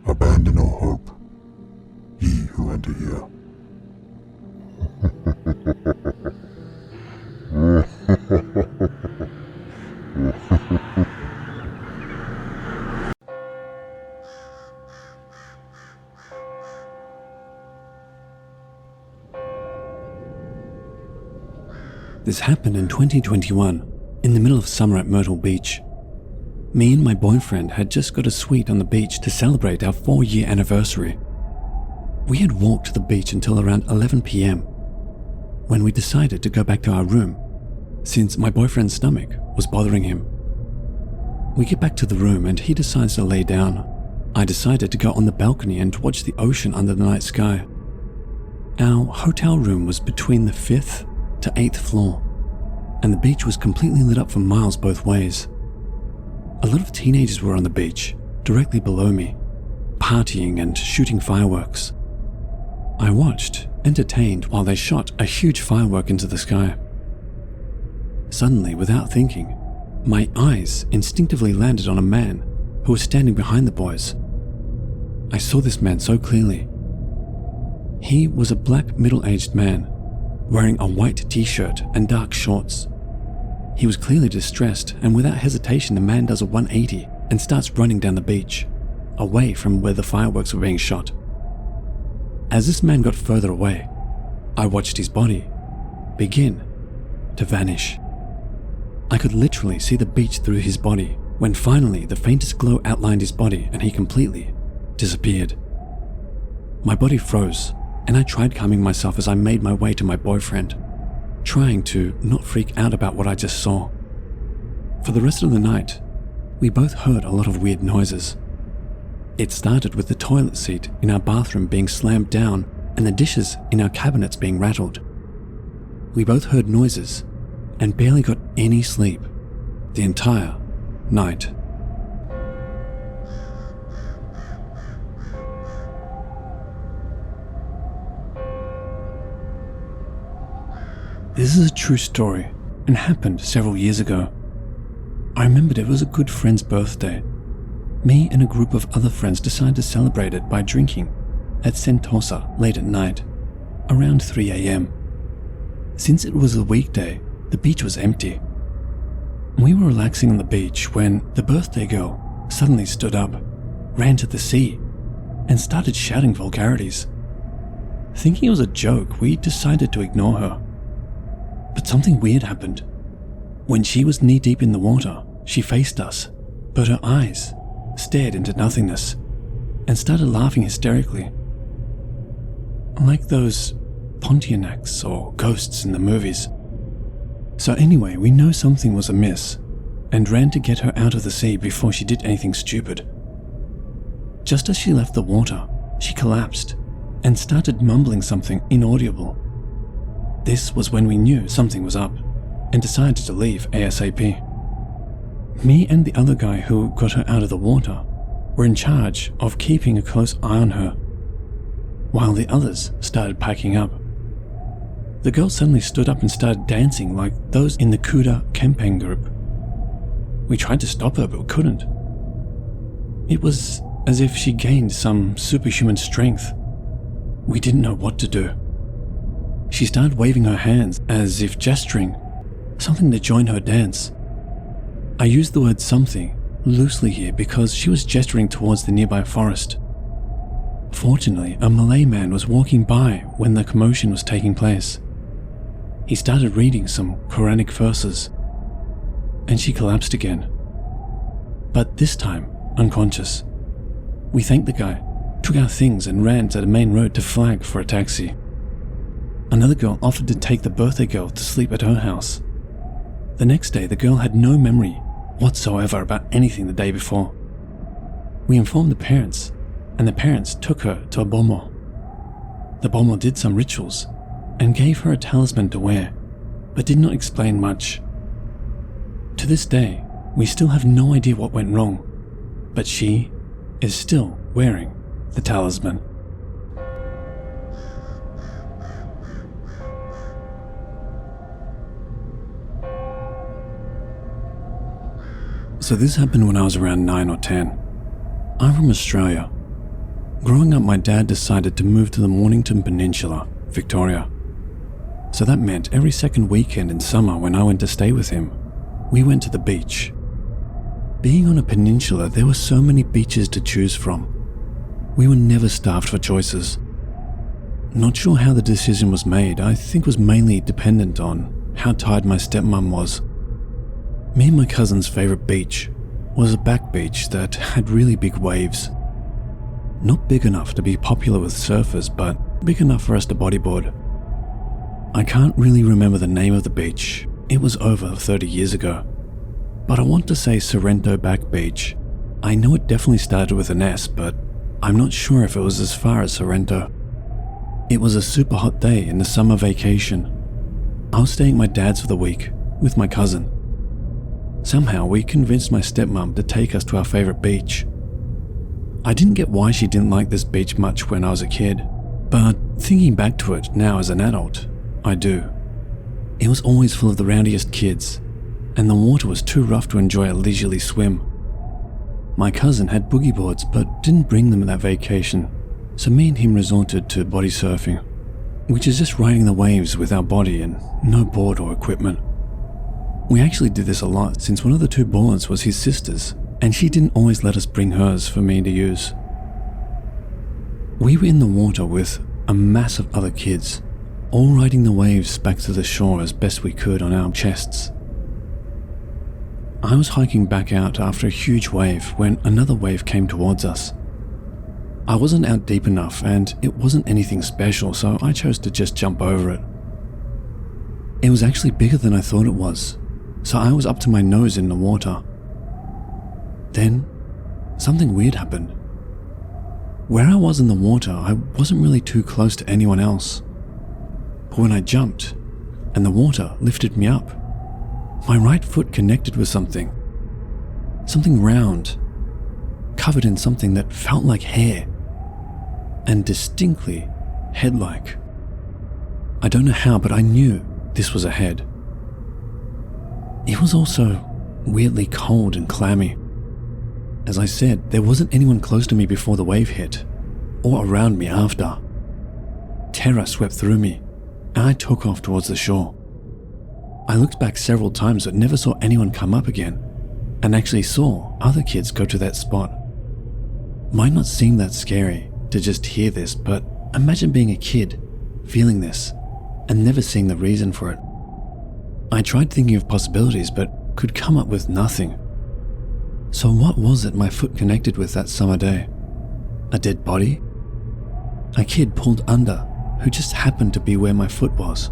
Abandon all hope, ye who enter here. This happened in 2021, in the middle of summer at Myrtle Beach. Me and my boyfriend had just got a suite on the beach to celebrate our 4-year anniversary. We had walked to the beach until around 11 p.m. when we decided to go back to our room, since my boyfriend's stomach was bothering him. We get back to the room and he decides to lay down. I decided to go on the balcony and watch the ocean under the night sky. Our hotel room was between the 5th to 8th floor, and the beach was completely lit up for miles both ways. A lot of teenagers were on the beach, directly below me, partying and shooting fireworks. I watched, entertained, while they shot a huge firework into the sky. Suddenly, without thinking, my eyes instinctively landed on a man who was standing behind the boys. I saw this man so clearly. He was a black middle-aged man, wearing a white t-shirt and dark shorts. He was clearly distressed, and without hesitation the man does a 180 and starts running down the beach, away from where the fireworks were being shot. As this man got further away, I watched his body begin to vanish. I could literally see the beach through his body when finally the faintest glow outlined his body and he completely disappeared. My body froze, and I tried calming myself as I made my way to my boyfriend, trying to not freak out about what I just saw. For the rest of the night, we both heard a lot of weird noises. It started with the toilet seat in our bathroom being slammed down and the dishes in our cabinets being rattled. We both heard noises and barely got any sleep the entire night. This is a true story and happened several years ago. I remembered it was a good friend's birthday. Me and a group of other friends decided to celebrate it by drinking at Sentosa late at night, around 3 a.m. Since it was a weekday, the beach was empty. We were relaxing on the beach when the birthday girl suddenly stood up, ran to the sea, and started shouting vulgarities. Thinking it was a joke, we decided to ignore her. But something weird happened. When she was knee-deep in the water, she faced us, but her eyes stared into nothingness and started laughing hysterically. Like those Pontiacs or ghosts in the movies. So anyway, we know something was amiss and ran to get her out of the sea before she did anything stupid. Just as she left the water, she collapsed and started mumbling something inaudible. This was when we knew something was up and decided to leave ASAP. Me and the other guy who got her out of the water were in charge of keeping a close eye on her, while the others started packing up. The girl suddenly stood up and started dancing like those in the Kuda Kempeng group. We tried to stop her, but we couldn't. It was as if she gained some superhuman strength. We didn't know what to do. She started waving her hands as if gesturing, something to join her dance. I use the word something loosely here because she was gesturing towards the nearby forest. Fortunately, a Malay man was walking by when the commotion was taking place. He started reading some Quranic verses, and she collapsed again. But this time, unconscious. We thanked the guy, took our things and ran to the main road to flag for a taxi. Another girl offered to take the birthday girl to sleep at her house. The next day, the girl had no memory whatsoever about anything the day before. We informed the parents, and the parents took her to a bomo. The bomo did some rituals and gave her a talisman to wear, but did not explain much. To this day, we still have no idea what went wrong, but she is still wearing the talisman. So this happened when I was around 9 or 10. I'm from Australia, Growing up, my dad decided to move to the Mornington Peninsula, Victoria. So that meant every second weekend in summer when I went to stay with him, we went to the beach. Being on a peninsula, there were so many beaches to choose from. We were never starved for choices. Not sure how the decision was made. I think it was mainly dependent on how tired my stepmom was. Me and my cousin's favorite beach was a back beach that had really big waves. Not big enough to be popular with surfers, but big enough for us to bodyboard. I can't really remember the name of the beach. It was over 30 years ago. But I want to say Sorrento Back Beach. I know it definitely started with an S, but I'm not sure if it was as far as Sorrento. It was a super hot day in the summer vacation. I was staying at my dad's for the week with my cousin. Somehow we convinced my stepmom to take us to our favorite beach. I didn't get why she didn't like this beach much when I was a kid, but thinking back to it now as an adult, I do. It was always full of the rowdiest kids, and the water was too rough to enjoy a leisurely swim. My cousin had boogie boards but didn't bring them on that vacation, so me and him resorted to body surfing, which is just riding the waves with our body and no board or equipment. We actually did this a lot since one of the two boards was his sister's, and she didn't always let us bring hers for me to use. We were in the water with a mass of other kids, all riding the waves back to the shore as best we could on our chests. I was hiking back out after a huge wave when another wave came towards us. I wasn't out deep enough and it wasn't anything special, so I chose to just jump over it. It was actually bigger than I thought it was, so I was up to my nose in the water. Then, something weird happened. Where I was in the water, I wasn't really too close to anyone else. But when I jumped, and the water lifted me up, my right foot connected with something. Something round, covered in something that felt like hair, and distinctly head-like. I don't know how, but I knew this was a head. It was also weirdly cold and clammy. As I said, there wasn't anyone close to me before the wave hit, or around me after. Terror swept through me, and I took off towards the shore. I looked back several times but never saw anyone come up again, and actually saw other kids go to that spot. Might not seem that scary to just hear this, but imagine being a kid, feeling this, and never seeing the reason for it. I tried thinking of possibilities but could come up with nothing. So what was it my foot connected with that summer day? A dead body? A kid pulled under who just happened to be where my foot was?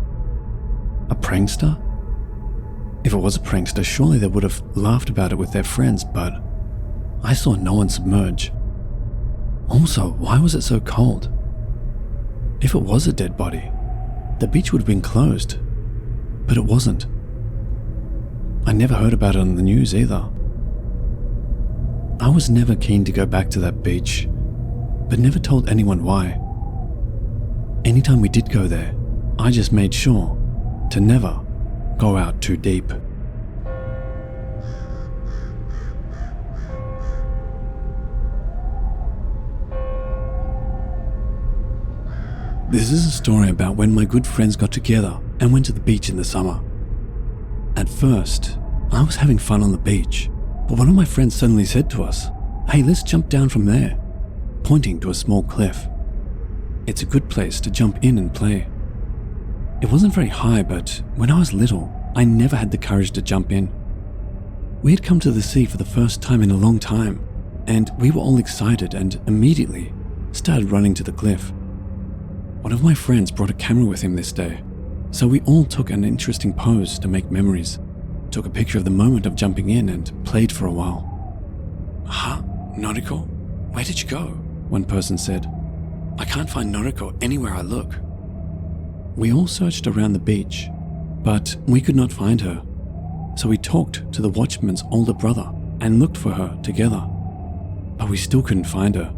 A prankster? If it was a prankster, surely they would have laughed about it with their friends, but I saw no one submerge. Also, why was it so cold? If it was a dead body, the beach would have been closed, but it wasn't. I never heard about it on the news either. I was never keen to go back to that beach, but never told anyone why. Anytime we did go there, I just made sure to never go out too deep. This is a story about when my good friends got together and went to the beach in the summer. At first, I was having fun on the beach, but one of my friends suddenly said to us, "Hey, let's jump down from there," pointing to a small cliff. It's a good place to jump in and play. It wasn't very high, but when I was little, I never had the courage to jump in. We had come to the sea for the first time in a long time, and we were all excited and immediately started running to the cliff. One of my friends brought a camera with him this day, so we all took an interesting pose to make memories, took a picture of the moment of jumping in and played for a while. "Huh? Noriko? Where did you go?" one person said. "I can't find Noriko anywhere I look." We all searched around the beach, but we could not find her, so we talked to the watchman's older brother and looked for her together, but we still couldn't find her.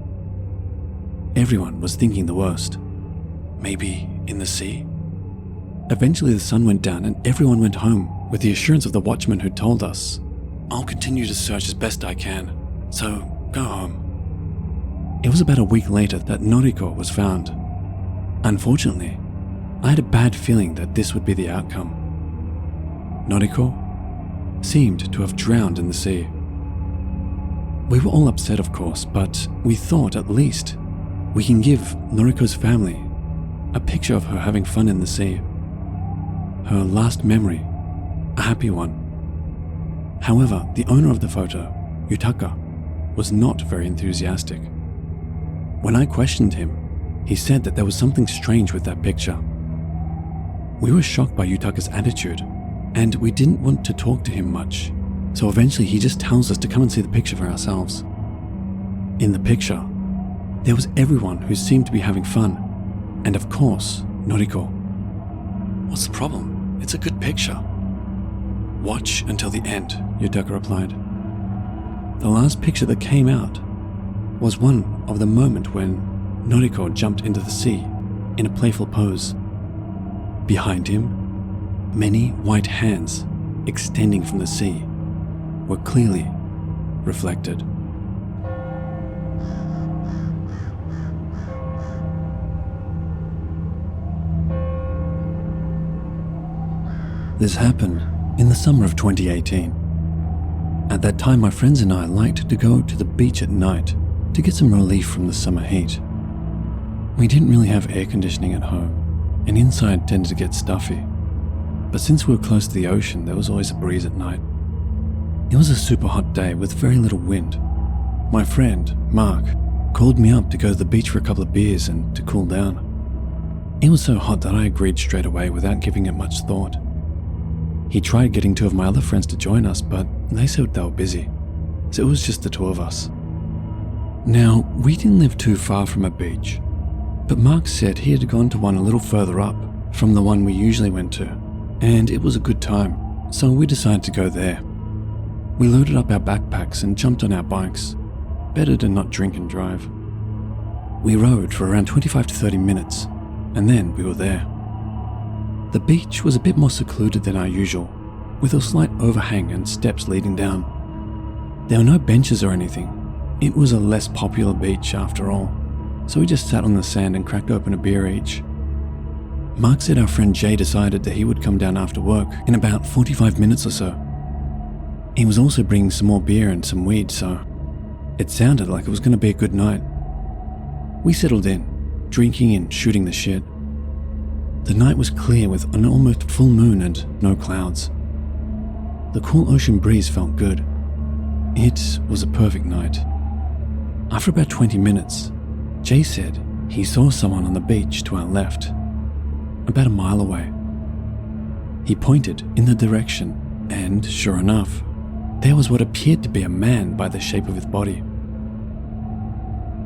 Everyone was thinking the worst. Maybe in the sea? Eventually the sun went down and everyone went home with the assurance of the watchman who told us, "I'll continue to search as best I can, so go home." It was about a week later that Noriko was found. Unfortunately, I had a bad feeling that this would be the outcome. Noriko seemed to have drowned in the sea. We were all upset, of course, but we thought at least we can give Noriko's family a picture of her having fun in the sea. Her last memory, a happy one. However, the owner of the photo, Yutaka, was not very enthusiastic. When I questioned him, he said that there was something strange with that picture. We were shocked by Yutaka's attitude, and we didn't want to talk to him much, so eventually he just tells us to come and see the picture for ourselves. In the picture, there was everyone who seemed to be having fun, and of course, Noriko. "What's the problem? It's a good picture." "Watch until the end," Yutaka replied. The last picture that came out was one of the moment when Noriko jumped into the sea in a playful pose. Behind him, many white hands extending from the sea were clearly reflected. This happened in the summer of 2018. At that time, my friends and I liked to go to the beach at night to get some relief from the summer heat. We didn't really have air conditioning at home, and inside tended to get stuffy. But since we were close to the ocean, there was always a breeze at night. It was a super hot day with very little wind. My friend, Mark, called me up to go to the beach for a couple of beers and to cool down. It was so hot that I agreed straight away without giving it much thought. He tried getting two of my other friends to join us, but they said they were busy, so it was just the two of us. Now, we didn't live too far from a beach, but Mark said he had gone to one a little further up from the one we usually went to, and it was a good time, so we decided to go there. We loaded up our backpacks and jumped on our bikes. Better to not drink and drive. We rode for around 25 to 30 minutes, and then we were there. The beach was a bit more secluded than our usual, with a slight overhang and steps leading down. There were no benches or anything. It was a less popular beach after all, so we just sat on the sand and cracked open a beer each. Mark said our friend Jay decided that he would come down after work in about 45 minutes or so. He was also bringing some more beer and some weed, so it sounded like it was going to be a good night. We settled in, drinking and shooting the shit. The night was clear with an almost full moon and no clouds. The cool ocean breeze felt good. It was a perfect night. After about 20 minutes, Jay said he saw someone on the beach to our left, about a mile away. He pointed in the direction, and sure enough, there was what appeared to be a man by the shape of his body.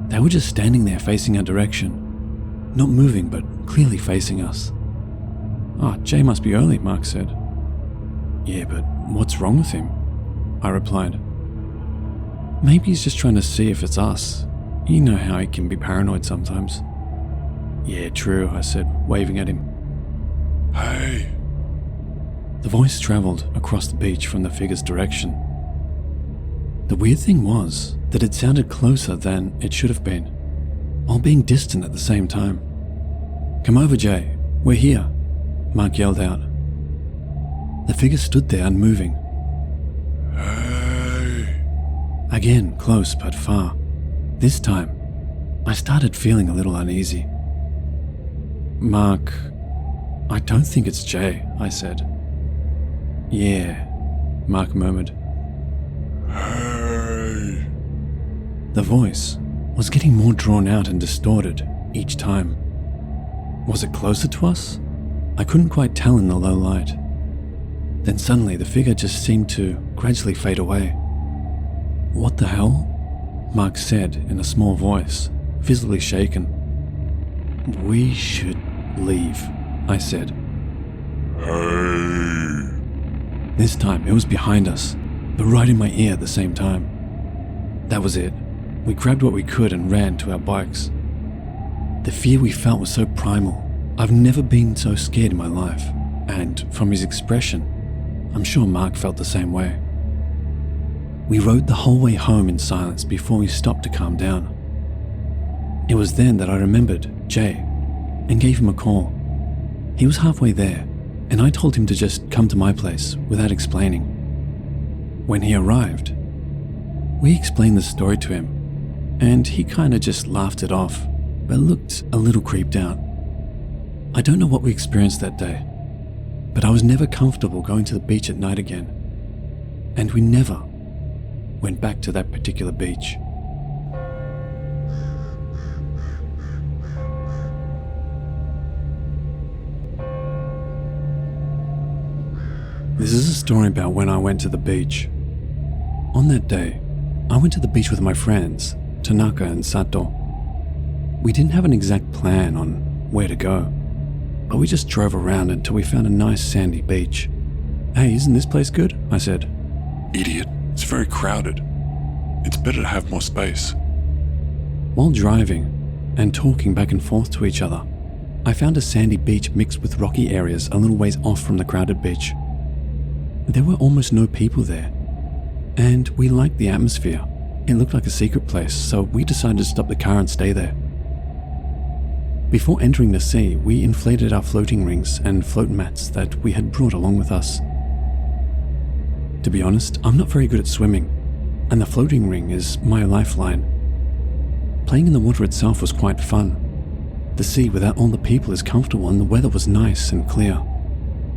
They were just standing there facing our direction, not moving but clearly facing us. "Oh, Jay must be early," Mark said. "Yeah, but what's wrong with him?" I replied. "Maybe he's just trying to see if it's us. You know how he can be paranoid sometimes." "Yeah, true," I said, waving at him. Hey! The voice travelled across the beach from the figure's direction. The weird thing was that it sounded closer than it should have been, while being distant at the same time. "Come over, Jay. We're here," Mark yelled out. The figure stood there unmoving. Hey! Again, close but far. This time, I started feeling a little uneasy. "Mark, I don't think it's Jay," I said. "Yeah," Mark murmured. Hey! The voice was getting more drawn out and distorted each time. Was it closer to us? I couldn't quite tell in the low light. Then suddenly the figure just seemed to gradually fade away. "What the hell?" Mark said in a small voice, visibly shaken. "We should leave," I said. Hey! This time it was behind us, but right in my ear at the same time. That was it. We grabbed what we could and ran to our bikes. The fear we felt was so primal. I've never been so scared in my life, and from his expression, I'm sure Mark felt the same way. We rode the whole way home in silence before we stopped to calm down. It was then that I remembered Jay and gave him a call. He was halfway there, and I told him to just come to my place without explaining. When he arrived, we explained the story to him, and he kinda just laughed it off, but looked a little creeped out. I don't know what we experienced that day, but I was never comfortable going to the beach at night again, and we never went back to that particular beach. This is a story about when I went to the beach. On that day, I went to the beach with my friends, Tanaka and Sato. We didn't have an exact plan on where to go, but we just drove around until we found a nice sandy beach. "Hey, isn't this place good?" I said. Idiot, it's very crowded. It's better to have more space. While driving and talking back and forth to each other, I found a sandy beach mixed with rocky areas a little ways off from the crowded beach. There were almost no people there, and we liked the atmosphere. It looked like a secret place, so we decided to stop the car and stay there. Before entering the sea, we inflated our floating rings and float mats that we had brought along with us. To be honest, I'm not very good at swimming, and the floating ring is my lifeline. Playing in the water itself was quite fun. The sea without all the people is comfortable, and the weather was nice and clear.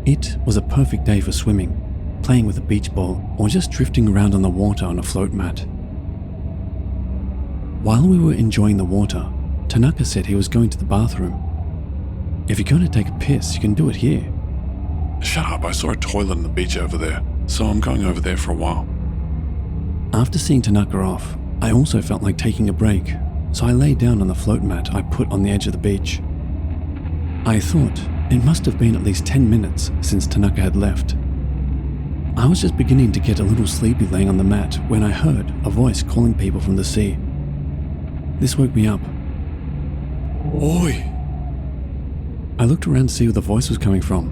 It was a perfect day for swimming, playing with a beach ball, or just drifting around on the water on a float mat. While we were enjoying the water, Tanaka said he was going to the bathroom. "If you're going to take a piss, you can do it here." Shut up, I saw a toilet on the beach over there, so I'm going over there for a while. After seeing Tanaka off, I also felt like taking a break, so I lay down on the float mat I put on the edge of the beach. I thought it must have been at least 10 minutes since Tanaka had left. I was just beginning to get a little sleepy laying on the mat when I heard a voice calling people from the sea. This woke me up. Oi! I looked around to see where the voice was coming from,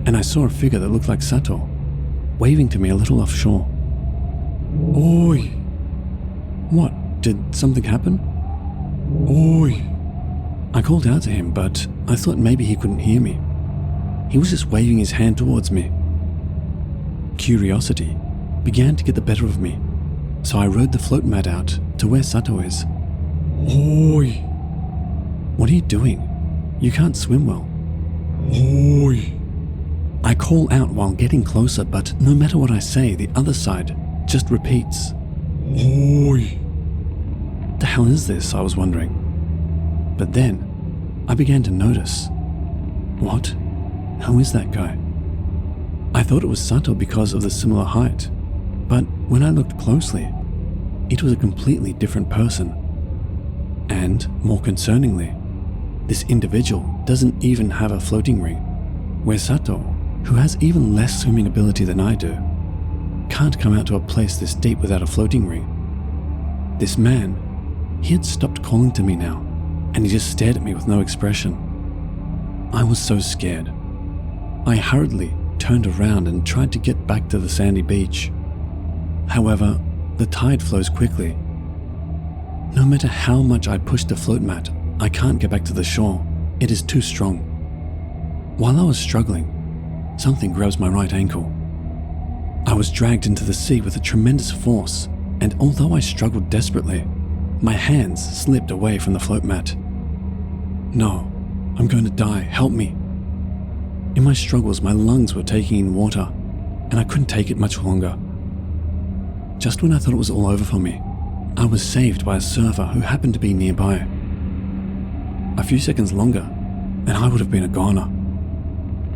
and I saw a figure that looked like Sato, waving to me a little offshore. Oi! What? Did something happen? Oi! I called out to him, but I thought maybe he couldn't hear me. He was just waving his hand towards me. Curiosity began to get the better of me, so I rode the float mat out to where Sato is. Oi! "What are you doing? You can't swim well." Oi! I call out while getting closer, but no matter what I say, the other side just repeats. Oi! What the hell is this? I was wondering. But then I began to notice. What? Who is that guy? I thought it was Sato because of the similar height, but when I looked closely, it was a completely different person. And, more concerningly, this individual doesn't even have a floating ring, where Sato, who has even less swimming ability than I do, can't come out to a place this deep without a floating ring. This man, he had stopped calling to me now, and he just stared at me with no expression. I was so scared. I hurriedly turned around and tried to get back to the sandy beach. However, the tide flows quickly. No matter how much I push the float mat, I can't get back to the shore. It is too strong. While I was struggling, something grabs my right ankle. I was dragged into the sea with a tremendous force, and although I struggled desperately, my hands slipped away from the float mat. "No, I'm going to die. Help me." In my struggles, my lungs were taking in water, and I couldn't take it much longer. Just when I thought it was all over for me, I was saved by a surfer who happened to be nearby. A few seconds longer, and I would have been a goner.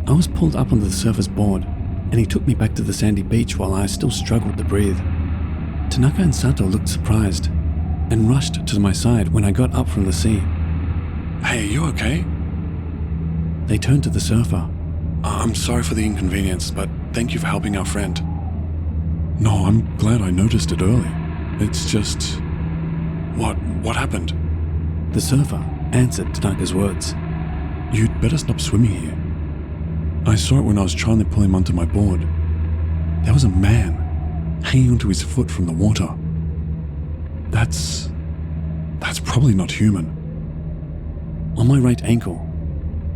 I was pulled up onto the surfer's board, and he took me back to the sandy beach while I still struggled to breathe. Tanaka and Sato looked surprised, and rushed to my side when I got up from the sea. Hey, are you okay? They turned to the surfer. I'm sorry for the inconvenience, but thank you for helping our friend. No, I'm glad I noticed it early. It's just... What happened? The surfer answered Tanaka's words. You'd better stop swimming here. I saw it when I was trying to pull him onto my board. There was a man hanging onto his foot from the water. That's probably not human. on my right ankle,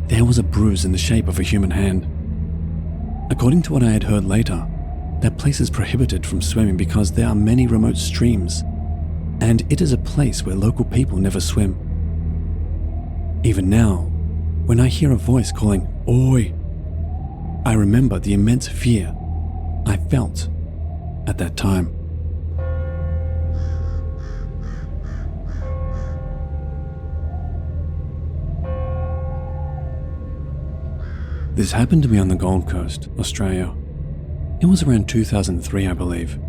there was a bruise in the shape of a human hand. According to what I had heard later, that place is prohibited from swimming because there are many remote streams, and it is a place where local people never swim. Even now, when I hear a voice calling, "Oi!" I remember the immense fear I felt at that time. This happened to me on the Gold Coast, Australia. It was around 2003, I believe.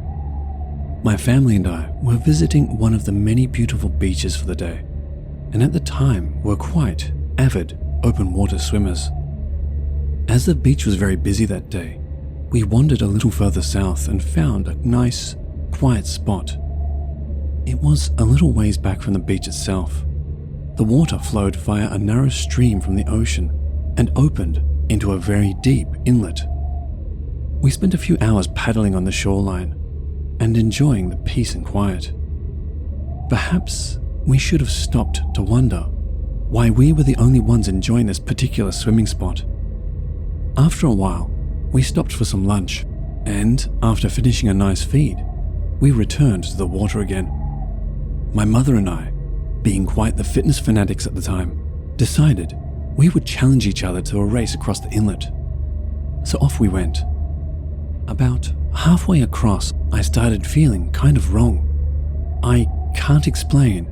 My family and I were visiting one of the many beautiful beaches for the day, and at the time were quite avid open water swimmers. As the beach was very busy that day, we wandered a little further south and found a nice, quiet spot. It was a little ways back from the beach itself. The water flowed via a narrow stream from the ocean and opened into a very deep inlet. We spent a few hours paddling on the shoreline and enjoying the peace and quiet. Perhaps we should have stopped to wonder why we were the only ones enjoying this particular swimming spot. After a while, we stopped for some lunch, and after finishing a nice feed, we returned to the water again. My mother and I, being quite the fitness fanatics at the time, decided we would challenge each other to a race across the inlet. So off we went. About halfway across, I started feeling kind of wrong. I can't explain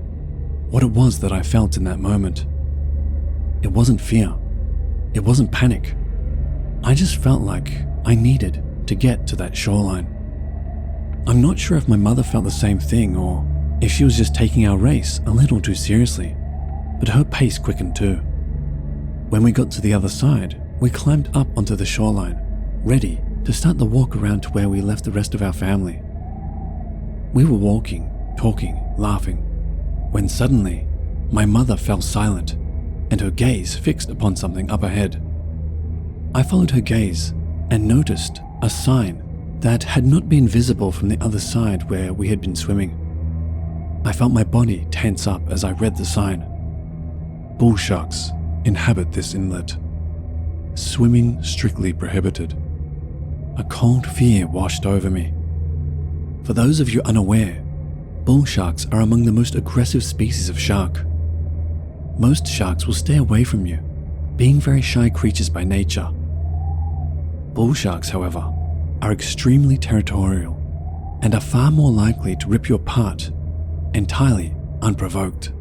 what it was that I felt in that moment. It wasn't fear. It wasn't panic. I just felt like I needed to get to that shoreline. I'm not sure if my mother felt the same thing or if she was just taking our race a little too seriously, but her pace quickened too. When we got to the other side, we climbed up onto the shoreline, ready to start the walk around to where we left the rest of our family. We were walking, talking, laughing, when suddenly my mother fell silent and her gaze fixed upon something up ahead. I followed her gaze and noticed a sign that had not been visible from the other side where we had been swimming. I felt my body tense up as I read the sign. Bull sharks inhabit this inlet. Swimming strictly prohibited. A cold fear washed over me. For those of you unaware, bull sharks are among the most aggressive species of shark. Most sharks will stay away from you, being very shy creatures by nature. Bull sharks, however, are extremely territorial and are far more likely to rip you apart, entirely unprovoked.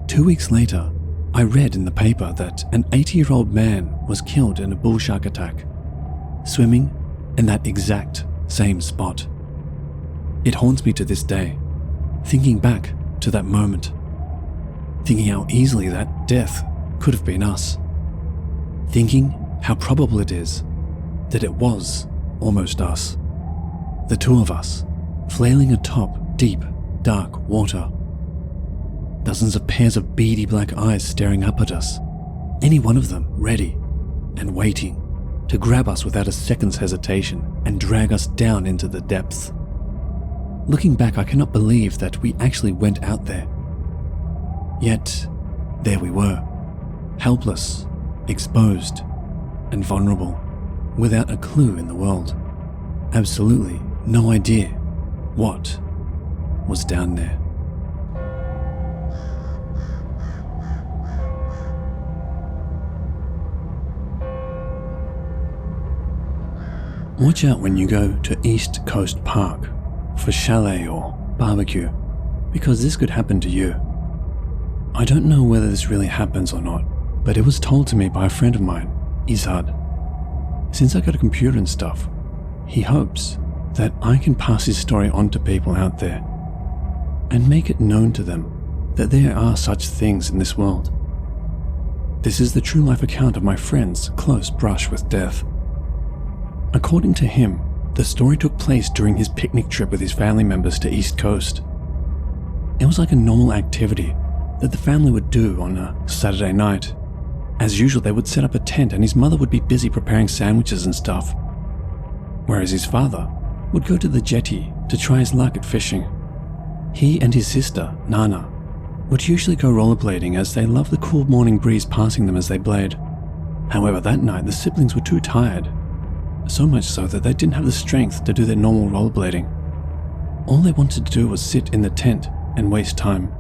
2 weeks later, I read in the paper that an 80-year-old man was killed in a bull shark attack, swimming in that exact same spot. It haunts me to this day, thinking back to that moment, thinking how easily that death could have been us, thinking how probable it is that it was almost us, the two of us, flailing atop deep, dark water. Dozens of pairs of beady black eyes staring up at us, any one of them ready and waiting to grab us without a second's hesitation and drag us down into the depths. Looking back, I cannot believe that we actually went out there. Yet, there we were, helpless, exposed, and vulnerable, without a clue in the world. Absolutely no idea what was down there. Watch out when you go to East Coast Park for chalet or barbecue, because this could happen to you. I don't know whether this really happens or not, but it was told to me by a friend of mine, Izhad. Since I got a computer and stuff, he hopes that I can pass his story on to people out there and make it known to them that there are such things in this world. This is the true life account of my friend's close brush with death. According to him, the story took place during his picnic trip with his family members to East Coast. It was like a normal activity that the family would do on a Saturday night. As usual, they would set up a tent and his mother would be busy preparing sandwiches and stuff, whereas his father would go to the jetty to try his luck at fishing. He and his sister, Nana, would usually go rollerblading as they love the cool morning breeze passing them as they blade. However, that night the siblings were too tired, so much so that they didn't have the strength to do their normal rollerblading. All they wanted to do was sit in the tent and waste time.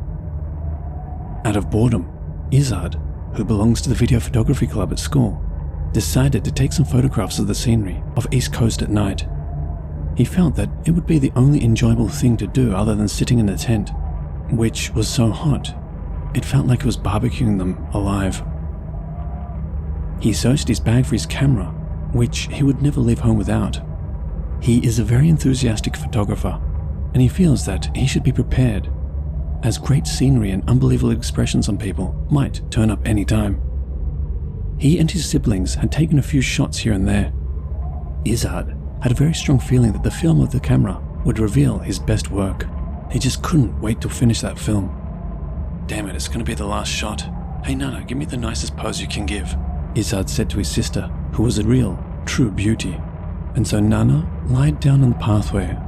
Out of boredom, Izard, who belongs to the video photography club at school, decided to take some photographs of the scenery of East Coast at night. He felt that it would be the only enjoyable thing to do other than sitting in the tent, which was so hot, it felt like it was barbecuing them alive. He searched his bag for his camera, which he would never leave home without. He is a very enthusiastic photographer, and he feels that he should be prepared, as great scenery and unbelievable expressions on people might turn up any time. He and his siblings had taken a few shots here and there. Izard had a very strong feeling that the film of the camera would reveal his best work. He just couldn't wait to finish that film. Damn it, it's going to be the last shot. Hey Nana, give me the nicest pose you can give, Izard said to his sister, who was a real, true beauty. And so Nana lied down on the pathway,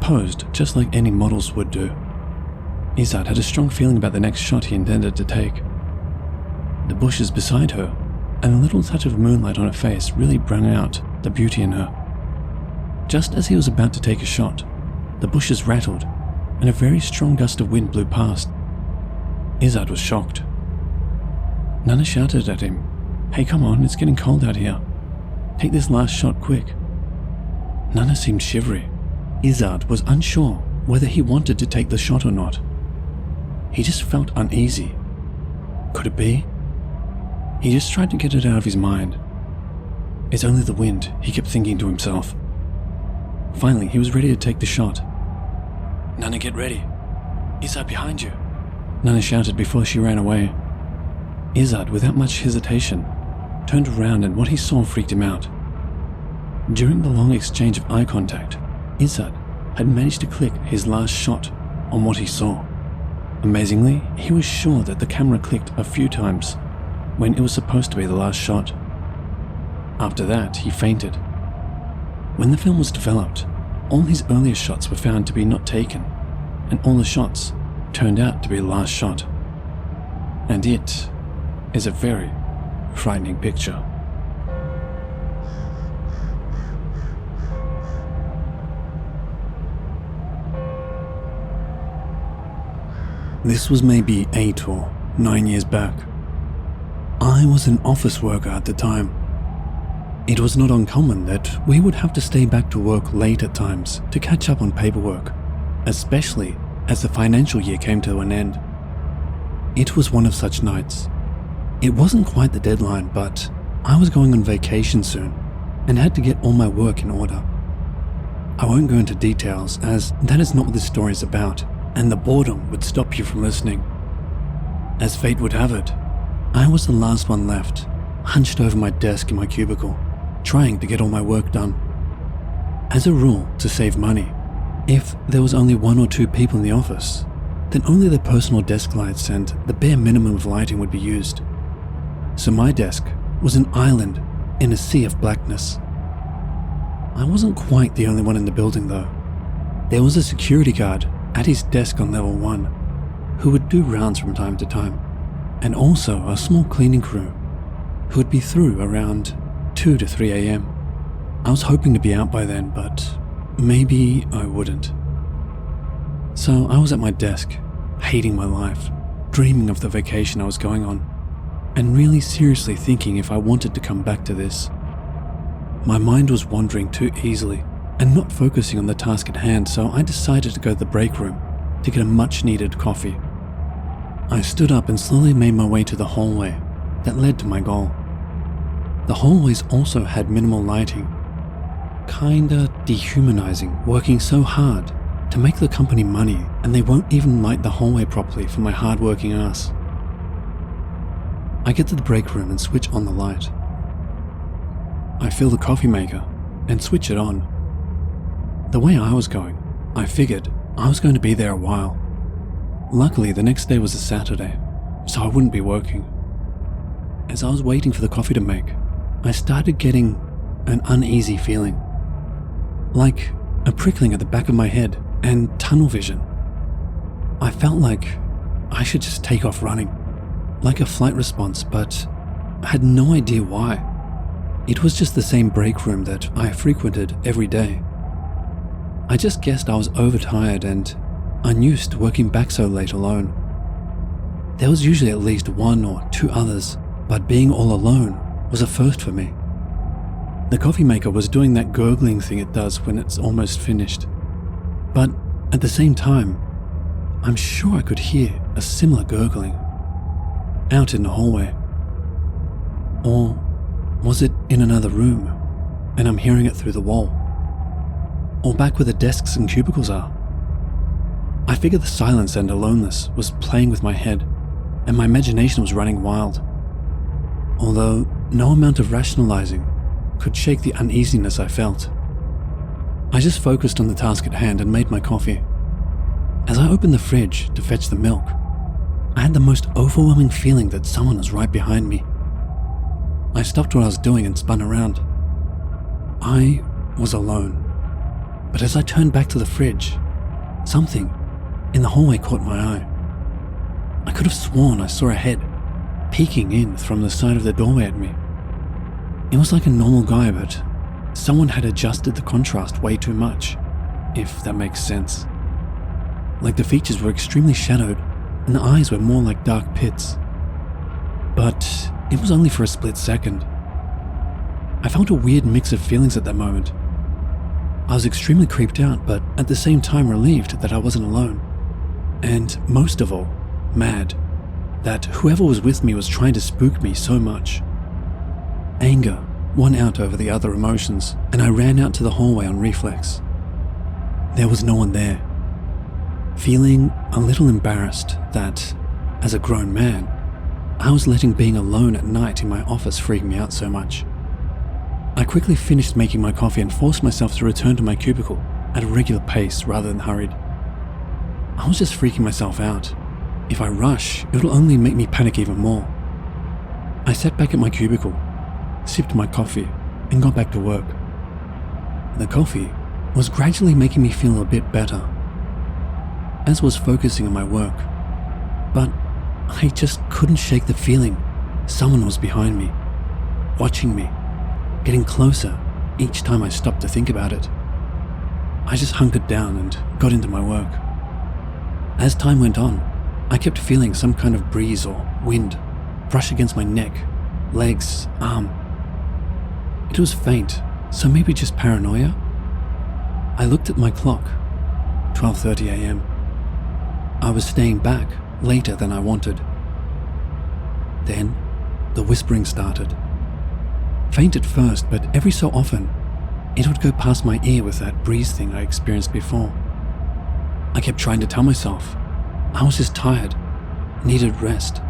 posed just like any models would do. Izard had a strong feeling about the next shot he intended to take. The bushes beside her and a little touch of moonlight on her face really brought out the beauty in her. Just as he was about to take a shot, the bushes rattled and a very strong gust of wind blew past. Izard was shocked. Nana shouted at him, "Hey, come on, it's getting cold out here. Take this last shot quick." Nana seemed shivery. Izard was unsure whether he wanted to take the shot or not. He just felt uneasy. Could it be? He just tried to get it out of his mind. It's only the wind, he kept thinking to himself. Finally, he was ready to take the shot. "Nana, get ready. Izard behind you," Nana shouted before she ran away. Izard, without much hesitation, turned around and what he saw freaked him out. During the long exchange of eye contact, Izard had managed to click his last shot on what he saw. Amazingly, he was sure that the camera clicked a few times when it was supposed to be the last shot. After that, he fainted. When the film was developed, all his earlier shots were found to be not taken, and all the shots turned out to be the last shot. And it is a very frightening picture. This was maybe 8 or 9 years back. I was an office worker at the time. It was not uncommon that we would have to stay back to work late at times to catch up on paperwork, especially as the financial year came to an end. It was one of such nights. It wasn't quite the deadline, but I was going on vacation soon and had to get all my work in order. I won't go into details as that is not what this story is about, and the boredom would stop you from listening. As fate would have it, I was the last one left, hunched over my desk in my cubicle, trying to get all my work done. As a rule, to save money, if there was only 1 or 2 people in the office, then only the personal desk lights and the bare minimum of lighting would be used. So my desk was an island in a sea of blackness. I wasn't quite the only one in the building though. There was a security guard at his desk on level 1 who would do rounds from time to time, and also a small cleaning crew who would be through around 2 to 3 a.m. I was hoping to be out by then, but maybe I wouldn't. So I was at my desk, hating my life, dreaming of the vacation I was going on, and really seriously thinking if I wanted to come back to this. My mind was wandering too easily and not focusing on the task at hand, so I decided to go to the break room to get a much-needed coffee. I stood up and slowly made my way to the hallway that led to my goal. The hallways also had minimal lighting, kinda dehumanizing, working so hard to make the company money, and they won't even light the hallway properly for my hard-working ass. I get to the break room and switch on the light. I fill the coffee maker and switch it on. The way I was going, I figured I was going to be there a while. Luckily, the next day was a Saturday, so I wouldn't be working. As I was waiting for the coffee to make, I started getting an uneasy feeling, like a prickling at the back of my head and tunnel vision. I felt like I should just take off running, like a flight response, but I had no idea why. It was just the same break room that I frequented every day. I just guessed I was overtired and unused to working back so late alone. There was usually at least one or two others, but being all alone was a first for me. The coffee maker was doing that gurgling thing it does when it's almost finished. But at the same time, I'm sure I could hear a similar gurgling out in the hallway. Or was it in another room and I'm hearing it through the wall? Or back where the desks and cubicles are? I figured the silence and aloneness was playing with my head and my imagination was running wild. Although no amount of rationalizing could shake the uneasiness I felt. I just focused on the task at hand and made my coffee. As I opened the fridge to fetch the milk, I had the most overwhelming feeling that someone was right behind me. I stopped what I was doing and spun around. I was alone. But as I turned back to the fridge, something in the hallway caught my eye. I could have sworn I saw a head peeking in from the side of the doorway at me. It was like a normal guy, but someone had adjusted the contrast way too much, if that makes sense. Like the features were extremely shadowed and the eyes were more like dark pits. But it was only for a split second. I felt a weird mix of feelings at that moment. I was extremely creeped out, but at the same time relieved that I wasn't alone. And most of all, mad that whoever was with me was trying to spook me so much. Anger won out over the other emotions, and I ran out to the hallway on reflex. There was no one there. Feeling a little embarrassed that, as a grown man, I was letting being alone at night in my office freak me out so much. I quickly finished making my coffee and forced myself to return to my cubicle at a regular pace rather than hurried. I was just freaking myself out. If I rush, it'll only make me panic even more. I sat back at my cubicle, sipped my coffee, and got back to work. The coffee was gradually making me feel a bit better, as was focusing on my work, but I just couldn't shake the feeling someone was behind me, watching me, getting closer each time I stopped to think about it. I just hunkered down and got into my work. As time went on, I kept feeling some kind of breeze or wind brush against my neck, legs, arm. It was faint, so maybe just paranoia? I looked at my clock, 12:30 a.m. I was staying back later than I wanted. Then, the whispering started. Faint at first, but every so often, it would go past my ear with that breeze thing I experienced before. I kept trying to tell myself I was just tired, needed rest,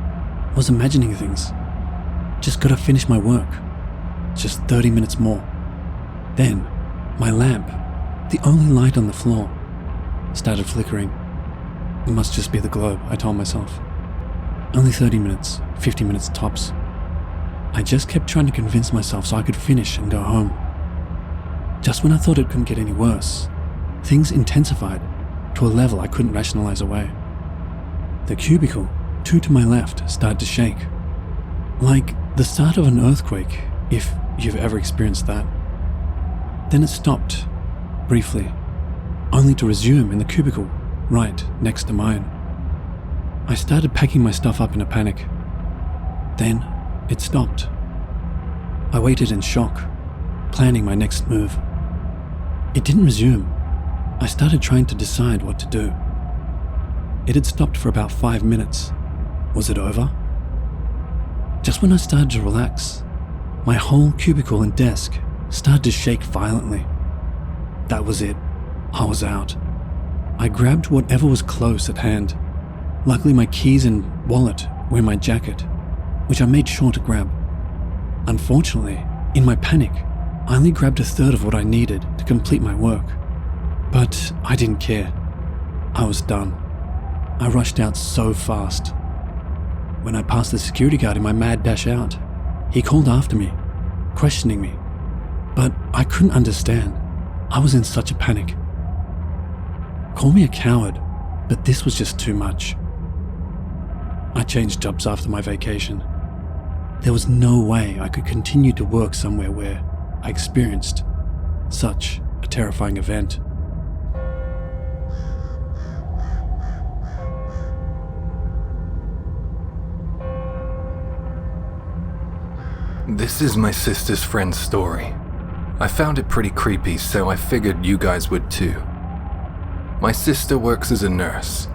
was imagining things. Just gotta finish my work. Just 30 minutes more. Then, my lamp, the only light on the floor, started flickering. It must just be the globe, I told myself. Only 30 minutes, 50 minutes tops. I just kept trying to convince myself so I could finish and go home. Just when I thought it couldn't get any worse, things intensified to a level I couldn't rationalize away. The cubicle, two to my left, started to shake. Like the start of an earthquake, if you've ever experienced that. Then it stopped, briefly, only to resume in the cubicle right next to mine. I started packing my stuff up in a panic. Then it stopped. I waited in shock, planning my next move. It didn't resume. I started trying to decide what to do. It had stopped for about 5 minutes. Was it over? Just when I started to relax, my whole cubicle and desk started to shake violently. That was it. I was out. I grabbed whatever was close at hand. Luckily, my keys and wallet were in my jacket, which I made sure to grab. Unfortunately, in my panic, I only grabbed a third of what I needed to complete my work. But I didn't care. I was done. I rushed out so fast. When I passed the security guard in my mad dash out, he called after me, questioning me. But I couldn't understand. I was in such a panic. Call me a coward, but this was just too much. I changed jobs after my vacation. There was no way I could continue to work somewhere where I experienced such a terrifying event. This is my sister's friend's story. I found it pretty creepy, so I figured you guys would too. My sister works as a nurse.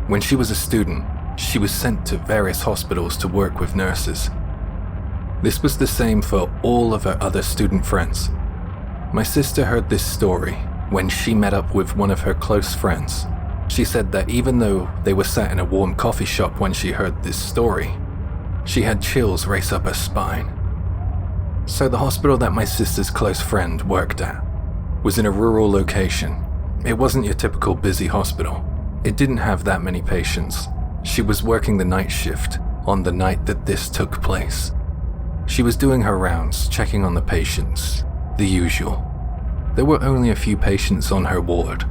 When she was a student, she was sent to various hospitals to work with nurses. This was the same for all of her other student friends. My sister heard this story when she met up with one of her close friends. She said that even though they were sat in a warm coffee shop when she heard this story, she had chills race up her spine. So the hospital that my sister's close friend worked at was in a rural location. It wasn't your typical busy hospital. It didn't have that many patients. She was working the night shift on the night that this took place. She was doing her rounds, checking on the patients, the usual. There were only a few patients on her ward.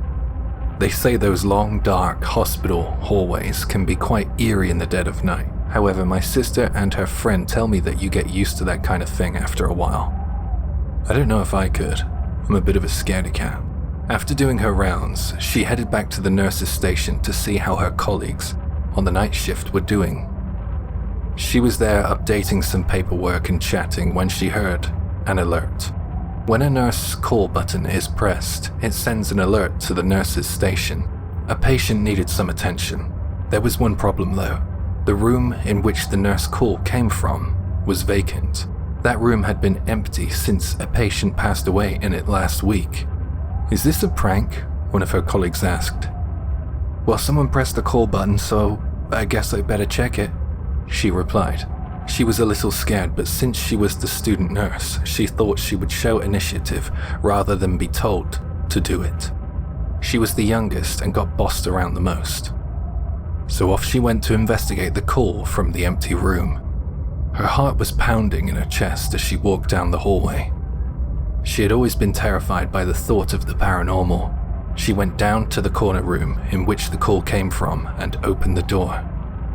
They say those long, dark hospital hallways can be quite eerie in the dead of night. However, my sister and her friend tell me that you get used to that kind of thing after a while. I don't know if I could. I'm a bit of a scaredy cat. After doing her rounds, she headed back to the nurse's station to see how her colleagues on the night shift were doing. She was there updating some paperwork and chatting when she heard an alert. When a nurse call button is pressed, it sends an alert to the nurse's station. A patient needed some attention. There was one problem though. The room in which the nurse call came from was vacant. That room had been empty since a patient passed away in it last week. "Is this a prank?" one of her colleagues asked. "Well, someone pressed the call button, so I guess I better check it," she replied. She was a little scared, but since she was the student nurse, she thought she would show initiative rather than be told to do it. She was the youngest and got bossed around the most. So off she went to investigate the call from the empty room. Her heart was pounding in her chest as she walked down the hallway. She had always been terrified by the thought of the paranormal. She went down to the corner room in which the call came from and opened the door.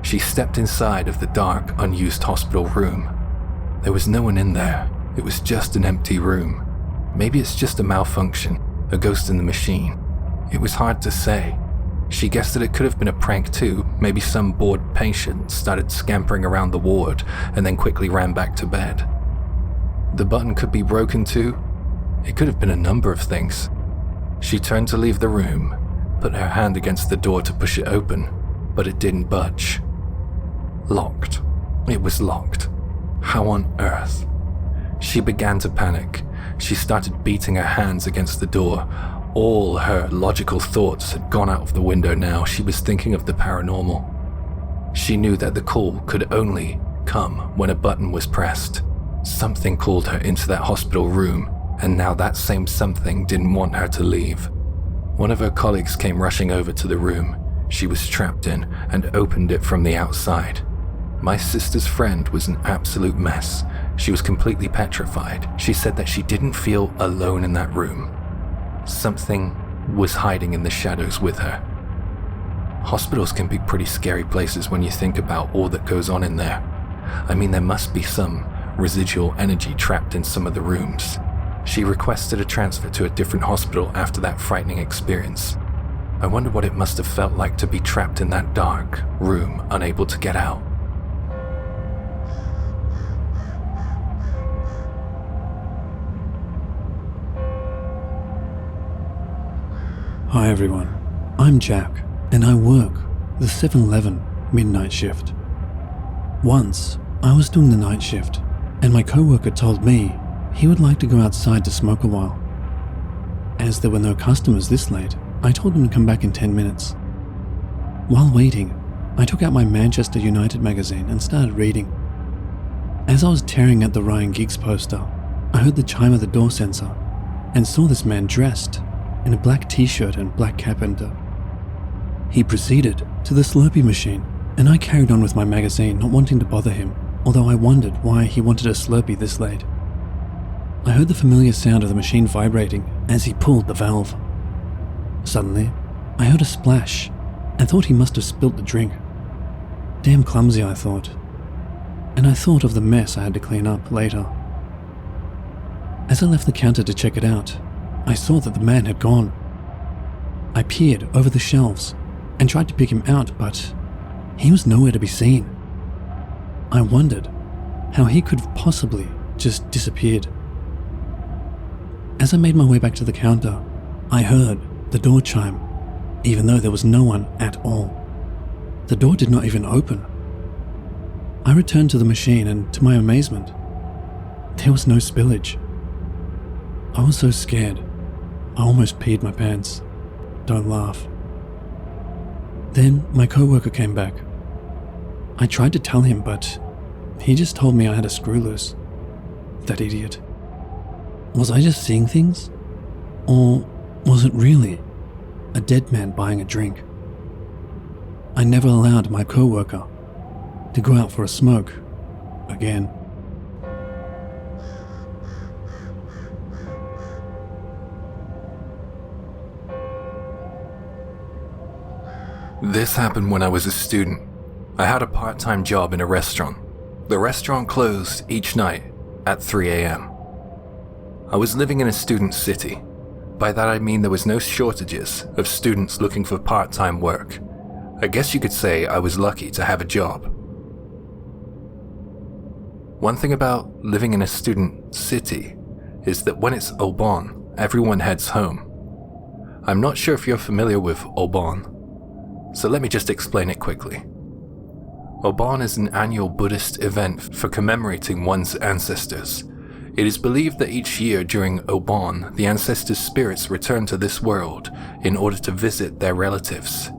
She stepped inside of the dark, unused hospital room. There was no one in there. It was just an empty room. Maybe it's just a malfunction, a ghost in the machine. It was hard to say. She guessed that it could have been a prank too. Maybe some bored patient started scampering around the ward and then quickly ran back to bed. The button could be broken too. It could have been a number of things. She turned to leave the room, put her hand against the door to push it open, but it didn't budge. Locked. It was locked. How on earth? She began to panic. She started beating her hands against the door. All her logical thoughts had gone out of the window now. She was thinking of the paranormal. She knew that the call could only come when a button was pressed. Something called her into that hospital room, and now that same something didn't want her to leave. One of her colleagues came rushing over to the room she was trapped in and opened it from the outside. My sister's friend was an absolute mess. She was completely petrified. She said that she didn't feel alone in that room. Something was hiding in the shadows with her. Hospitals can be pretty scary places when you think about all that goes on in there. I mean, there must be some residual energy trapped in some of the rooms. She requested a transfer to a different hospital after that frightening experience. I wonder what it must have felt like to be trapped in that dark room, unable to get out. Hi everyone, I'm Jack, and I work the 7-Eleven midnight shift. Once, I was doing the night shift, and my coworker told me he would like to go outside to smoke a while. As there were no customers this late, I told him to come back in 10 minutes. While waiting, I took out my Manchester United magazine and started reading. As I was tearing at the Ryan Giggs poster, I heard the chime of the door sensor and saw this man dressed in a black t-shirt and black cap enter. He proceeded to the Slurpee machine, and I carried on with my magazine, not wanting to bother him, although I wondered why he wanted a Slurpee this late. I heard the familiar sound of the machine vibrating as he pulled the valve. Suddenly, I heard a splash and thought he must have spilt the drink. Damn clumsy, I thought. And I thought of the mess I had to clean up later. As I left the counter to check it out, I saw that the man had gone. I peered over the shelves and tried to pick him out, but he was nowhere to be seen. I wondered how he could have possibly just disappeared. As I made my way back to the counter, I heard the door chime, even though there was no one at all. The door did not even open. I returned to the machine and, to my amazement, there was no spillage. I was so scared, I almost peed my pants. Don't laugh. Then my co-worker came back. I tried to tell him, but he just told me I had a screw loose. That idiot. Was I just seeing things? Or was it really a dead man buying a drink? I never allowed my co-worker to go out for a smoke again. This happened when I was a student. I had a part-time job in a restaurant. The restaurant closed each night at 3 a.m. I was living in a student city. By that I mean there was no shortages of students looking for part-time work. I guess you could say I was lucky to have a job. One thing about living in a student city is that when it's Obon, everyone heads home. I'm not sure if you're familiar with Obon, so let me just explain it quickly. Obon is an annual Buddhist event for commemorating one's ancestors. It is believed that each year during Obon, the ancestors' spirits return to this world in order to visit their relatives.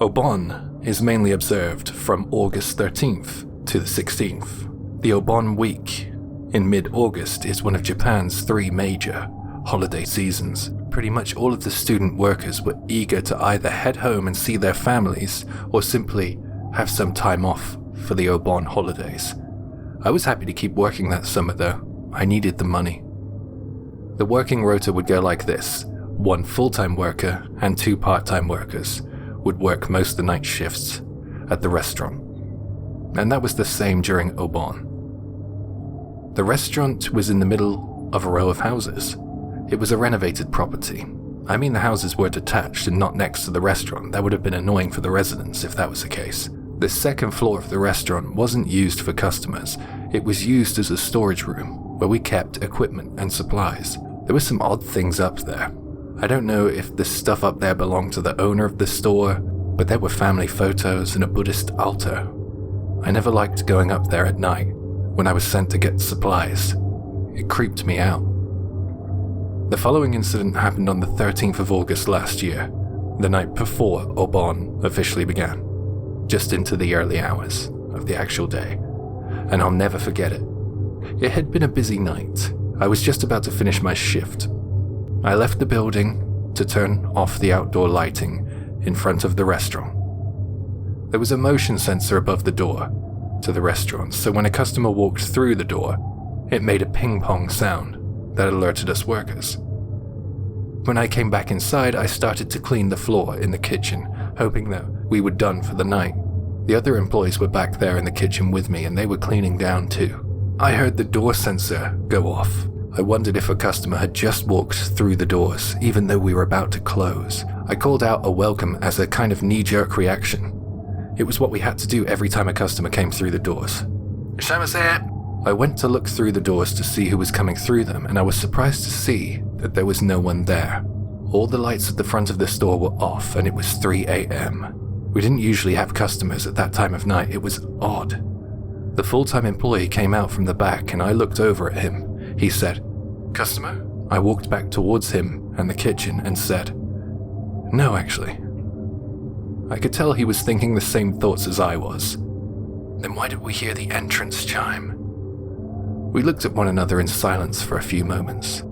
Obon is mainly observed from August 13th to the 16th. The Obon week in mid-August is one of Japan's 3 major holiday seasons. Pretty much all of the student workers were eager to either head home and see their families or simply have some time off for the Obon holidays. I was happy to keep working that summer though. I needed the money. The working rota would go like this. 1 full-time worker and 2 part-time workers would work most of the night shifts at the restaurant. And that was the same during Obon. The restaurant was in the middle of a row of houses. It was a renovated property. I mean, the houses were detached and not next to the restaurant. That would have been annoying for the residents if that was the case. The second floor of the restaurant wasn't used for customers. It was used as a storage room where we kept equipment and supplies. There were some odd things up there. I don't know if the stuff up there belonged to the owner of the store, but there were family photos and a Buddhist altar. I never liked going up there at night when I was sent to get supplies. It creeped me out. The following incident happened on the 13th of August last year, the night before Obon officially began, just into the early hours of the actual day, and I'll never forget it. It had been a busy night. I was just about to finish my shift. I left the building to turn off the outdoor lighting in front of the restaurant. There was a motion sensor above the door to the restaurant, so when a customer walked through the door, it made a ping-pong sound that alerted us workers. When I came back inside, I started to clean the floor in the kitchen, hoping that we were done for the night. The other employees were back there in the kitchen with me and they were cleaning down too. I heard the door sensor go off. I wondered if a customer had just walked through the doors, even though we were about to close. I called out a welcome as a kind of knee-jerk reaction. It was what we had to do every time a customer came through the doors. Someone's here! I went to look through the doors to see who was coming through them, and I was surprised to see that there was no one there. All the lights at the front of the store were off, and it was 3 a.m. We didn't usually have customers at that time of night. It was odd. The full-time employee came out from the back, and I looked over at him. He said, "Customer?" I walked back towards him and the kitchen and said, "No, actually." I could tell he was thinking the same thoughts as I was. Then why did we hear the entrance chime? We looked at one another in silence for a few moments.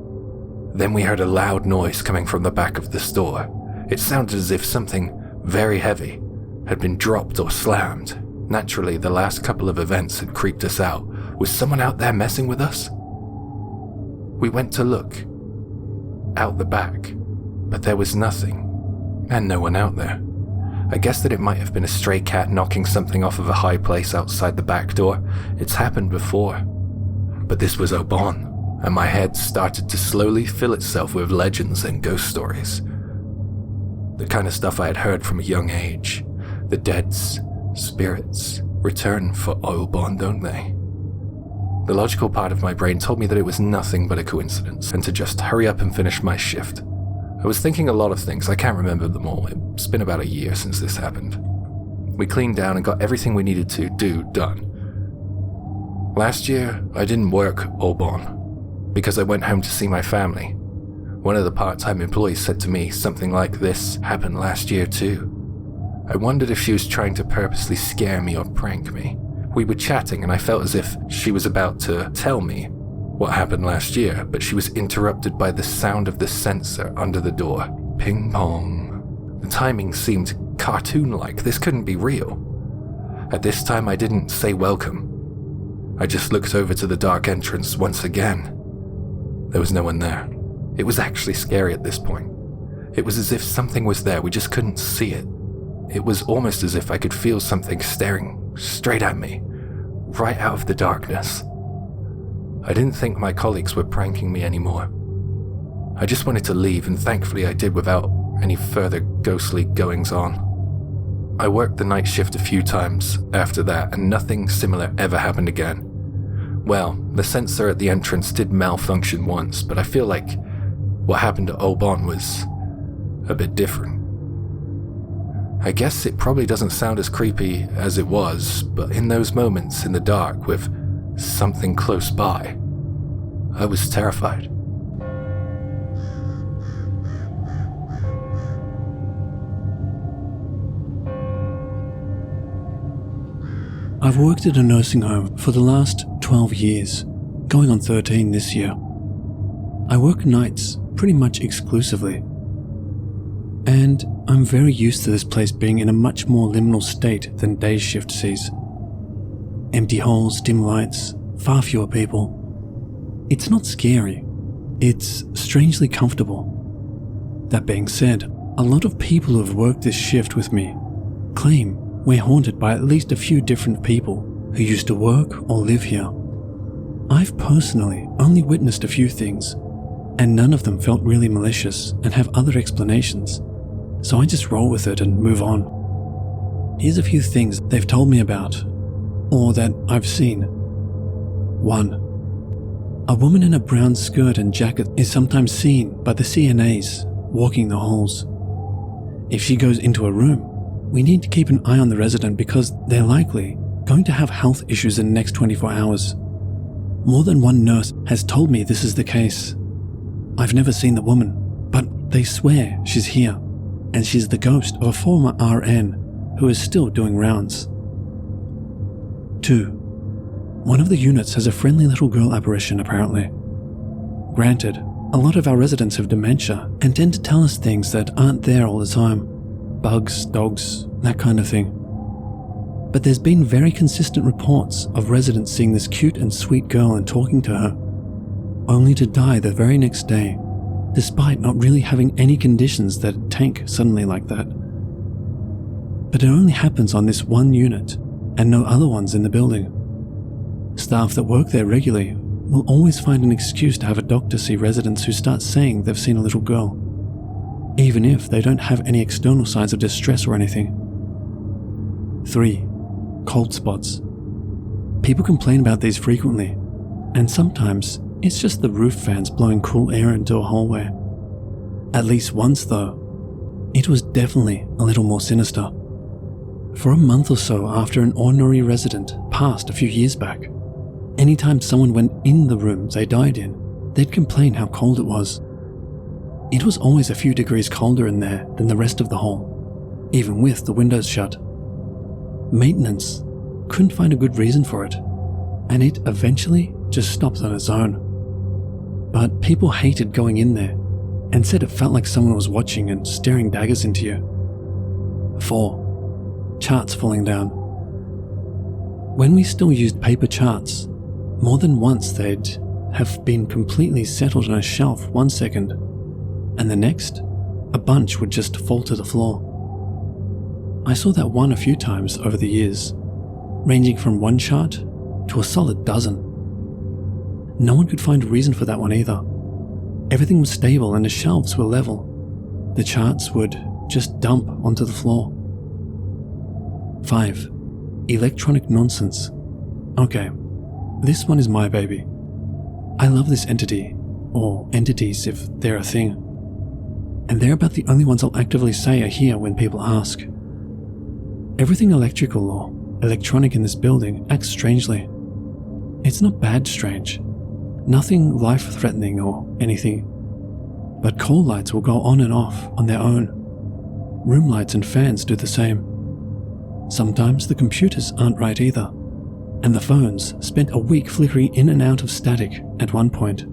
Then we heard a loud noise coming from the back of the store. It sounded as if something very heavy had been dropped or slammed. Naturally, the last couple of events had creeped us out. Was someone out there messing with us? We went to look out the back, but there was nothing, and no one out there. I guess that it might have been a stray cat knocking something off of a high place outside the back door. It's happened before. But this was Obon, and my head started to slowly fill itself with legends and ghost stories. The kind of stuff I had heard from a young age. The dead's spirits return for Obon, don't they? The logical part of my brain told me that it was nothing but a coincidence, and to just hurry up and finish my shift. I was thinking a lot of things, I can't remember them all. It's been about a year since this happened. We cleaned down and got everything we needed to do done. Last year, I didn't work Obon, because I went home to see my family. One of the part-time employees said to me something like this happened last year too. I wondered if she was trying to purposely scare me or prank me. We were chatting and I felt as if she was about to tell me what happened last year, but she was interrupted by the sound of the sensor under the door. Ping pong. The timing seemed cartoon-like. This couldn't be real. At this time, I didn't say welcome. I just looked over to the dark entrance once again. There was no one there. It was actually scary at this point. It was as if something was there, we just couldn't see it. It was almost as if I could feel something staring straight at me, right out of the darkness. I didn't think my colleagues were pranking me anymore. I just wanted to leave, and thankfully I did without any further ghostly goings-on. I worked the night shift a few times after that, and nothing similar ever happened again. Well, the sensor at the entrance did malfunction once, but I feel like what happened to Obon was a bit different. I guess it probably doesn't sound as creepy as it was, but in those moments in the dark with something close by, I was terrified. I've worked at a nursing home for the last 12 years, going on 13 this year. I work nights pretty much exclusively, and I'm very used to this place being in a much more liminal state than day shift sees. Empty halls, dim lights, far fewer people. It's not scary, it's strangely comfortable. That being said, a lot of people who have worked this shift with me claim we're haunted by at least a few different people who used to work or live here. I've personally only witnessed a few things, and none of them felt really malicious and have other explanations, so I just roll with it and move on. Here's a few things they've told me about, or that I've seen. 1. A woman in a brown skirt and jacket is sometimes seen by the CNAs walking the halls. If she goes into a room, we need to keep an eye on the resident because they're likely going to have health issues in the next 24 hours. More than one nurse has told me this is the case. I've never seen the woman, but they swear she's here, and she's the ghost of a former RN who is still doing rounds. 2. One of the units has a friendly little girl apparition apparently. Granted, a lot of our residents have dementia and tend to tell us things that aren't there all the time. Bugs, dogs, that kind of thing. But there's been very consistent reports of residents seeing this cute and sweet girl and talking to her, only to die the very next day, despite not really having any conditions that tank suddenly like that. But it only happens on this one unit, and no other ones in the building. Staff that work there regularly will always find an excuse to have a doctor see residents who start saying they've seen a little girl, even if they don't have any external signs of distress or anything. 3. Cold spots. People complain about these frequently, and sometimes it's just the roof fans blowing cool air into a hallway. At least once though, it was definitely a little more sinister. For a month or so after an ordinary resident passed a few years back, anytime someone went in the room they died in, they'd complain how cold it was. It was always a few degrees colder in there than the rest of the hall, even with the windows shut. Maintenance couldn't find a good reason for it, and it eventually just stopped on its own. But people hated going in there and said it felt like someone was watching and staring daggers into you. 4. Charts falling down. When we still used paper charts, more than once they'd have been completely settled on a shelf 1 second, and the next, a bunch would just fall to the floor. I saw that one a few times over the years, ranging from one chart to a solid dozen. No one could find a reason for that one either. Everything was stable and the shelves were level. The charts would just dump onto the floor. 5. Electronic nonsense. Okay, this one is my baby. I love this entity, or entities if they're a thing. And they're about the only ones I'll actively say are here when people ask. Everything electrical or electronic in this building acts strangely. It's not bad strange. Nothing life-threatening or anything. But call lights will go on and off on their own. Room lights and fans do the same. Sometimes the computers aren't right either. And the phones spent a week flickering in and out of static at one point.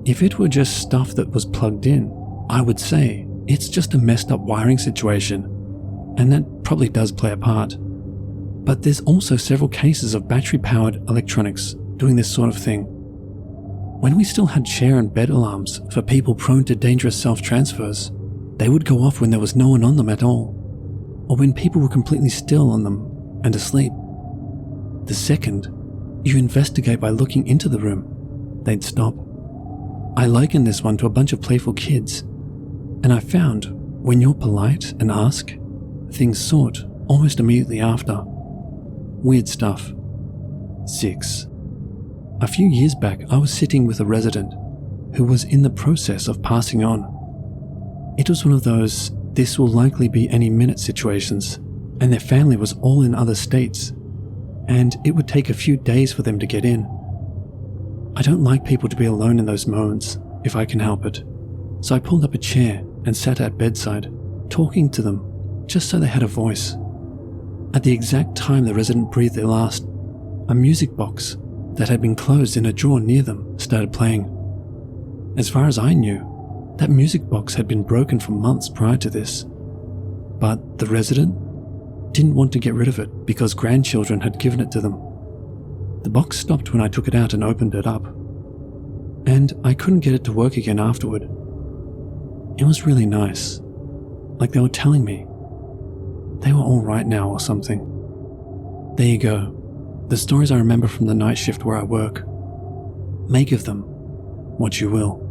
If it were just stuff that was plugged in, I would say it's just a messed up wiring situation, and that probably does play a part. But there's also several cases of battery-powered electronics doing this sort of thing. When we still had chair and bed alarms for people prone to dangerous self-transfers, they would go off when there was no one on them at all, or when people were completely still on them and asleep. The second you investigate by looking into the room, they'd stop. I liken this one to a bunch of playful kids, and I found when you're polite and ask, things sort almost immediately after. Weird stuff. 6. A few years back, I was sitting with a resident who was in the process of passing on. It was one of those this will likely be any minute situations, and their family was all in other states, and it would take a few days for them to get in. I don't like people to be alone in those moments, if I can help it, so I pulled up a chair and sat at bedside, talking to them, just so they had a voice. At the exact time the resident breathed their last, a music box that had been closed in a drawer near them started playing. As far as I knew, that music box had been broken for months prior to this, but the resident didn't want to get rid of it because grandchildren had given it to them. The box stopped when I took it out and opened it up, and I couldn't get it to work again afterward. It was really nice, like they were telling me they were all right now or something. There you go, the stories I remember from the night shift where I work. Make of them what you will.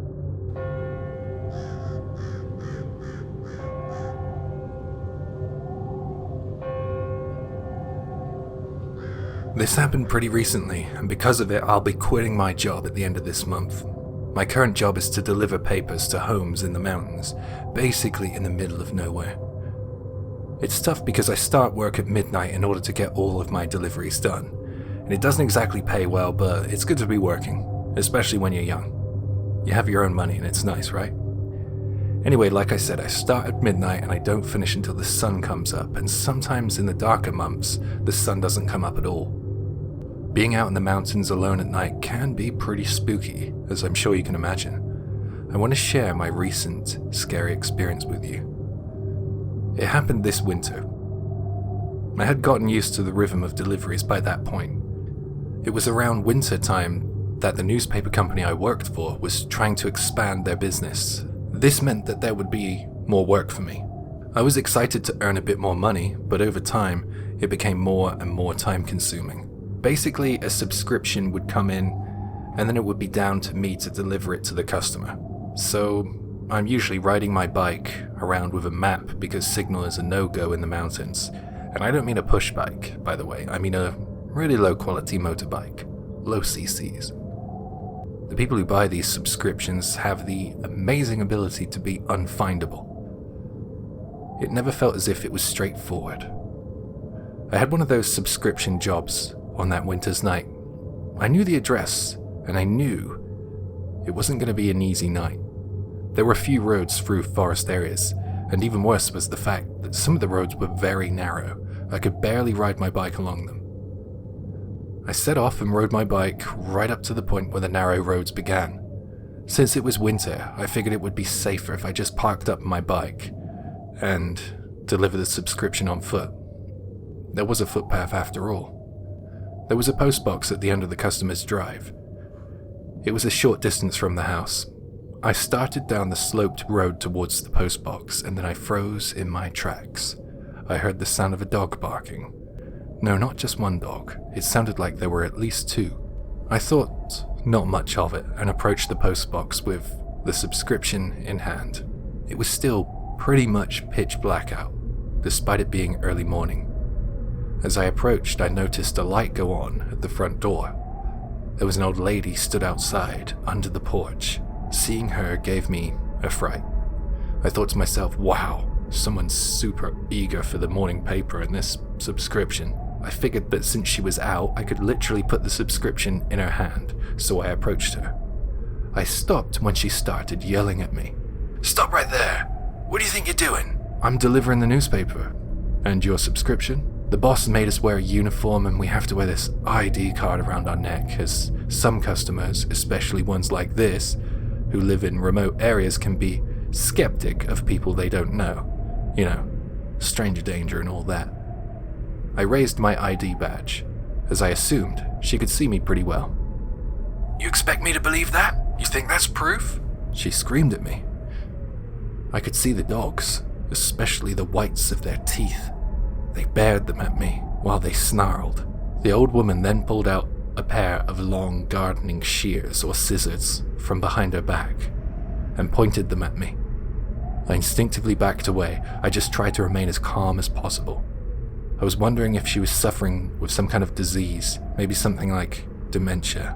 This happened pretty recently, and because of it, I'll be quitting my job at the end of this month. My current job is to deliver papers to homes in the mountains, basically in the middle of nowhere. It's tough because I start work at midnight in order to get all of my deliveries done, and it doesn't exactly pay well, but it's good to be working, especially when you're young. You have your own money and it's nice, right? Anyway, like I said, I start at midnight and I don't finish until the sun comes up, and sometimes in the darker months, the sun doesn't come up at all. Being out in the mountains alone at night can be pretty spooky, as I'm sure you can imagine. I want to share my recent scary experience with you. It happened this winter. I had gotten used to the rhythm of deliveries by that point. It was around winter time that the newspaper company I worked for was trying to expand their business. This meant that there would be more work for me. I was excited to earn a bit more money, but over time, it became more and more time-consuming. Basically, a subscription would come in, and then it would be down to me to deliver it to the customer. So, I'm usually riding my bike around with a map because signal is a no-go in the mountains. And I don't mean a push bike, by the way. I mean a really low-quality motorbike. Low CCs. The people who buy these subscriptions have the amazing ability to be unfindable. It never felt as if it was straightforward. I had one of those subscription jobs on that winter's night. I knew the address, and I knew it wasn't going to be an easy night. There were a few roads through forest areas, and even worse was the fact that some of the roads were very narrow. I could barely ride my bike along them. I set off and rode my bike right up to the point where the narrow roads began. Since it was winter, I figured it would be safer if I just parked up my bike and delivered the subscription on foot. There was a footpath after all. There was a postbox at the end of the customer's drive. It was a short distance from the house. I started down the sloped road towards the postbox, and then I froze in my tracks. I heard the sound of a dog barking. No, not just one dog. It sounded like there were at least two. I thought not much of it and approached the postbox with the subscription in hand. It was still pretty much pitch black out, despite it being early morning. As I approached, I noticed a light go on at the front door. There was an old lady stood outside, under the porch. Seeing her gave me a fright. I thought to myself, wow, someone's super eager for the morning paper and this subscription. I figured that since she was out, I could literally put the subscription in her hand, so I approached her. I stopped when she started yelling at me. "Stop right there! What do you think you're doing?" "I'm delivering the newspaper." "And your subscription?" "The boss made us wear a uniform and we have to wear this ID card around our neck, as some customers, especially ones like this, who live in remote areas, can be skeptic of people they don't know. You know, stranger danger and all that." I raised my ID badge, as I assumed she could see me pretty well. "You expect me to believe that? You think that's proof?" She screamed at me. I could see the dogs, especially the whites of their teeth. They bared them at me while they snarled. The old woman then pulled out a pair of long gardening shears or scissors from behind her back and pointed them at me. I instinctively backed away. I just tried to remain as calm as possible. I was wondering if she was suffering with some kind of disease, maybe something like dementia.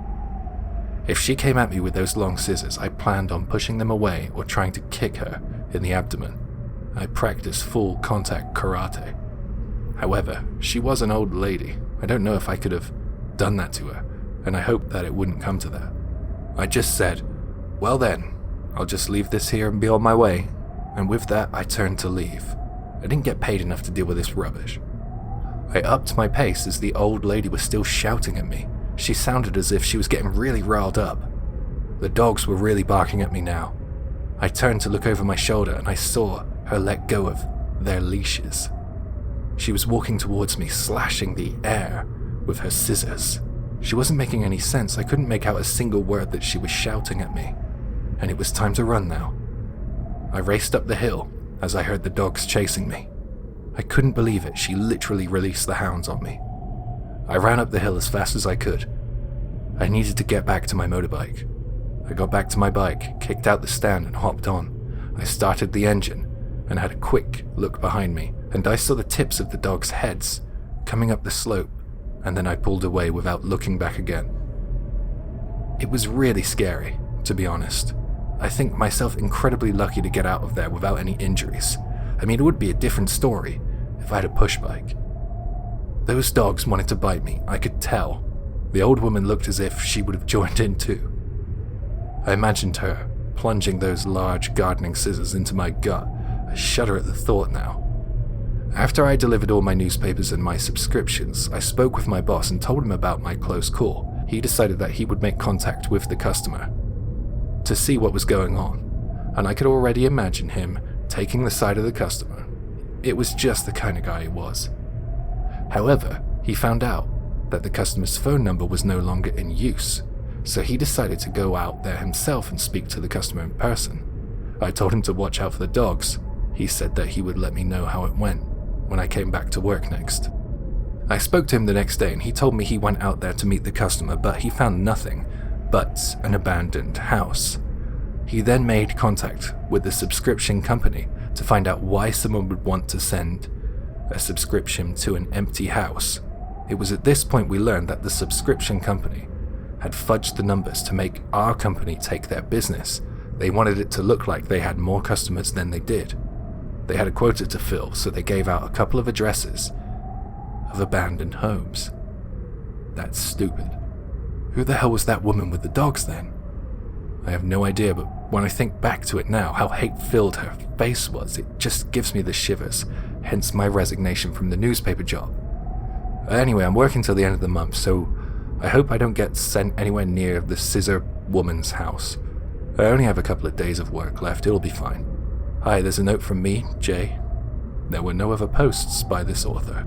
If she came at me with those long scissors, I planned on pushing them away or trying to kick her in the abdomen. I practiced full contact karate. However, she was an old lady. I don't know if I could have done that to her, and I hoped that it wouldn't come to that. I just said, "Well then, I'll just leave this here and be on my way," and with that I turned to leave. I didn't get paid enough to deal with this rubbish. I upped my pace as the old lady was still shouting at me. She sounded as if she was getting really riled up. The dogs were really barking at me now. I turned to look over my shoulder and I saw her let go of their leashes. She was walking towards me, slashing the air with her scissors. She wasn't making any sense. I couldn't make out a single word that she was shouting at me. And it was time to run now. I raced up the hill as I heard the dogs chasing me. I couldn't believe it. She literally released the hounds on me. I ran up the hill as fast as I could. I needed to get back to my motorbike. I got back to my bike, kicked out the stand and hopped on. I started the engine and had a quick look behind me, and I saw the tips of the dogs' heads coming up the slope, and then I pulled away without looking back again. It was really scary, to be honest. I think myself incredibly lucky to get out of there without any injuries. I mean, it would be a different story if I had a push bike. Those dogs wanted to bite me, I could tell. The old woman looked as if she would have joined in too. I imagined her plunging those large gardening scissors into my gut. I shudder at the thought now. After I delivered all my newspapers and my subscriptions, I spoke with my boss and told him about my close call. He decided that he would make contact with the customer to see what was going on, and I could already imagine him taking the side of the customer. It was just the kind of guy he was. However, he found out that the customer's phone number was no longer in use, so he decided to go out there himself and speak to the customer in person. I told him to watch out for the dogs. He said that he would let me know how it went when I came back to work next. I spoke to him the next day and he told me he went out there to meet the customer, but he found nothing but an abandoned house. He then made contact with the subscription company to find out why someone would want to send a subscription to an empty house. It was at this point we learned that the subscription company had fudged the numbers to make our company take their business. They wanted it to look like they had more customers than they did. They had a quota to fill, so they gave out a couple of addresses of abandoned homes. That's stupid. Who the hell was that woman with the dogs then? I have no idea, but when I think back to it now, how hate-filled her face was, it just gives me the shivers, hence my resignation from the newspaper job. Anyway, I'm working till the end of the month, so I hope I don't get sent anywhere near the scissor woman's house. I only have a couple of days of work left, it'll be fine. Hi, there's a note from me, Jay. There were no other posts by this author.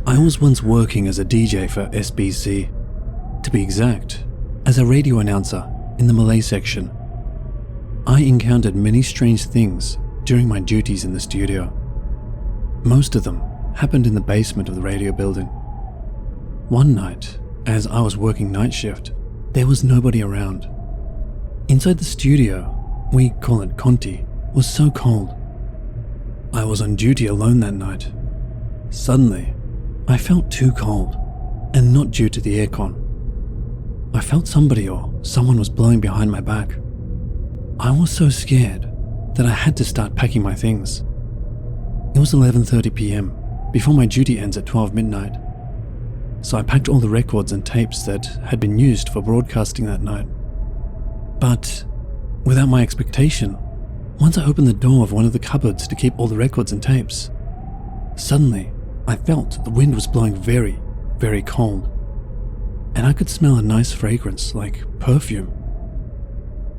I was once working as a DJ for SBC. To be exact, As a radio announcer in the Malay section, I encountered many strange things during my duties in the studio. Most of them happened in the basement of the radio building. One night, as I was working night shift, there was nobody around. Inside the studio, we call it Conti, was so cold. I was on duty alone that night. Suddenly, I felt too cold, and not due to the aircon. I felt somebody or someone was blowing behind my back. I was so scared that I had to start packing my things. It was 11:30 p.m. before my duty ends at 12 midnight. So I packed all the records and tapes that had been used for broadcasting that night. But without my expectation, once I opened the door of one of the cupboards to keep all the records and tapes, suddenly I felt the wind was blowing very, very cold, and I could smell a nice fragrance like perfume.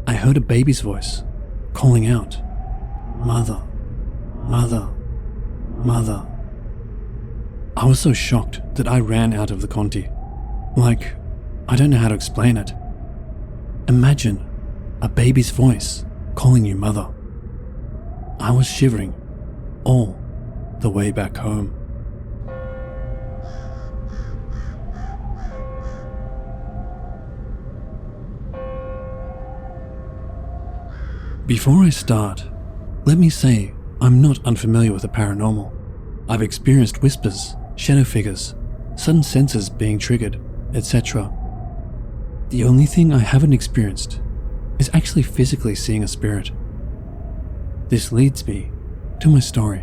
I heard a baby's voice calling out, "Mother, mother, mother." I was so shocked that I ran out of the Conti. Like, I don't know how to explain it. Imagine a baby's voice calling you mother. I was shivering all the way back home. Before I start, let me say I'm not unfamiliar with the paranormal. I've experienced whispers, shadow figures, sudden senses being triggered, etc. The only thing I haven't experienced is actually physically seeing a spirit. This leads me to my story.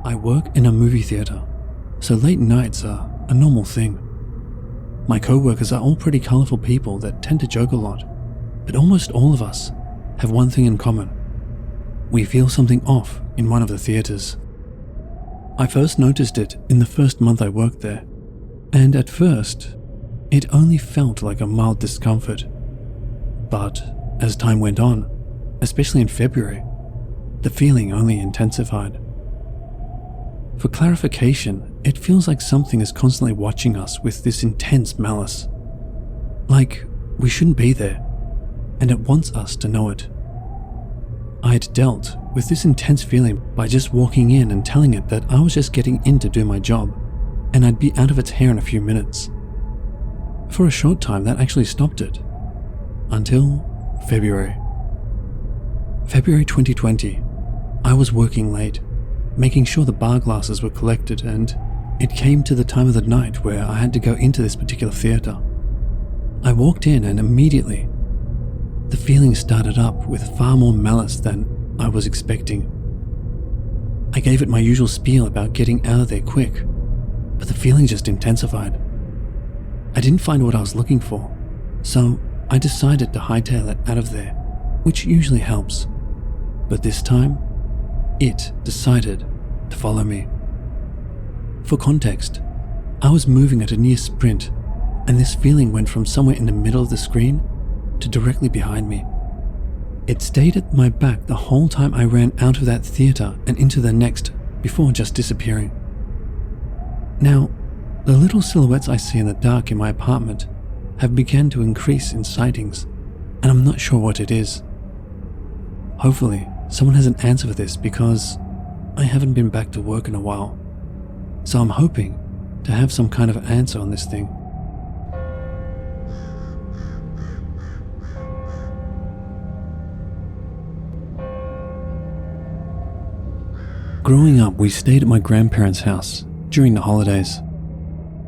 I work in a movie theater, so late nights are a normal thing. My co-workers are all pretty colorful people that tend to joke a lot, but almost all of us have one thing in common. We feel something off in one of the theaters. I first noticed it in the first month I worked there, and at first, it only felt like a mild discomfort. But as time went on, especially in February, the feeling only intensified. For clarification, it feels like something is constantly watching us with this intense malice. Like we shouldn't be there, and it wants us to know it. I had dealt with this intense feeling by just walking in and telling it that I was just getting in to do my job, and I'd be out of its hair in a few minutes. For a short time, that actually stopped it. Until February. February 2020, I was working late, making sure the bar glasses were collected, and it came to the time of the night where I had to go into this particular theater. I walked in and immediately, the feeling started up with far more malice than I was expecting. I gave it my usual spiel about getting out of there quick, but the feeling just intensified. I didn't find what I was looking for, so I decided to hightail it out of there, which usually helps. But this time, it decided to follow me. For context, I was moving at a near sprint, and this feeling went from somewhere in the middle of the screen to directly behind me. It stayed at my back the whole time I ran out of that theater and into the next before just disappearing. Now, the little silhouettes I see in the dark in my apartment have begun to increase in sightings, and I'm not sure what it is. Hopefully, someone has an answer for this because I haven't been back to work in a while, so I'm hoping to have some kind of answer on this thing. Growing up, we stayed at my grandparents' house during the holidays.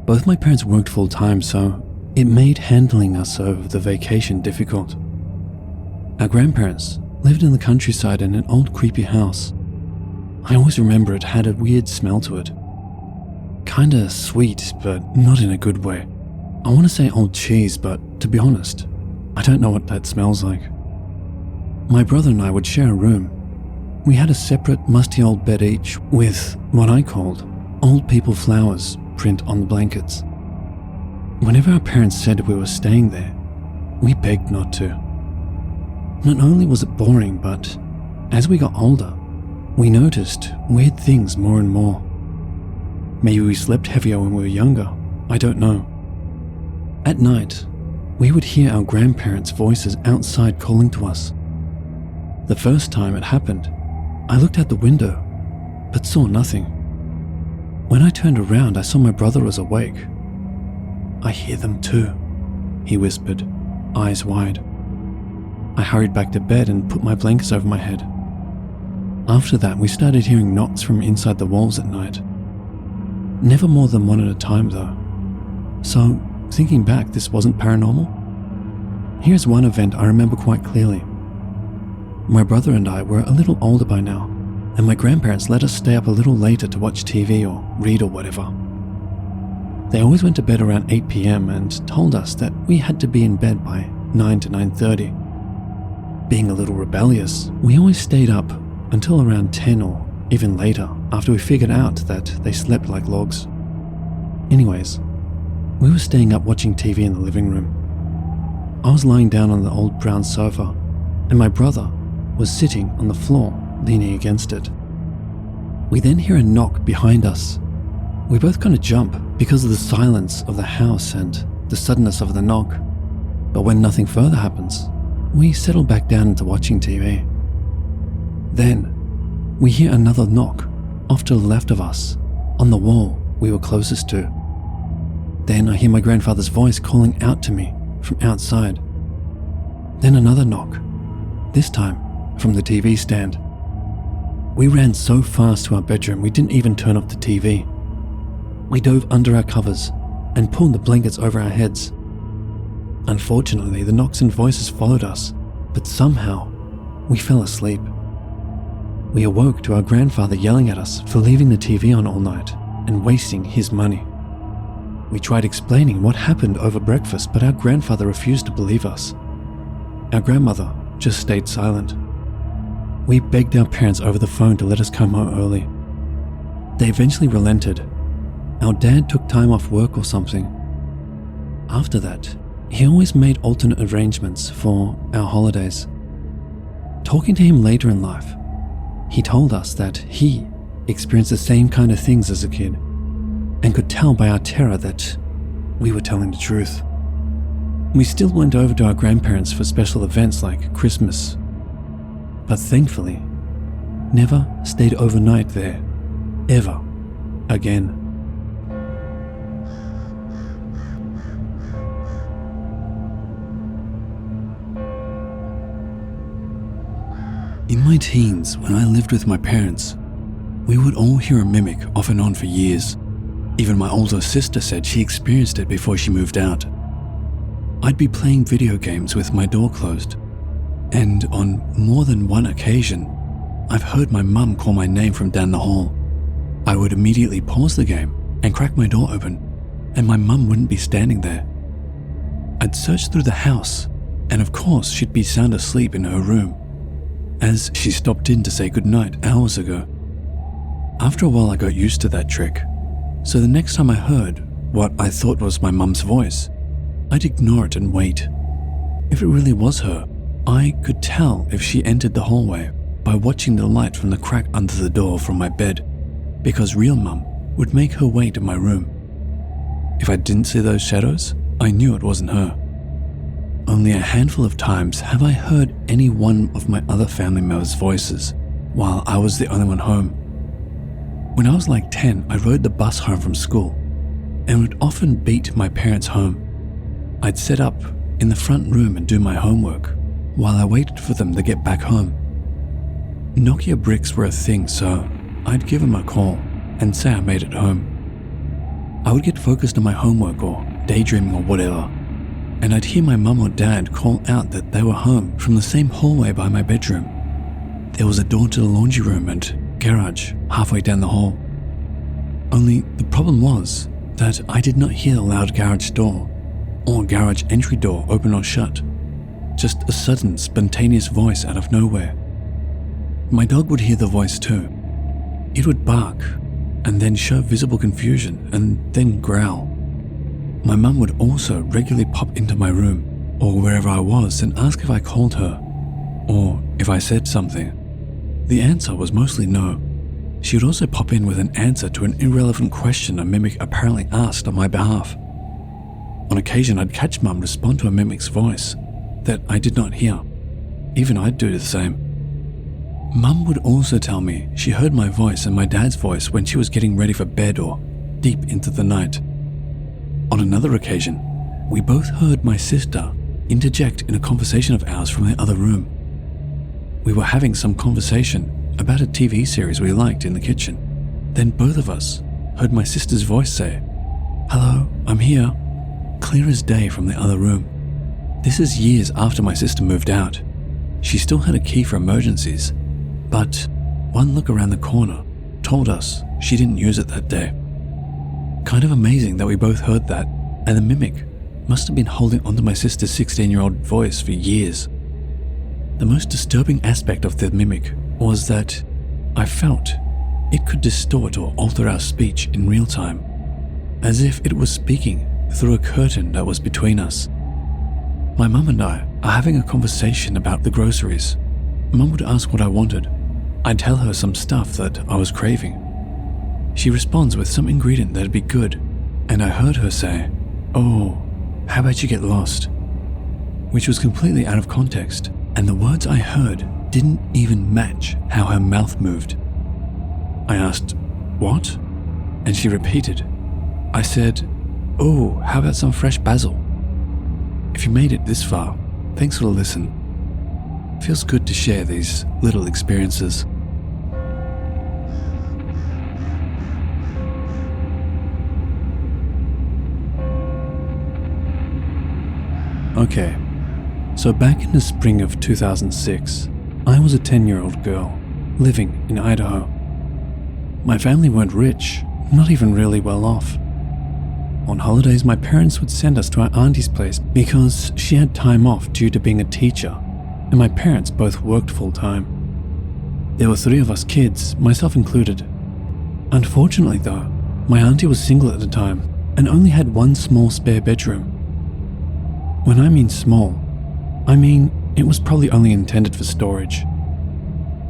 Both my parents worked full-time, so it made handling us over the vacation difficult. Our grandparents lived in the countryside in an old creepy house. I always remember it had a weird smell to it. Kinda sweet, but not in a good way. I want to say old cheese, but to be honest, I don't know what that smells like. My brother and I would share a room. We had a separate musty old bed each with what I called old people flowers print on the blankets. Whenever our parents said we were staying there, we begged not to. Not only was it boring, but as we got older, we noticed weird things more and more. Maybe we slept heavier when we were younger, I don't know. At night, we would hear our grandparents' voices outside calling to us. The first time it happened, I looked out the window, but saw nothing. When I turned around, I saw my brother was awake. "I hear them too," he whispered, eyes wide. I hurried back to bed and put my blankets over my head. After that, we started hearing knocks from inside the walls at night. Never more than one at a time though. So, thinking back, this wasn't paranormal? Here's one event I remember quite clearly. My brother and I were a little older by now, and my grandparents let us stay up a little later to watch TV or read or whatever. They always went to bed around 8 p.m. and told us that we had to be in bed by 9 to 9:30. Being a little rebellious, we always stayed up until around 10 or even later after we figured out that they slept like logs. Anyways, we were staying up watching TV in the living room. I was lying down on the old brown sofa, and my brother was sitting on the floor, leaning against it. We then hear a knock behind us. We both kind of jump because of the silence of the house and the suddenness of the knock. But when nothing further happens, we settle back down into watching TV. Then, we hear another knock off to the left of us, on the wall we were closest to. Then I hear my grandfather's voice calling out to me from outside. Then another knock, this time from the TV stand. We ran so fast to our bedroom we didn't even turn off the TV. We dove under our covers and pulled the blankets over our heads. Unfortunately, the knocks and voices followed us, but somehow we fell asleep. We awoke to our grandfather yelling at us for leaving the TV on all night and wasting his money. We tried explaining what happened over breakfast, but our grandfather refused to believe us. Our grandmother just stayed silent. We begged our parents over the phone to let us come home early. They eventually relented. Our dad took time off work or something. After that, he always made alternate arrangements for our holidays. Talking to him later in life, he told us that he experienced the same kind of things as a kid and could tell by our terror that we were telling the truth. We still went over to our grandparents for special events like Christmas, but thankfully, never stayed overnight there, ever again. In my teens, when I lived with my parents, we would all hear a mimic off and on for years. Even my older sister said she experienced it before she moved out. I'd be playing video games with my door closed, and on more than one occasion, I've heard my mum call my name from down the hall. I would immediately pause the game and crack my door open, and my mum wouldn't be standing there. I'd search through the house, and of course she'd be sound asleep in her room, as she stopped in to say goodnight hours ago. After a while I got used to that trick, so the next time I heard what I thought was my mum's voice, I'd ignore it and wait. If it really was her, I could tell if she entered the hallway by watching the light from the crack under the door from my bed, because real mum would make her way to my room. If I didn't see those shadows, I knew it wasn't her. Only a handful of times have I heard any one of my other family members' voices while I was the only one home. When I was like 10, I rode the bus home from school and would often beat my parents home. I'd set up in the front room and do my homework while I waited for them to get back home. Nokia bricks were a thing, so I'd give them a call and say I made it home. I would get focused on my homework or daydreaming or whatever, and I'd hear my mum or dad call out that they were home from the same hallway by my bedroom. There was a door to the laundry room and garage halfway down the hall. Only the problem was that I did not hear the loud garage door or garage entry door open or shut, just a sudden spontaneous voice out of nowhere. My dog would hear the voice too. It would bark and then show visible confusion and then growl. My mum would also regularly pop into my room or wherever I was and ask if I called her or if I said something. The answer was mostly no. She would also pop in with an answer to an irrelevant question a mimic apparently asked on my behalf. On occasion, I'd catch Mum respond to a mimic's voice that I did not hear. Even I'd do the same. Mum would also tell me she heard my voice and my dad's voice when she was getting ready for bed or deep into the night. On another occasion, we both heard my sister interject in a conversation of ours from the other room. We were having some conversation about a TV series we liked in the kitchen. Then both of us heard my sister's voice say, "Hello, I'm here," clear as day from the other room. This is years after my sister moved out. She still had a key for emergencies, but one look around the corner told us she didn't use it that day. Kind of amazing that we both heard that, and the mimic must have been holding onto my sister's 16-year-old voice for years. The most disturbing aspect of the mimic was that I felt it could distort or alter our speech in real time, as if it was speaking through a curtain that was between us. My mum and I are having a conversation about the groceries. Mum would ask what I wanted. I'd tell her some stuff that I was craving. She responds with some ingredient that'd be good, and I heard her say, "Oh, how about you get lost?" Which was completely out of context, and the words I heard didn't even match how her mouth moved. I asked, "What?" And she repeated. I said, "Oh, how about some fresh basil?" If you made it this far, thanks for the listen. Feels good to share these little experiences. Okay, so back in the spring of 2006, I was a 10-year-old girl living in Idaho. My family weren't rich, not even really well off. On holidays, my parents would send us to our auntie's place because she had time off due to being a teacher, and my parents both worked full-time. There were 3 of us kids, myself included. Unfortunately though, my auntie was single at the time and only had one small spare bedroom. When I mean small, I mean it was probably only intended for storage.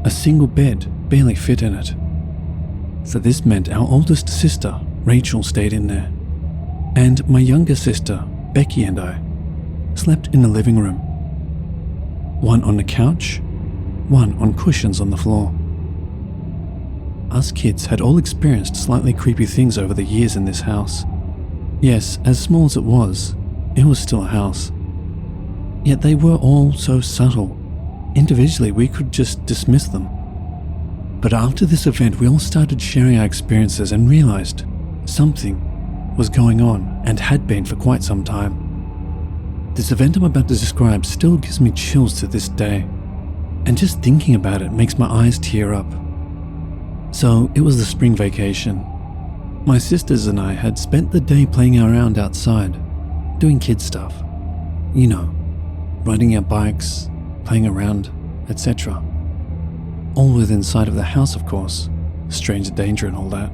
A single bed barely fit in it. So this meant our oldest sister, Rachel, stayed in there. And my younger sister, Becky, and I slept in the living room. One on the couch, one on cushions on the floor. Us kids had all experienced slightly creepy things over the years in this house. Yes, as small as it was still a house. Yet they were all so subtle. Individually, we could just dismiss them. But after this event, we all started sharing our experiences and realized something was going on and had been for quite some time. This event I'm about to describe still gives me chills to this day, and just thinking about it makes my eyes tear up. So it was the spring vacation. My sisters and I had spent the day playing around outside, doing kid stuff. You know, riding our bikes, playing around, etc. All within sight of the house, of course, stranger danger and all that.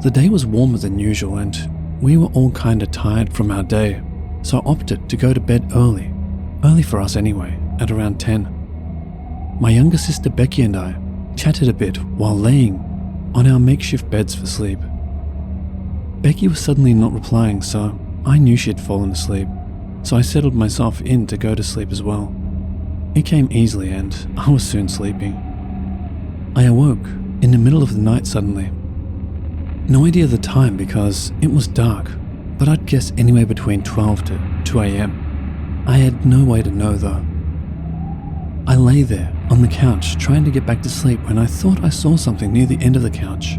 The day was warmer than usual and we were all kinda tired from our day, so I opted to go to bed early for us anyway, at around 10. My younger sister Becky and I chatted a bit while laying on our makeshift beds for sleep. Becky was suddenly not replying, so I knew she'd fallen asleep, so I settled myself in to go to sleep as well. It came easily and I was soon sleeping. I awoke in the middle of the night suddenly. No idea the time because it was dark, but I'd guess anywhere between 12 to 2 a.m. I had no way to know though. I lay there on the couch trying to get back to sleep when I thought I saw something near the end of the couch.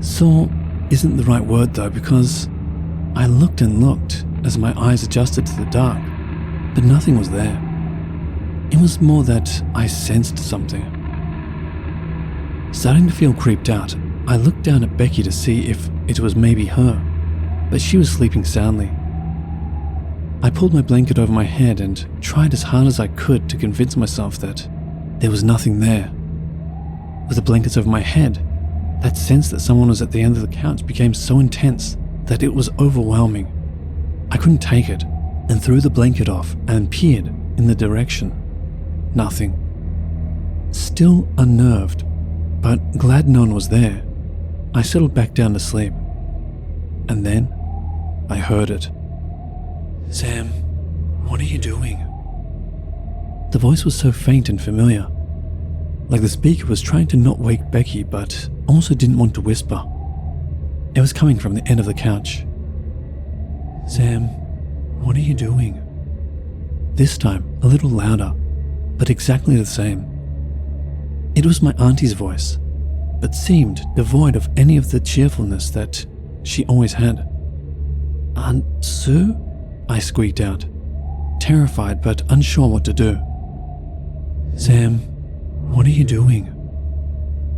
Saw isn't the right word though, because I looked and looked as my eyes adjusted to the dark, but nothing was there. It was more that I sensed something. Starting to feel creeped out, I looked down at Becky to see if it was maybe her, but she was sleeping soundly. I pulled my blanket over my head and tried as hard as I could to convince myself that there was nothing there. With the blankets over my head, that sense that someone was at the end of the couch became so intense that it was overwhelming. I couldn't take it and threw the blanket off and peered in the direction. Nothing. Still unnerved, but glad no one was there, I settled back down to sleep. And then I heard it. "Sam, what are you doing?" The voice was so faint and familiar, like the speaker was trying to not wake Becky but also didn't want to whisper. It was coming from the end of the couch. "Sam, what are you doing?" This time a little louder, but exactly the same. It was my auntie's voice, but seemed devoid of any of the cheerfulness that she always had. "Aunt Sue?" I squeaked out, terrified but unsure what to do. "Sam, what are you doing?"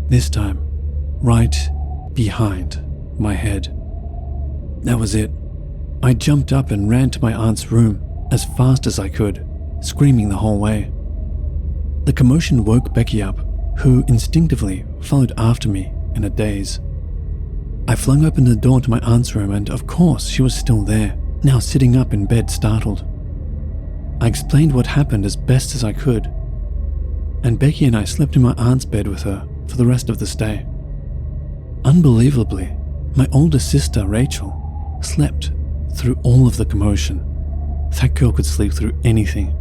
This time, right behind my head. That was it. I jumped up and ran to my aunt's room as fast as I could, screaming the whole way. The commotion woke Becky up, who instinctively followed after me in a daze. I flung open the door to my aunt's room and of course she was still there, now sitting up in bed startled. I explained what happened as best as I could, and Becky and I slept in my aunt's bed with her for the rest of the stay. Unbelievably, my older sister Rachel slept through all of the commotion. That girl could sleep through anything.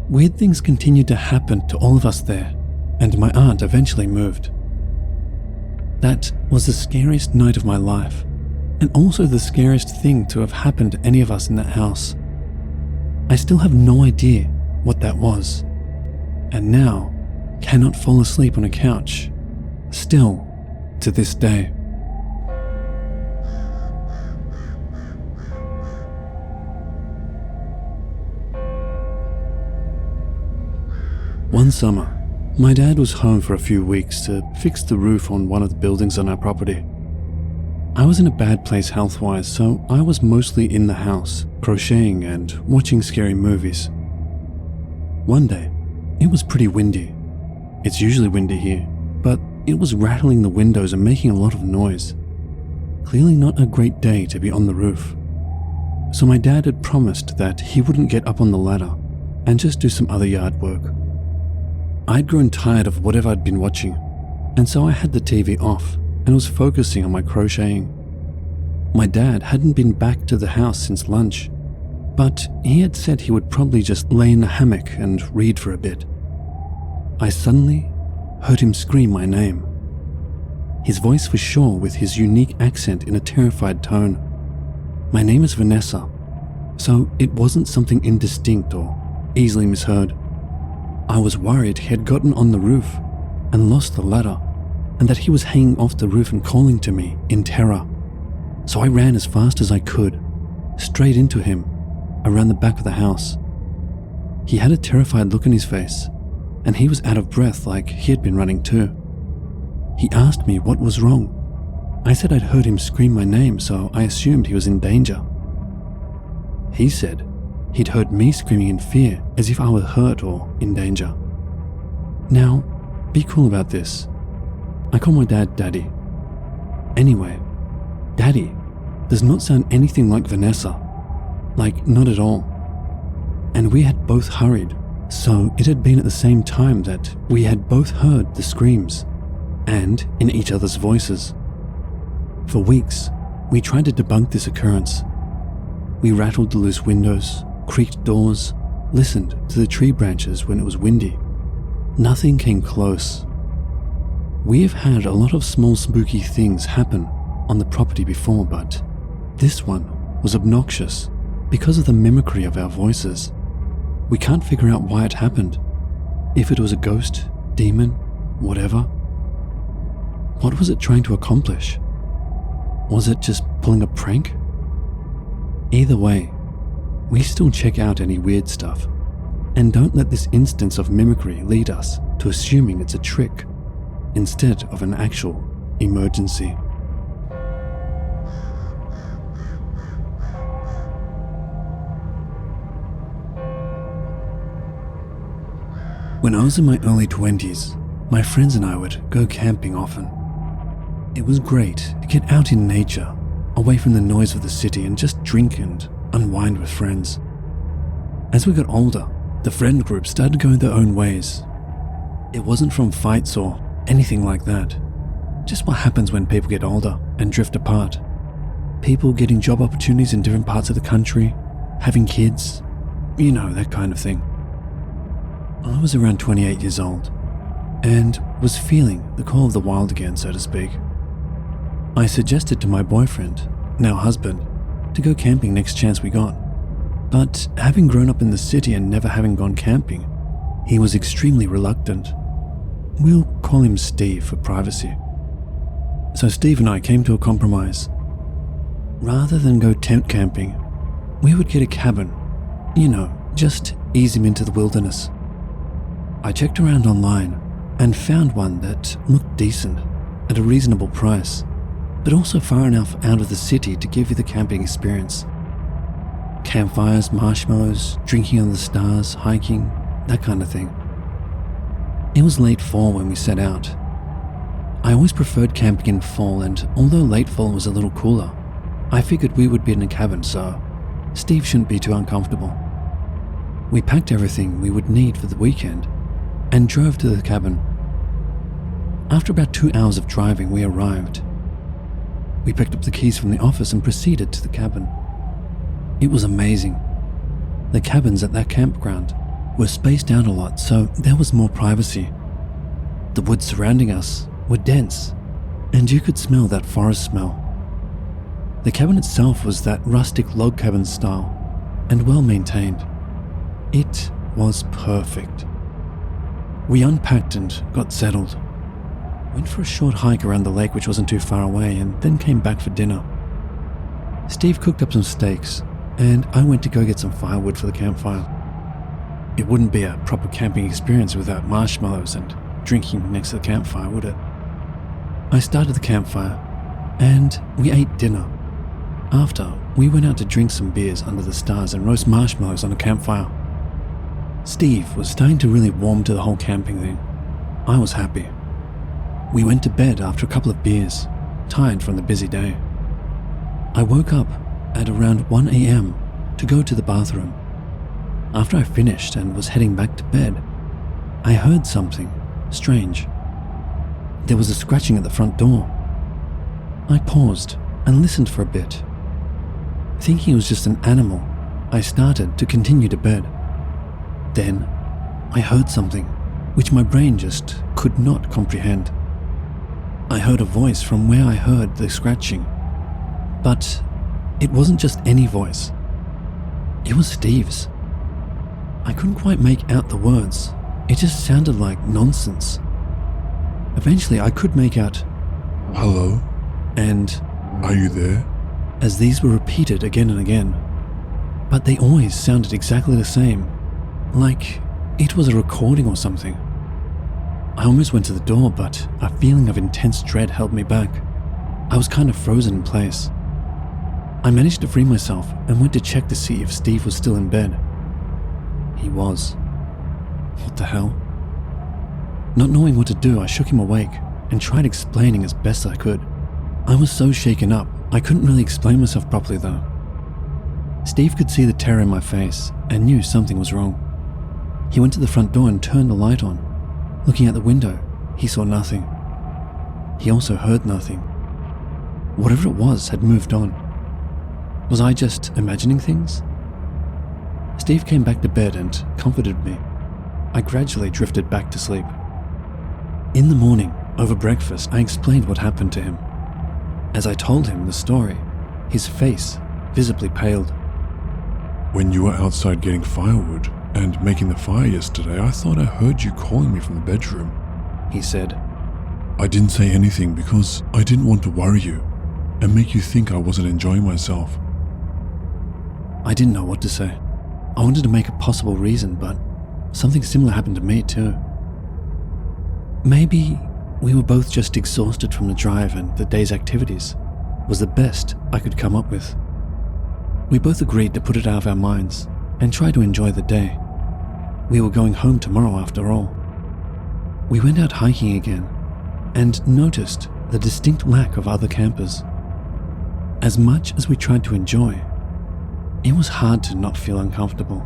Weird things continued to happen to all of us there, and my aunt eventually moved. That was the scariest night of my life, and also the scariest thing to have happened to any of us in that house. I still have no idea what that was, and now cannot fall asleep on a couch, still to this day. One summer, my dad was home for a few weeks to fix the roof on one of the buildings on our property. I was in a bad place health-wise, so I was mostly in the house, crocheting and watching scary movies. One day, it was pretty windy. It's usually windy here, but it was rattling the windows and making a lot of noise. Clearly not a great day to be on the roof. So my dad had promised that he wouldn't get up on the ladder and just do some other yard work. I'd grown tired of whatever I'd been watching, and so I had the TV off and was focusing on my crocheting. My dad hadn't been back to the house since lunch, but he had said he would probably just lay in a hammock and read for a bit. I suddenly heard him scream my name. His voice was sure with his unique accent in a terrified tone. My name is Vanessa, so it wasn't something indistinct or easily misheard. I was worried he had gotten on the roof and lost the ladder, and that he was hanging off the roof and calling to me in terror. So I ran as fast as I could, straight into him, around the back of the house. He had a terrified look on his face, and he was out of breath like he had been running too. He asked me what was wrong. I said I'd heard him scream my name, so I assumed he was in danger. He said he'd heard me screaming in fear as if I were hurt or in danger. Now, be cool about this. I call my dad Daddy. Anyway, Daddy does not sound anything like Vanessa. Like, not at all. And we had both hurried, so it had been at the same time that we had both heard the screams, and in each other's voices. For weeks, we tried to debunk this occurrence. We rattled the loose windows, creaked doors, listened to the tree branches when it was windy. Nothing came close. We have had a lot of small spooky things happen on the property before, but this one was obnoxious because of the mimicry of our voices. We can't figure out why it happened. If it was a ghost, demon, whatever. What was it trying to accomplish? Was it just pulling a prank? Either way, we still check out any weird stuff, and don't let this instance of mimicry lead us to assuming it's a trick instead of an actual emergency. When I was in my early 20s, my friends and I would go camping often. It was great to get out in nature, away from the noise of the city, and just drink and unwind with friends. As we got older, the friend group started going their own ways. It wasn't from fights or anything like that, just what happens when people get older and drift apart. People getting job opportunities in different parts of the country, having kids, you know, that kind of thing. I was around 28 years old and was feeling the call of the wild again, so to speak. I suggested to my boyfriend, now husband, to go camping next chance we got. But having grown up in the city and never having gone camping, he was extremely reluctant. We'll call him Steve for privacy. So Steve and I came to a compromise. Rather than go tent camping, we would get a cabin, you know, just ease him into the wilderness. I checked around online and found one that looked decent at a reasonable price, but also far enough out of the city to give you the camping experience. Campfires, marshmallows, drinking on the stars, hiking, that kind of thing. It was late fall when we set out. I always preferred camping in fall, and although late fall was a little cooler, I figured we would be in a cabin, so Steve shouldn't be too uncomfortable. We packed everything we would need for the weekend and drove to the cabin. After about 2 hours of driving, we arrived. We picked up the keys from the office and proceeded to the cabin. It was amazing. The cabins at that campground were spaced out a lot, so there was more privacy. The woods surrounding us were dense, and you could smell that forest smell. The cabin itself was that rustic log cabin style and well maintained. It was perfect. We unpacked and got settled. Went for a short hike around the lake, which wasn't too far away, and then came back for dinner. Steve cooked up some steaks, and I went to go get some firewood for the campfire. It wouldn't be a proper camping experience without marshmallows and drinking next to the campfire, would it? I started the campfire, and we ate dinner. After, we went out to drink some beers under the stars and roast marshmallows on a campfire. Steve was starting to really warm to the whole camping thing. I was happy. We went to bed after a couple of beers, tired from the busy day. I woke up at around 1 a.m. to go to the bathroom. After I finished and was heading back to bed, I heard something strange. There was a scratching at the front door. I paused and listened for a bit. Thinking it was just an animal, I started to continue to bed. Then, I heard something which my brain just could not comprehend. I heard a voice from where I heard the scratching, but it wasn't just any voice. It was Steve's. I couldn't quite make out the words. It just sounded like nonsense. Eventually, I could make out, Hello? and Are you there? as these were repeated again and again, but they always sounded exactly the same, like it was a recording or something. I almost went to the door, but a feeling of intense dread held me back. I was kind of frozen in place. I managed to free myself and went to check to see if Steve was still in bed. He was. What the hell? Not knowing what to do, I shook him awake and tried explaining as best I could. I was so shaken up, I couldn't really explain myself properly though. Steve could see the terror in my face and knew something was wrong. He went to the front door and turned the light on. Looking out the window, he saw nothing. He also heard nothing. Whatever it was had moved on. Was I just imagining things? Steve came back to bed and comforted me. I gradually drifted back to sleep. In the morning, over breakfast, I explained what happened to him. As I told him the story, his face visibly paled. When you were outside getting firewood and making the fire yesterday, I thought I heard you calling me from the bedroom, he said. I didn't say anything because I didn't want to worry you and make you think I wasn't enjoying myself. I didn't know what to say. I wanted to make a possible reason, but something similar happened to me too. Maybe we were both just exhausted from the drive, and the day's activities was the best I could come up with. We both agreed to put it out of our minds and try to enjoy the day. We were going home tomorrow after all. We went out hiking again and noticed the distinct lack of other campers. As much as we tried to enjoy, it was hard to not feel uncomfortable.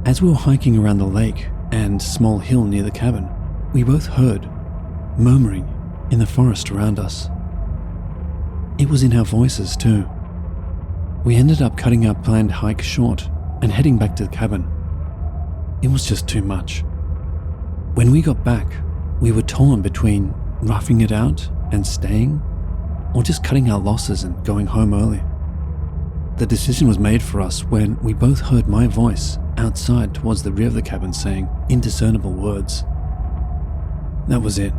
As we were hiking around the lake and small hill near the cabin, we both heard murmuring in the forest around us. It was in our voices too. We ended up cutting our planned hike short and heading back to the cabin. It was just too much. When we got back, we were torn between roughing it out and staying, or just cutting our losses and going home early. The decision was made for us when we both heard my voice outside towards the rear of the cabin saying indiscernible words. That was it.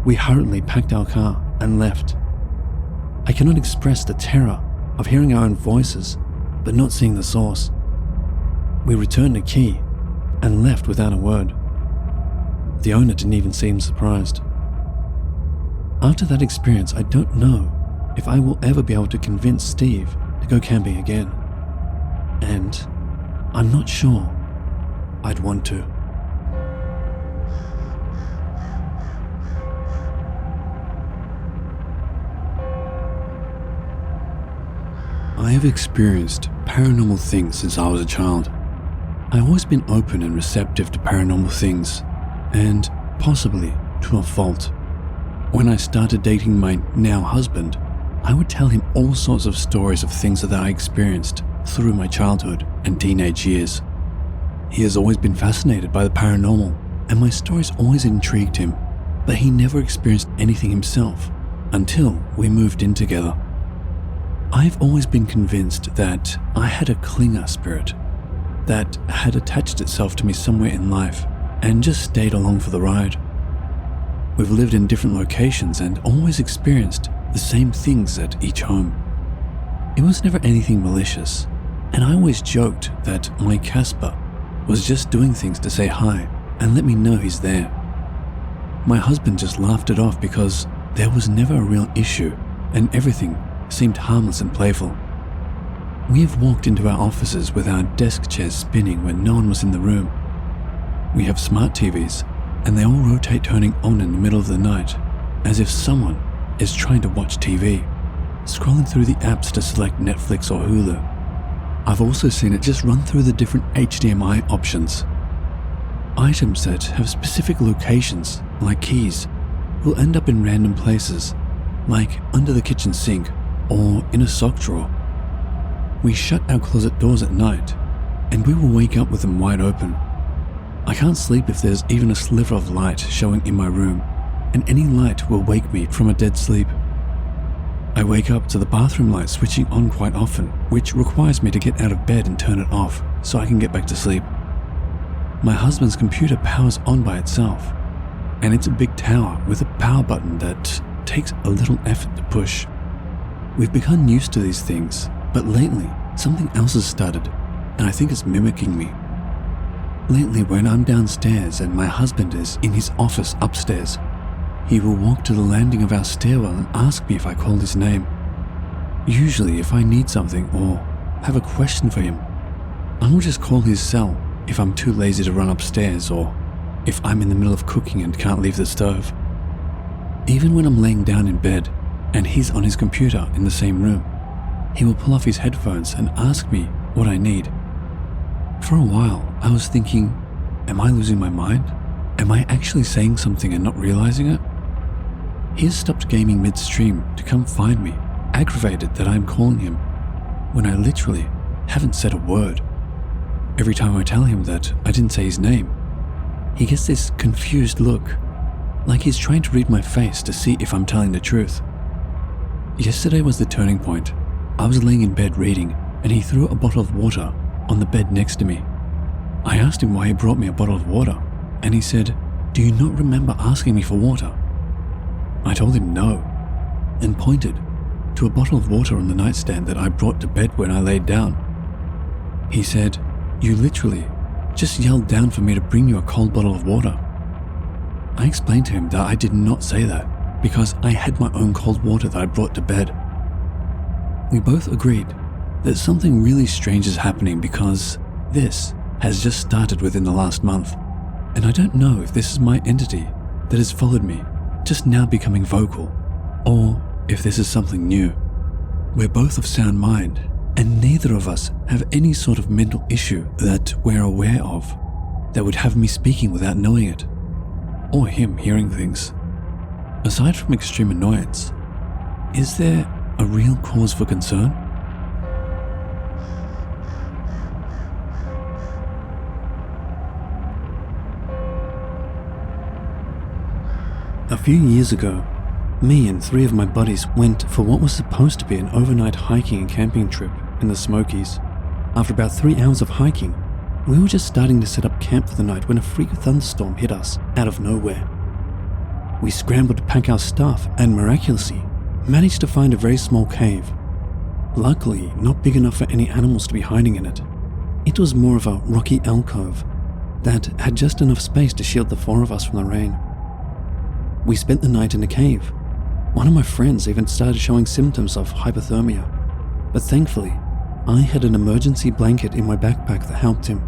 We hurriedly packed our car and left. I cannot express the terror of hearing our own voices but not seeing the source. We returned the key and left without a word. The owner didn't even seem surprised. After that experience, I don't know if I will ever be able to convince Steve to go camping again. And I'm not sure I'd want to. I have experienced paranormal things since I was a child. I've always been open and receptive to paranormal things, and possibly to a fault. When I started dating my now husband, I would tell him all sorts of stories of things that I experienced through my childhood and teenage years. He has always been fascinated by the paranormal, and my stories always intrigued him, but he never experienced anything himself until we moved in together. I've always been convinced that I had a clinger spirit that had attached itself to me somewhere in life and just stayed along for the ride. We've lived in different locations and always experienced the same things at each home. It was never anything malicious, and I always joked that my Casper was just doing things to say hi and let me know he's there. My husband just laughed it off because there was never a real issue and everything seemed harmless and playful. We have walked into our offices with our desk chairs spinning when no one was in the room. We have smart TVs, and they all rotate turning on in the middle of the night, as if someone is trying to watch TV, scrolling through the apps to select Netflix or Hulu. I've also seen it just run through the different HDMI options. Items that have specific locations, like keys, will end up in random places, like under the kitchen sink or in a sock drawer. We shut our closet doors at night, and we will wake up with them wide open. I can't sleep if there's even a sliver of light showing in my room, and any light will wake me from a dead sleep. I wake up to the bathroom light switching on quite often, which requires me to get out of bed and turn it off so I can get back to sleep. My husband's computer powers on by itself, and it's a big tower with a power button that takes a little effort to push. We've become used to these things, but lately something else has started, and I think it's mimicking me. Lately, when I'm downstairs and my husband is in his office upstairs, he will walk to the landing of our stairwell and ask me if I called his name. Usually, if I need something or have a question for him, I will just call his cell if I'm too lazy to run upstairs or if I'm in the middle of cooking and can't leave the stove. Even when I'm laying down in bed and he's on his computer in the same room, he will pull off his headphones and ask me what I need. For a while, I was thinking, am I losing my mind? Am I actually saying something and not realizing it? He has stopped gaming midstream to come find me, aggravated that I'm calling him, when I literally haven't said a word. Every time I tell him that I didn't say his name, he gets this confused look, like he's trying to read my face to see if I'm telling the truth. Yesterday was the turning point. I was laying in bed reading, and he threw a bottle of water on the bed next to me. I asked him why he brought me a bottle of water, and he said, "Do you not remember asking me for water?" I told him no, and pointed to a bottle of water on the nightstand that I brought to bed when I laid down. He said, "You literally just yelled down for me to bring you a cold bottle of water." I explained to him that I did not say that because I had my own cold water that I brought to bed. We both agreed that something really strange is happening because this has just started within the last month, and I don't know if this is my entity that has followed me, just now becoming vocal, or if this is something new. We're both of sound mind, and neither of us have any sort of mental issue that we're aware of that would have me speaking without knowing it, or him hearing things. Aside from extreme annoyance, is there a real cause for concern? A few years ago, me and 3 of my buddies went for what was supposed to be an overnight hiking and camping trip in the Smokies. After about 3 hours of hiking, we were just starting to set up camp for the night when a freak thunderstorm hit us out of nowhere. We scrambled to pack our stuff and miraculously managed to find a very small cave. Luckily, not big enough for any animals to be hiding in it. It was more of a rocky alcove that had just enough space to shield the 4 of us from the rain. We spent the night in the cave. One of my friends even started showing symptoms of hypothermia, but thankfully, I had an emergency blanket in my backpack that helped him.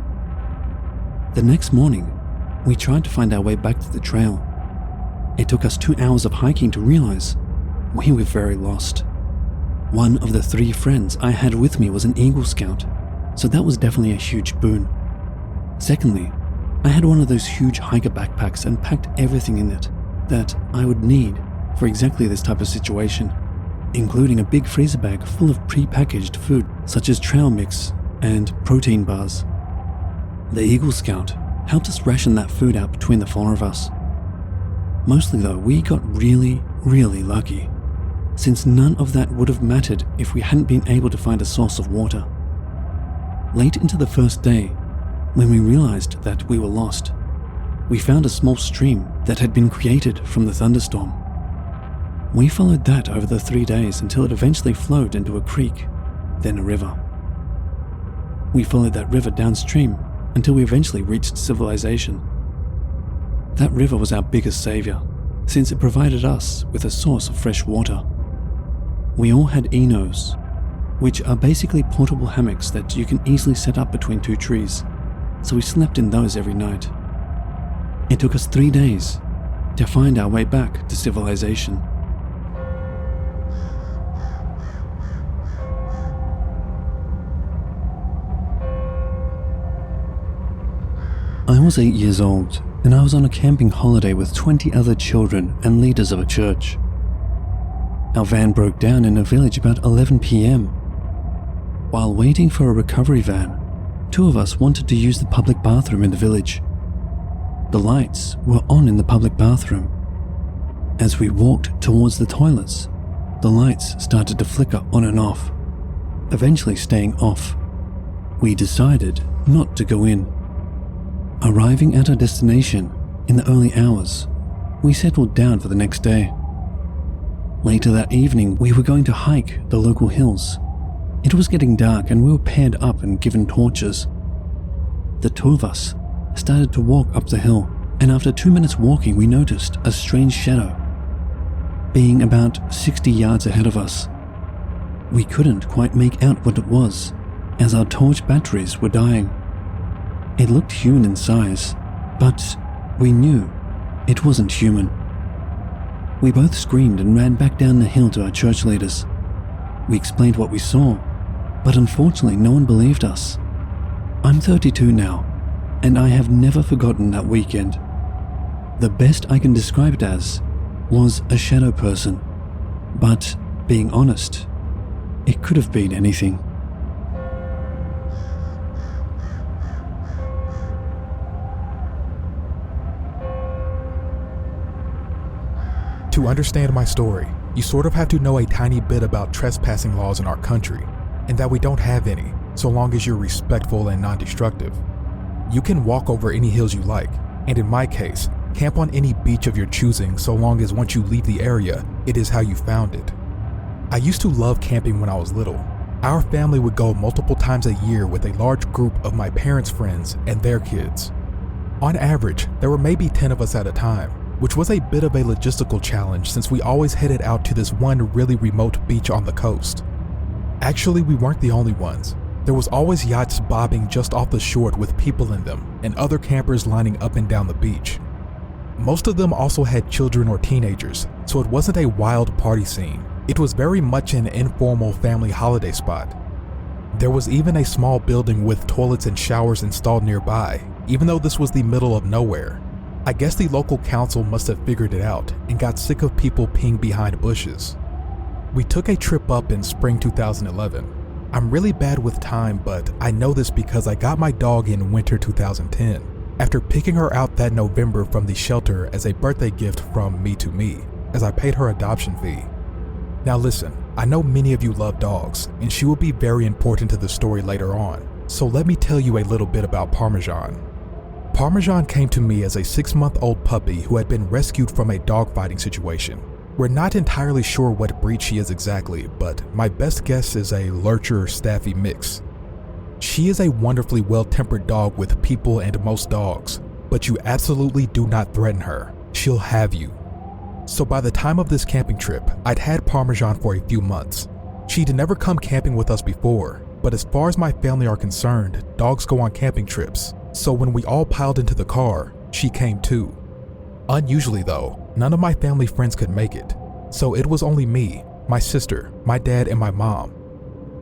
The next morning, we tried to find our way back to the trail. It took us 2 hours of hiking to realize we were very lost. One of the 3 friends I had with me was an Eagle Scout, so that was definitely a huge boon. Secondly, I had one of those huge hiker backpacks and packed everything in it that I would need for exactly this type of situation, including a big freezer bag full of pre-packaged food such as trail mix and protein bars. The Eagle Scout helped us ration that food out between the 4 of us. Mostly though, we got really lucky, since none of that would have mattered if we hadn't been able to find a source of water. Late into the first day, when we realized that we were lost, we found a small stream that had been created from the thunderstorm. We followed that over the 3 days until it eventually flowed into a creek, then a river. We followed that river downstream until we eventually reached civilization. That river was our biggest savior, since it provided us with a source of fresh water. We all had Enos, which are basically portable hammocks that you can easily set up between 2 trees, so we slept in those every night. It took us 3 days to find our way back to civilization. I was 8 years old, and I was on a camping holiday with 20 other children and leaders of a church. Our van broke down in a village about 11 p.m. While waiting for a recovery van, 2 of us wanted to use the public bathroom in the village. The lights were on in the public bathroom. As we walked towards the toilets, the lights started to flicker on and off, eventually staying off. We decided not to go in. Arriving at our destination in the early hours, we settled down for the next day. Later that evening, we were going to hike the local hills. It was getting dark and we were paired up and given torches. The 2 of us started to walk up the hill, and after 2 minutes walking, we noticed a strange shadow being about 60 yards ahead of us. We couldn't quite make out what it was, as our torch batteries were dying. It looked human in size, but we knew it wasn't human. We both screamed and ran back down the hill to our church leaders. We explained what we saw, but unfortunately no one believed us. I'm 32 now, and I have never forgotten that weekend. The best I can describe it as was a shadow person, but being honest, it could have been anything. To understand my story, you sort of have to know a tiny bit about trespassing laws in our country, and that we don't have any, so long as you're respectful and non-destructive. You can walk over any hills you like, and in my case, camp on any beach of your choosing so long as once you leave the area, it is how you found it. I used to love camping when I was little. Our family would go multiple times a year with a large group of my parents' friends and their kids. On average, there were maybe 10 of us at a time, which was a bit of a logistical challenge since we always headed out to this one really remote beach on the coast. Actually, we weren't the only ones. There was always yachts bobbing just off the shore with people in them and other campers lining up and down the beach. Most of them also had children or teenagers, so it wasn't a wild party scene. It was very much an informal family holiday spot. There was even a small building with toilets and showers installed nearby, even though this was the middle of nowhere. I guess the local council must have figured it out and got sick of people peeing behind bushes. We took a trip up in spring 2011. I'm really bad with time, but I know this because I got my dog in winter 2010, after picking her out that November from the shelter as a birthday gift from me to me, as I paid her adoption fee. Now listen, I know many of you love dogs, and she will be very important to the story later on, so let me tell you a little bit about Parmesan. Parmesan came to me as a 6-month-old puppy who had been rescued from a dogfighting situation. We're not entirely sure what breed she is exactly, but my best guess is a Lurcher Staffy mix. She is a wonderfully well-tempered dog with people and most dogs, but you absolutely do not threaten her. She'll have you. So by the time of this camping trip, I'd had Parmesan for a few months. She'd never come camping with us before, but as far as my family are concerned, dogs go on camping trips. So when we all piled into the car, she came too. Unusually though, none of my family friends could make it, so it was only me, my sister, my dad, and my mom.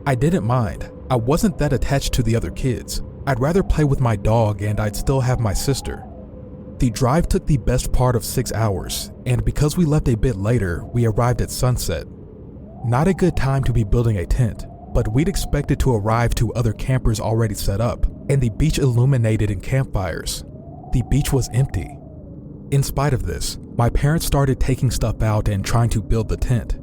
I didn't mind. I wasn't that attached to the other kids. I'd rather play with my dog and I'd still have my sister. The drive took the best part of 6 hours, and because we left a bit later, we arrived at sunset. Not a good time to be building a tent, but we'd expected to arrive to other campers already set up, and the beach illuminated in campfires. The beach was empty. In spite of this, my parents started taking stuff out and trying to build the tent.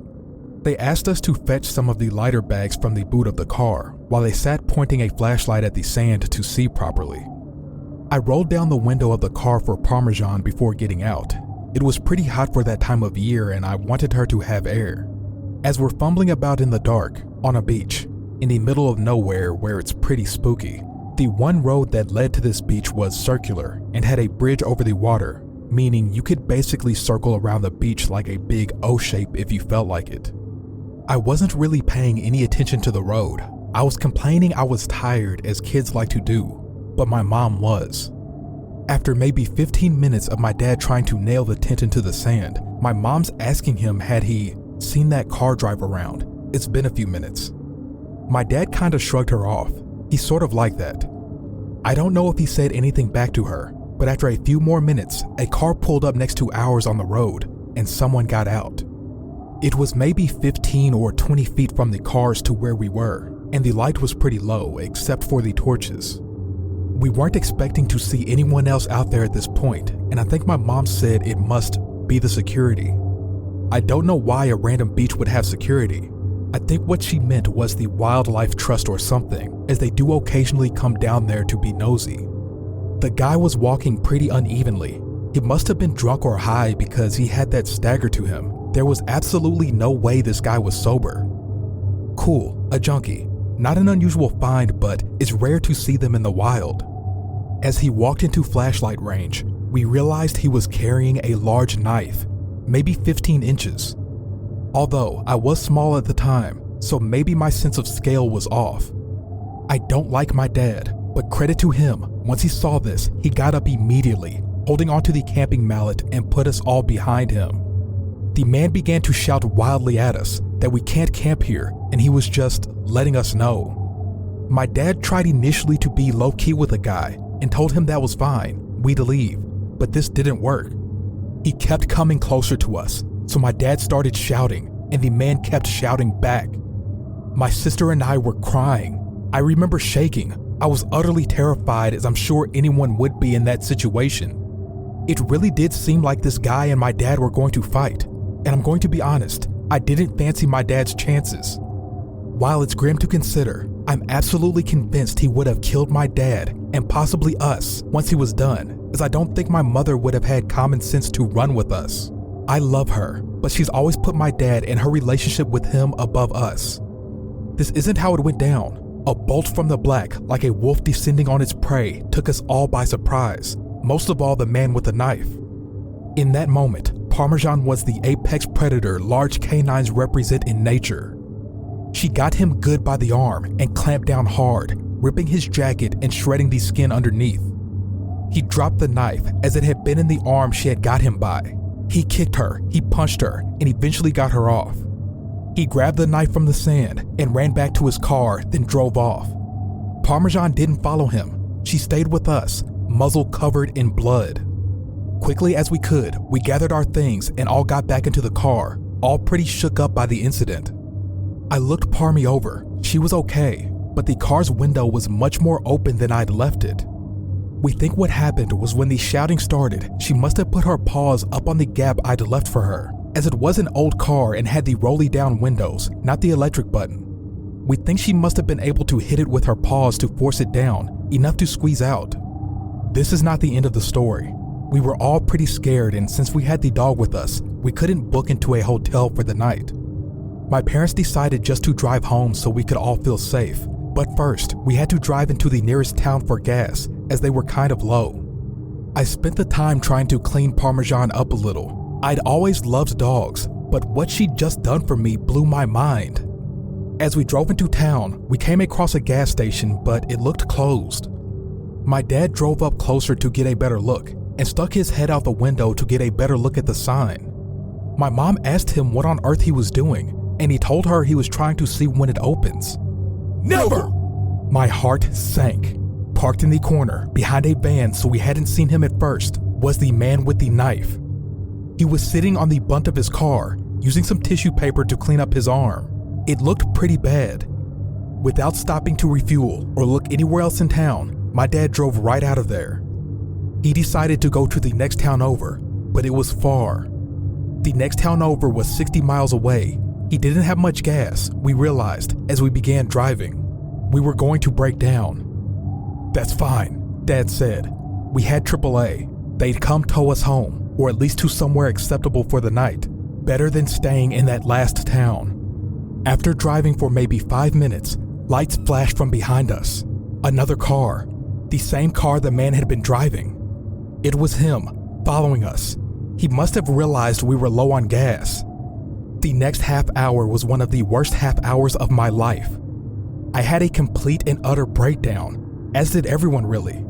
They asked us to fetch some of the lighter bags from the boot of the car, while they sat pointing a flashlight at the sand to see properly. I rolled down the window of the car for Parmesan before getting out. It was pretty hot for that time of year and I wanted her to have air. As we're fumbling about in the dark, on a beach, in the middle of nowhere where it's pretty spooky, the one road that led to this beach was circular and had a bridge over the water, meaning you could basically circle around the beach like a big O shape if you felt like it. I wasn't really paying any attention to the road. I was complaining I was tired, as kids like to do, but my mom was. After maybe 15 minutes of my dad trying to nail the tent into the sand, my mom's asking him had he seen that car drive around. It's been a few minutes. My dad kinda shrugged her off. He's sort of like that. I don't know if he said anything back to her, but after a few more minutes, a car pulled up next to ours on the road, and someone got out. It was maybe 15 or 20 feet from the cars to where we were, and the light was pretty low except for the torches. We weren't expecting to see anyone else out there at this point, and I think my mom said it must be the security. I don't know why a random beach would have security. I think what she meant was the Wildlife Trust or something, as they do occasionally come down there to be nosy. The guy was walking pretty unevenly. He must have been drunk or high because he had that stagger to him. There was absolutely no way this guy was sober. Cool, a junkie. Not an unusual find, but it's rare to see them in the wild. As he walked into flashlight range, we realized he was carrying a large knife, maybe 15 inches. Although I was small at the time, so maybe my sense of scale was off. I don't like my dad, but credit to him, once he saw this, he got up immediately, holding onto the camping mallet and put us all behind him. The man began to shout wildly at us that we can't camp here, and he was just letting us know. My dad tried initially to be low-key with the guy and told him that was fine, we'd leave, but this didn't work. He kept coming closer to us, so my dad started shouting, and the man kept shouting back. My sister and I were crying. I remember shaking. I was utterly terrified, as I'm sure anyone would be in that situation. It really did seem like this guy and my dad were going to fight, and I'm going to be honest, I didn't fancy my dad's chances. While it's grim to consider, I'm absolutely convinced he would have killed my dad and possibly us once he was done, as I don't think my mother would have had common sense to run with us. I love her, but she's always put my dad and her relationship with him above us. This isn't how it went down. A bolt from the black, like a wolf descending on its prey, took us all by surprise, most of all the man with the knife. In that moment, Parmesan was the apex predator large canines represent in nature. She got him good by the arm and clamped down hard, ripping his jacket and shredding the skin underneath. He dropped the knife as it had been in the arm she had got him by. He kicked her, he punched her, and eventually got her off. He grabbed the knife from the sand and ran back to his car, then drove off. Parmesan didn't follow him. She stayed with us, muzzle covered in blood. Quickly as we could, we gathered our things and all got back into the car, all pretty shook up by the incident. I looked Parmy over. She was okay, but the car's window was much more open than I'd left it. We think what happened was when the shouting started, she must have put her paws up on the gap I'd left for her, as it was an old car and had the rolly down windows, not the electric button. We think she must have been able to hit it with her paws to force it down, enough to squeeze out. This is not the end of the story. We were all pretty scared, and since we had the dog with us, we couldn't book into a hotel for the night. My parents decided just to drive home so we could all feel safe, but first, we had to drive into the nearest town for gas, as they were kind of low. I spent the time trying to clean Parmesan up a little. I'd always loved dogs, but what she'd just done for me blew my mind. As we drove into town, we came across a gas station, but it looked closed. My dad drove up closer to get a better look, and stuck his head out the window to get a better look at the sign. My mom asked him what on earth he was doing, and he told her he was trying to see when it opens. Never! My heart sank. Parked in the corner, behind a van so we hadn't seen him at first, was the man with the knife. He was sitting on the bunt of his car, using some tissue paper to clean up his arm. It looked pretty bad. Without stopping to refuel or look anywhere else in town, my dad drove right out of there. He decided to go to the next town over, but it was far. The next town over was 60 miles away. He didn't have much gas, we realized, as we began driving. We were going to break down. That's fine, Dad said. We had AAA. They'd come tow us home, or at least to somewhere acceptable for the night. Better than staying in that last town. After driving for maybe 5 minutes, lights flashed from behind us. Another car. The same car the man had been driving. It was him, following us. He must have realized we were low on gas. The next half hour was one of the worst half hours of my life. I had a complete and utter breakdown, as did everyone really.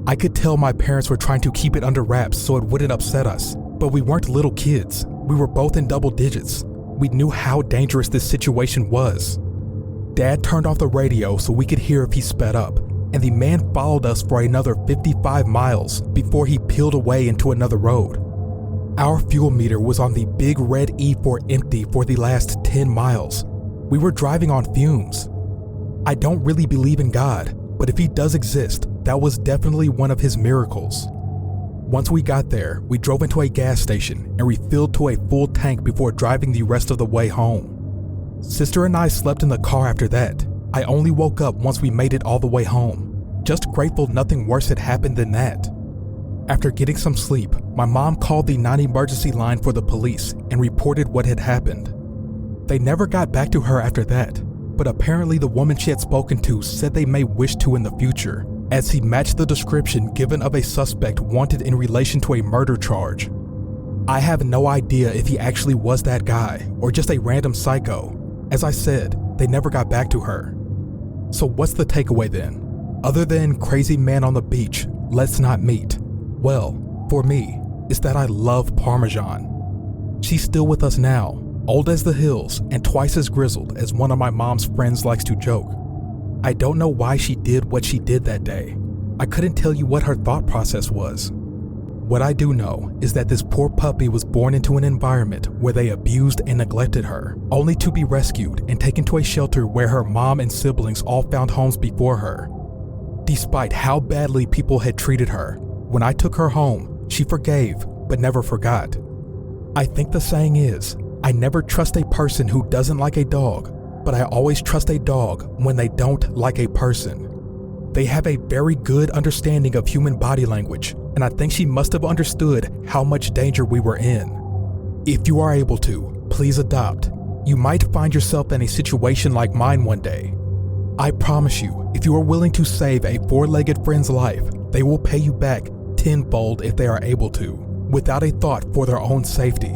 I could tell my parents were trying to keep it under wraps so it wouldn't upset us, but we weren't little kids. We were both in double digits. We knew how dangerous this situation was. Dad turned off the radio so we could hear if he sped up, and the man followed us for another 55 miles before he peeled away into another road. Our fuel meter was on the big red E for empty for the last 10 miles. We were driving on fumes. I don't really believe in God, but if he does exist, that was definitely one of his miracles. Once we got there, we drove into a gas station and refilled to a full tank before driving the rest of the way home. Sister and I slept in the car after that. I only woke up once we made it all the way home. Just grateful nothing worse had happened than that. After getting some sleep, my mom called the non-emergency line for the police and reported what had happened. They never got back to her after that, but apparently the woman she had spoken to said they may wish to in the future, as he matched the description given of a suspect wanted in relation to a murder charge. I have no idea if he actually was that guy or just a random psycho. As I said, they never got back to her. So what's the takeaway then? Other than crazy man on the beach, let's not meet. Well, for me, it's that I love Parmesan. She's still with us now, old as the hills and twice as grizzled as one of my mom's friends likes to joke. I don't know why she did what she did that day. I couldn't tell you what her thought process was. What I do know is that this poor puppy was born into an environment where they abused and neglected her, only to be rescued and taken to a shelter where her mom and siblings all found homes before her. Despite how badly people had treated her, when I took her home, she forgave but never forgot. I think the saying is, I never trust a person who doesn't like a dog, but I always trust a dog when they don't like a person. They have a very good understanding of human body language, and I think she must have understood how much danger we were in. If you are able to, please adopt. You might find yourself in a situation like mine one day. I promise you, if you are willing to save a four-legged friend's life, they will pay you back tenfold if they are able to, without a thought for their own safety.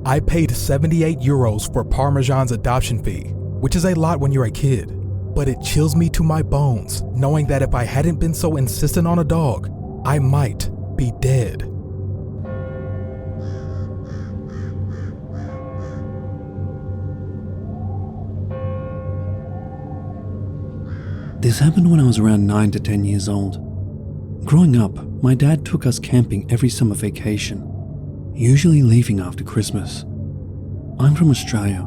I paid 78 euros for Parmesan's adoption fee, which is a lot when you're a kid, but it chills me to my bones knowing that if I hadn't been so insistent on a dog, I might be dead. This happened when I was around 9 to 10 years old. Growing up, my dad took us camping every summer vacation, usually leaving after Christmas. I'm from Australia.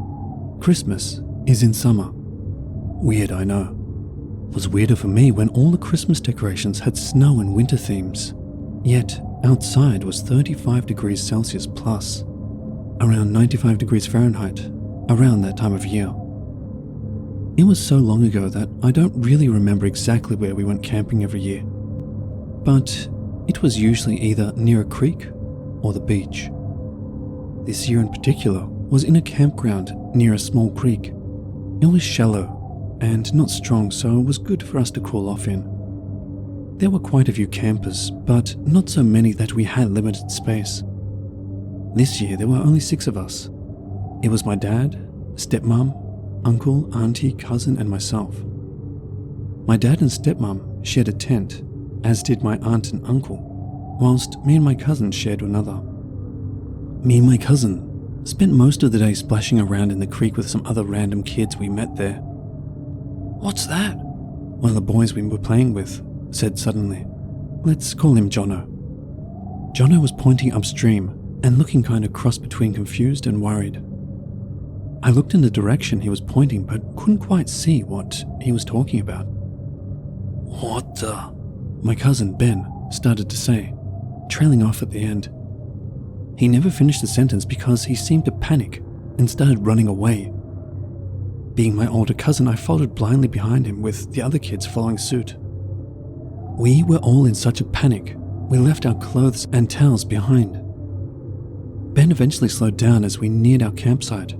Christmas is in summer. Weird, I know. It was weirder for me when all the Christmas decorations had snow and winter themes, yet outside was 35 degrees Celsius plus, around 95 degrees Fahrenheit, around that time of year. It was so long ago that I don't really remember exactly where we went camping every year, but it was usually either near a creek or the beach. This year in particular was in a campground near a small creek. It was shallow and not strong, so it was good for us to crawl off in. There were quite a few campers, but not so many that we had limited space. This year there were only 6 of us. It was my dad, stepmom, uncle, auntie, cousin, and myself. My dad and stepmom shared a tent, as did my aunt and uncle, whilst me and my cousin shared another. Me and my cousin spent most of the day splashing around in the creek with some other random kids we met there. "What's that?" one of the boys we were playing with said suddenly. Let's call him Jono. Jono was pointing upstream and looking kind of cross between confused and worried. I looked in the direction he was pointing but couldn't quite see what he was talking about. "What the?" my cousin Ben started to say, trailing off at the end. He never finished the sentence because he seemed to panic and started running away. Being my older cousin, I followed blindly behind him with the other kids following suit. We were all in such a panic, we left our clothes and towels behind. Ben eventually slowed down as we neared our campsite.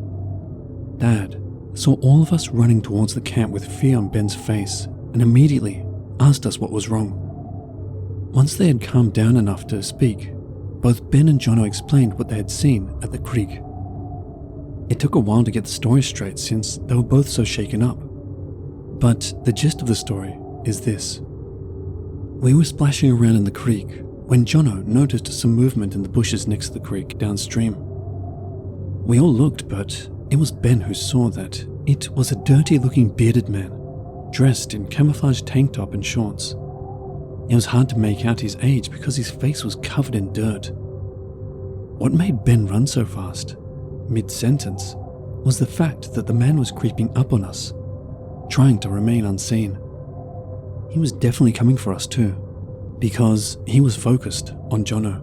Dad saw all of us running towards the camp with fear on Ben's face and immediately asked us what was wrong. Once they had calmed down enough to speak, both Ben and Jono explained what they had seen at the creek. It took a while to get the story straight since they were both so shaken up. But the gist of the story is this. We were splashing around in the creek when Jono noticed some movement in the bushes next to the creek downstream. We all looked, but it was Ben who saw that it was a dirty-looking bearded man, dressed in camouflage tank top and shorts. It was hard to make out his age because his face was covered in dirt. What made Ben run so fast, mid-sentence, was the fact that the man was creeping up on us, trying to remain unseen. He was definitely coming for us too, because he was focused on Jono.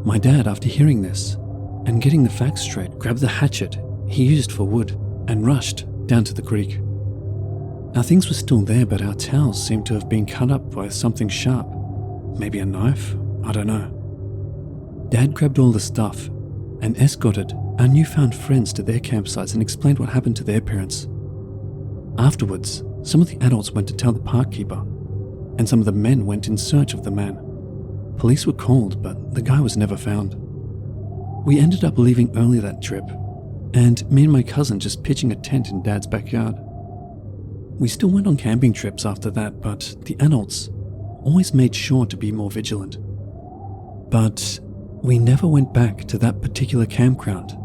My dad, after hearing this and getting the facts straight, grabbed the hatchet he used for wood and rushed down to the creek. Our things were still there, but our towels seemed to have been cut up by something sharp. Maybe a knife? I don't know. Dad grabbed all the stuff and escorted our newfound friends to their campsites and explained what happened to their parents. Afterwards, some of the adults went to tell the park keeper, and some of the men went in search of the man. Police were called, but the guy was never found. We ended up leaving early that trip, and me and my cousin just pitching a tent in Dad's backyard. We still went on camping trips after that, but the adults always made sure to be more vigilant. But we never went back to that particular campground,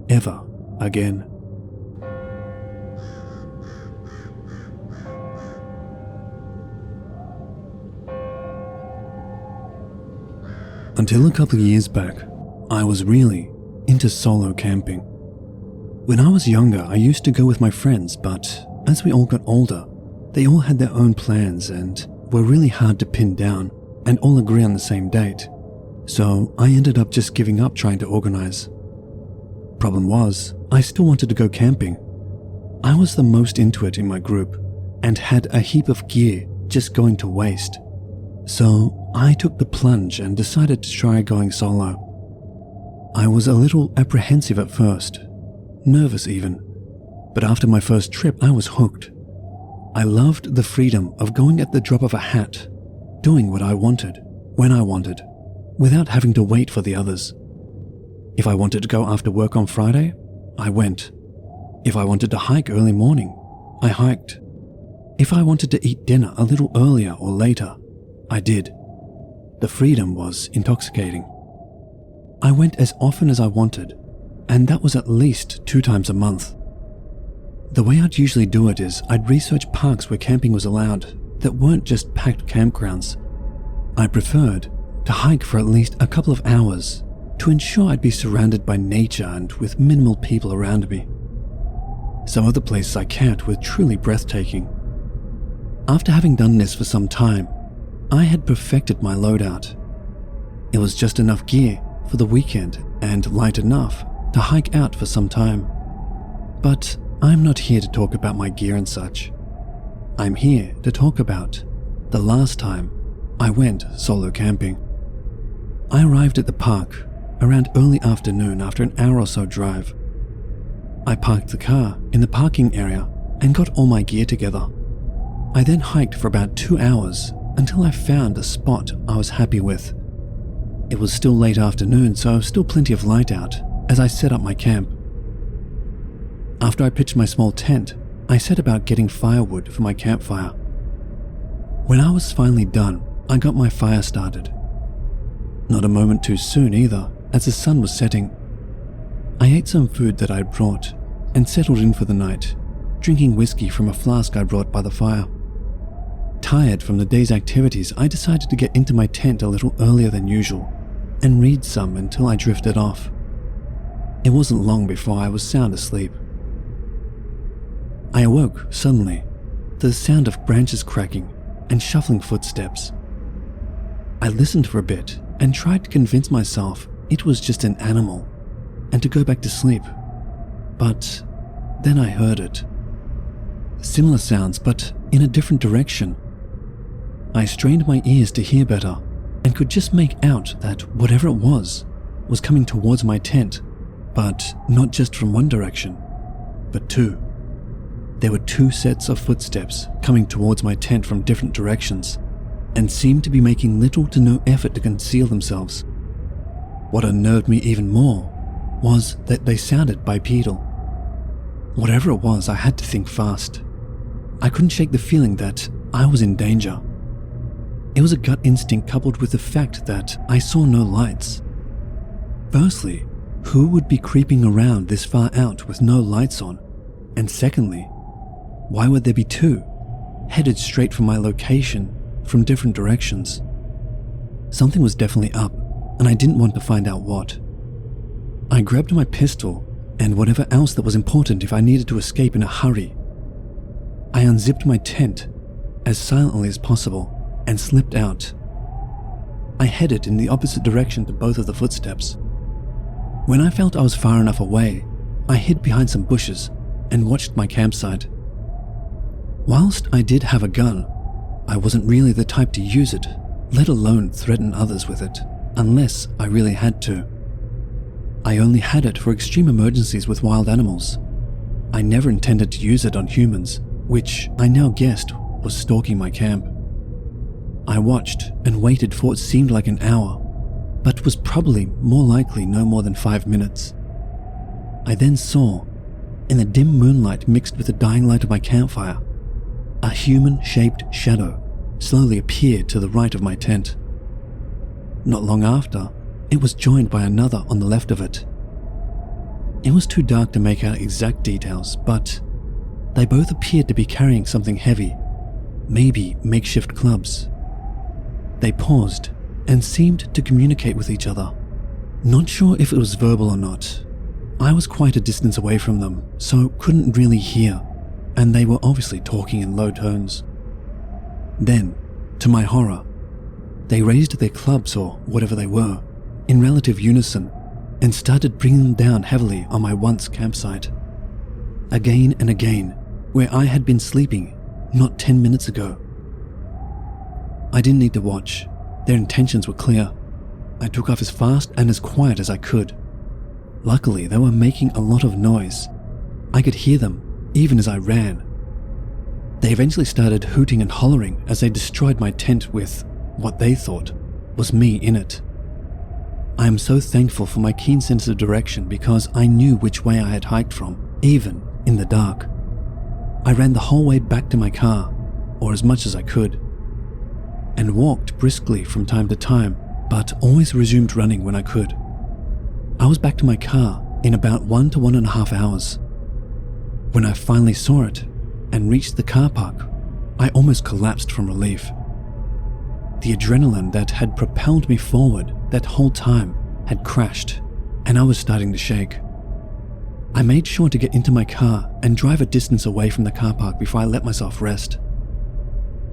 ever again. Until a couple of years back, I was really into solo camping. When I was younger, I used to go with my friends, but as we all got older, they all had their own plans and were really hard to pin down and all agree on the same date. So I ended up just giving up trying to organize. Problem was, I still wanted to go camping. I was the most into it in my group and had a heap of gear just going to waste. So I took the plunge and decided to try going solo. I was a little apprehensive at first, nervous even, but after my first trip I was hooked. I loved the freedom of going at the drop of a hat, doing what I wanted, when I wanted, without having to wait for the others. If I wanted to go after work on Friday, I went. If I wanted to hike early morning, I hiked. If I wanted to eat dinner a little earlier or later, I did. The freedom was intoxicating. I went as often as I wanted, and that was at least 2 times a month. The way I'd usually do it is I'd research parks where camping was allowed that weren't just packed campgrounds. I preferred to hike for at least a couple of hours to ensure I'd be surrounded by nature and with minimal people around me. Some of the places I camped were truly breathtaking. After having done this for some time, I had perfected my loadout. It was just enough gear for the weekend and light enough to hike out for some time. But I'm not here to talk about my gear and such. I'm here to talk about the last time I went solo camping. I arrived at the park around early afternoon after an hour or so drive. I parked the car in the parking area and got all my gear together. I then hiked for about 2 hours until I found a spot I was happy with. It was still late afternoon, so still plenty of light out as I set up my camp. After I pitched my small tent, I set about getting firewood for my campfire. When I was finally done, I got my fire started. Not a moment too soon either, as the sun was setting. I ate some food that I'd brought and settled in for the night, drinking whiskey from a flask I brought by the fire. Tired from the day's activities, I decided to get into my tent a little earlier than usual and read some until I drifted off. It wasn't long before I was sound asleep. I awoke suddenly to the sound of branches cracking and shuffling footsteps. I listened for a bit and tried to convince myself it was just an animal and to go back to sleep. But then I heard it. Similar sounds, but in a different direction. I strained my ears to hear better and could just make out that whatever it was coming towards my tent, but not just from one direction, but two. There were 2 sets of footsteps coming towards my tent from different directions and seemed to be making little to no effort to conceal themselves. What unnerved me even more was that they sounded bipedal. Whatever it was, I had to think fast. I couldn't shake the feeling that I was in danger. It was a gut instinct coupled with the fact that I saw no lights. Firstly, who would be creeping around this far out with no lights on? And secondly, why would there be 2, headed straight for my location from different directions? Something was definitely up, and I didn't want to find out what. I grabbed my pistol and whatever else that was important if I needed to escape in a hurry. I unzipped my tent as silently as possible and slipped out. I headed in the opposite direction to both of the footsteps. When I felt I was far enough away, I hid behind some bushes and watched my campsite. Whilst I did have a gun, I wasn't really the type to use it, let alone threaten others with it, unless I really had to. I only had it for extreme emergencies with wild animals. I never intended to use it on humans, which I now guessed was stalking my camp. I watched and waited for what seemed like an hour, but was probably more likely no more than 5 minutes. I then saw, in the dim moonlight mixed with the dying light of my campfire, a human-shaped shadow slowly appeared to the right of my tent. Not long after, it was joined by another on the left of it. It was too dark to make out exact details, but they both appeared to be carrying something heavy, maybe makeshift clubs. They paused and seemed to communicate with each other. Not sure if it was verbal or not. I was quite a distance away from them, so couldn't really hear, and they were obviously talking in low tones. Then, to my horror, they raised their clubs or whatever they were in relative unison and started bringing them down heavily on my once campsite. Again and again, where I had been sleeping not 10 minutes ago. I didn't need to watch. Their intentions were clear. I took off as fast and as quiet as I could. Luckily, they were making a lot of noise. I could hear them even as I ran. They eventually started hooting and hollering as they destroyed my tent with what they thought was me in it. I am so thankful for my keen sense of direction because I knew which way I had hiked from, even in the dark. I ran the whole way back to my car, or as much as I could, and walked briskly from time to time, but always resumed running when I could. I was back to my car in about 1 to 1.5 hours. When I finally saw it and reached the car park, I almost collapsed from relief. The adrenaline that had propelled me forward that whole time had crashed, and I was starting to shake. I made sure to get into my car and drive a distance away from the car park before I let myself rest.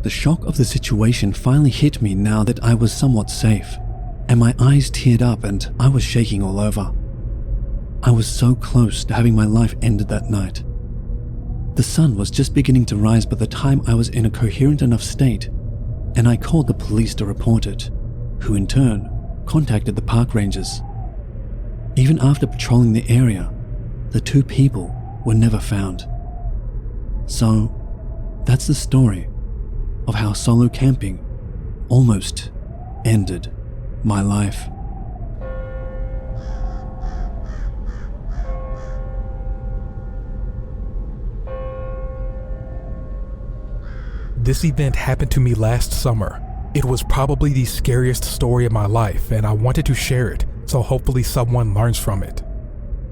The shock of the situation finally hit me now that I was somewhat safe, and my eyes teared up and I was shaking all over. I was so close to having my life ended that night. The sun was just beginning to rise by the time I was in a coherent enough state, and I called the police to report it, who in turn contacted the park rangers. Even after patrolling the area, the two people were never found. So, that's the story of how solo camping almost ended my life. This event happened to me last summer. It was probably the scariest story of my life, and I wanted to share it, so hopefully someone learns from it.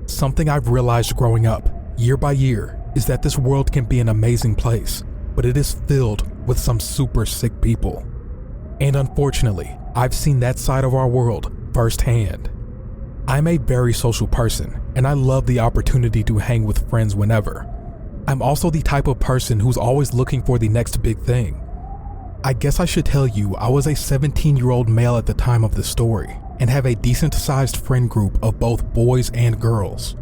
Something I've realized growing up, year by year, is that this world can be an amazing place, but it is filled with some super sick people. And unfortunately, I've seen that side of our world firsthand. I'm a very social person, and I love the opportunity to hang with friends whenever. I'm also the type of person who's always looking for the next big thing. I guess I should tell you I was a 17-year-old male at the time of the story, and have a decent-sized friend group of both boys and girls.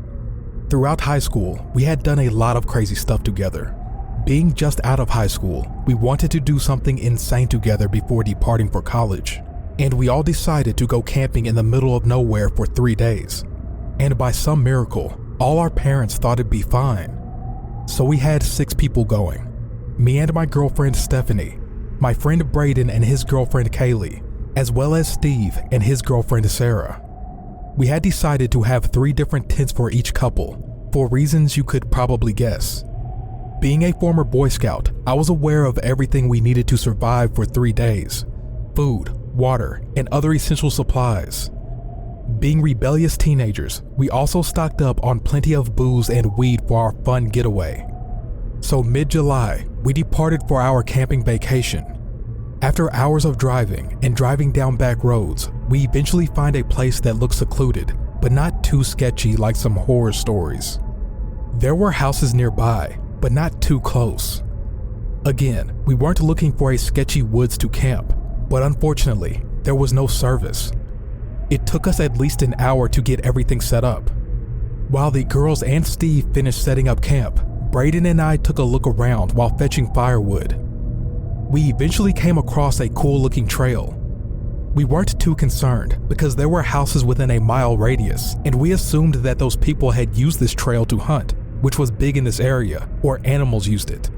Throughout high school, we had done a lot of crazy stuff together. Being just out of high school, we wanted to do something insane together before departing for college, and we all decided to go camping in the middle of nowhere for 3 days. And by some miracle, all our parents thought it'd be fine. So we had 6 people going. Me and my girlfriend Stephanie, my friend Braden and his girlfriend Kaylee, as well as Steve and his girlfriend Sarah. We had decided to have 3 different tents for each couple, for reasons you could probably guess. Being a former Boy Scout, I was aware of everything we needed to survive for 3 days: food, water, and other essential supplies. Being rebellious teenagers, we also stocked up on plenty of booze and weed for our fun getaway. So mid-July, we departed for our camping vacation. After hours of driving and driving down back roads, we eventually find a place that looks secluded, but not too sketchy like some horror stories. There were houses nearby, but not too close. Again, we weren't looking for a sketchy woods to camp, but unfortunately, there was no service. It took us at least an hour to get everything set up. While the girls and Steve finished setting up camp, Braden and I took a look around while fetching firewood. We eventually came across a cool-looking trail. We weren't too concerned because there were houses within a mile radius, and we assumed that those people had used this trail to hunt, which was big in this area, or animals used it.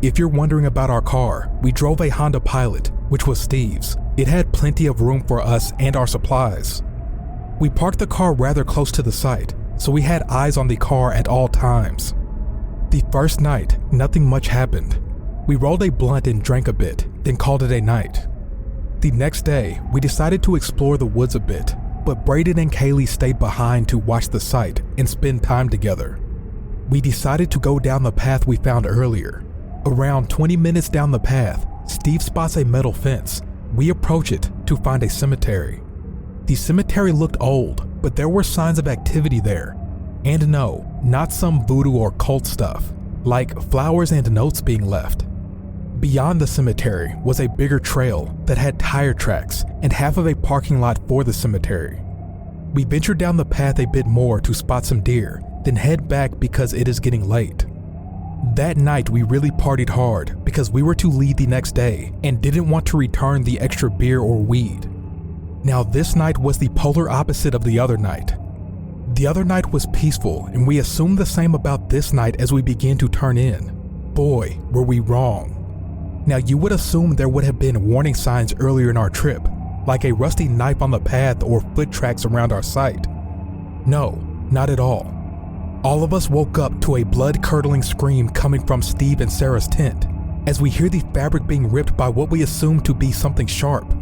If you're wondering about our car, we drove a Honda Pilot, which was Steve's. It had plenty of room for us and our supplies. We parked the car rather close to the site, so we had eyes on the car at all times. The first night, nothing much happened. We rolled a blunt and drank a bit, then called it a night. The next day, we decided to explore the woods a bit, but Braden and Kaylee stayed behind to watch the site and spend time together. We decided to go down the path we found earlier. Around 20 minutes down the path, Steve spots a metal fence. We approach it to find a cemetery. The cemetery looked old, but there were signs of activity there. And no, not some voodoo or cult stuff, like flowers and notes being left. Beyond the cemetery was a bigger trail that had tire tracks and half of a parking lot for the cemetery. We ventured down the path a bit more to spot some deer, then head back because it is getting late. That night we really partied hard because we were to leave the next day and didn't want to return the extra beer or weed. Now this night was the polar opposite of the other night. The other night was peaceful, and we assumed the same about this night as we began to turn in. Boy, were we wrong. Now you would assume there would have been warning signs earlier in our trip, like a rusty knife on the path or foot tracks around our site. No, not at all. All of us woke up to a blood-curdling scream coming from Steve and Sarah's tent, as we hear the fabric being ripped by what we assumed to be something sharp.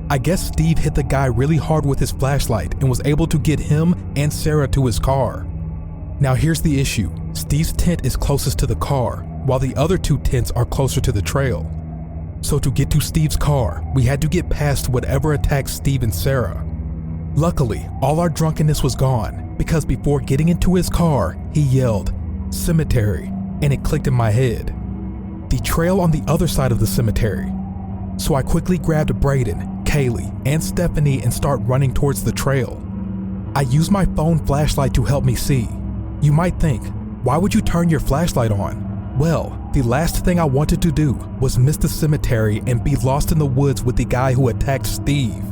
I guess Steve hit the guy really hard with his flashlight and was able to get him and Sarah to his car. Now here's the issue. Steve's tent is closest to the car, while the other 2 tents are closer to the trail. So to get to Steve's car, we had to get past whatever attacked Steve and Sarah. Luckily, all our drunkenness was gone because before getting into his car, he yelled, "Cemetery," and it clicked in my head. The trail on the other side of the cemetery. So I quickly grabbed Braden, Kaylee, and Stephanie and start running towards the trail. I used my phone flashlight to help me see. You might think, why would you turn your flashlight on? Well, the last thing I wanted to do was miss the cemetery and be lost in the woods with the guy who attacked Steve.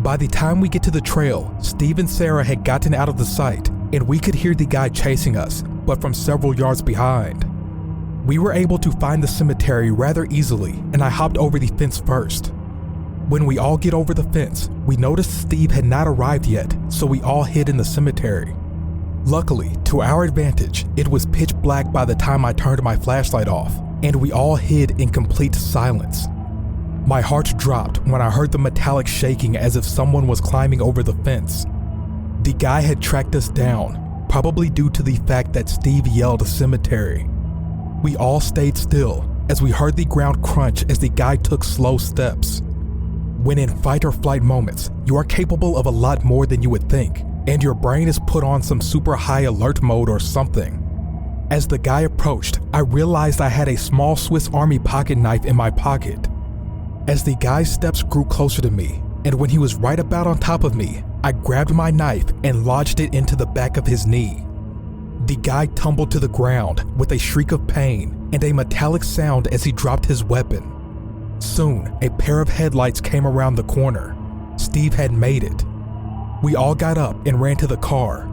By the time we get to the trail, Steve and Sarah had gotten out of the sight, and we could hear the guy chasing us, but from several yards behind. We were able to find the cemetery rather easily, and I hopped over the fence first. When we all get over the fence, we noticed Steve had not arrived yet, so we all hid in the cemetery. Luckily, to our advantage, it was pitch black by the time I turned my flashlight off, and we all hid in complete silence. My heart dropped when I heard the metallic shaking as if someone was climbing over the fence. The guy had tracked us down, probably due to the fact that Steve yelled "cemetery." We all stayed still as we heard the ground crunch as the guy took slow steps. When in fight or flight moments, you are capable of a lot more than you would think, and your brain is put on some super high alert mode or something. As the guy approached, I realized I had a small Swiss Army pocket knife in my pocket. As the guy's steps grew closer to me, and when he was right about on top of me, I grabbed my knife and lodged it into the back of his knee. The guy tumbled to the ground with a shriek of pain and a metallic sound as he dropped his weapon. Soon, a pair of headlights came around the corner. Steve had made it. We all got up and ran to the car.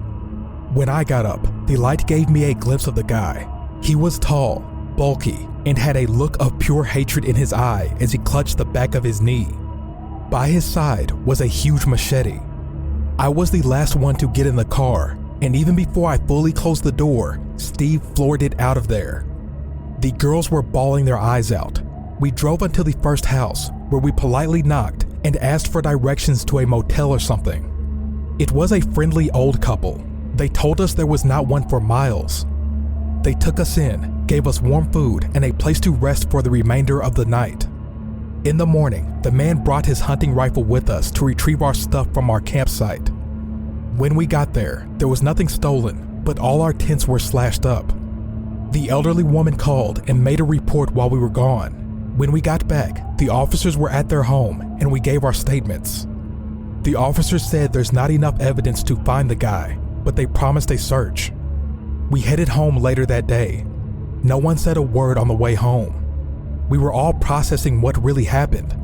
When I got up, the light gave me a glimpse of the guy. He was tall, bulky, and had a look of pure hatred in his eye as he clutched the back of his knee. By his side was a huge machete. I was the last one to get in the car, and even before I fully closed the door, Steve floored it out of there. The girls were bawling their eyes out. We drove until the first house, where we politely knocked and asked for directions to a motel or something. It was a friendly old couple. They told us there was not one for miles. They took us in, gave us warm food and a place to rest for the remainder of the night. In the morning, the man brought his hunting rifle with us to retrieve our stuff from our campsite. When we got there was nothing stolen, but all our tents were slashed up. The elderly woman called and made a report while we were gone. When we got back, the officers were at their home and we gave our statements. The officers said there's not enough evidence to find the guy, but they promised a search. We headed home later that day. No one said a word on the way home. We were all processing what really happened.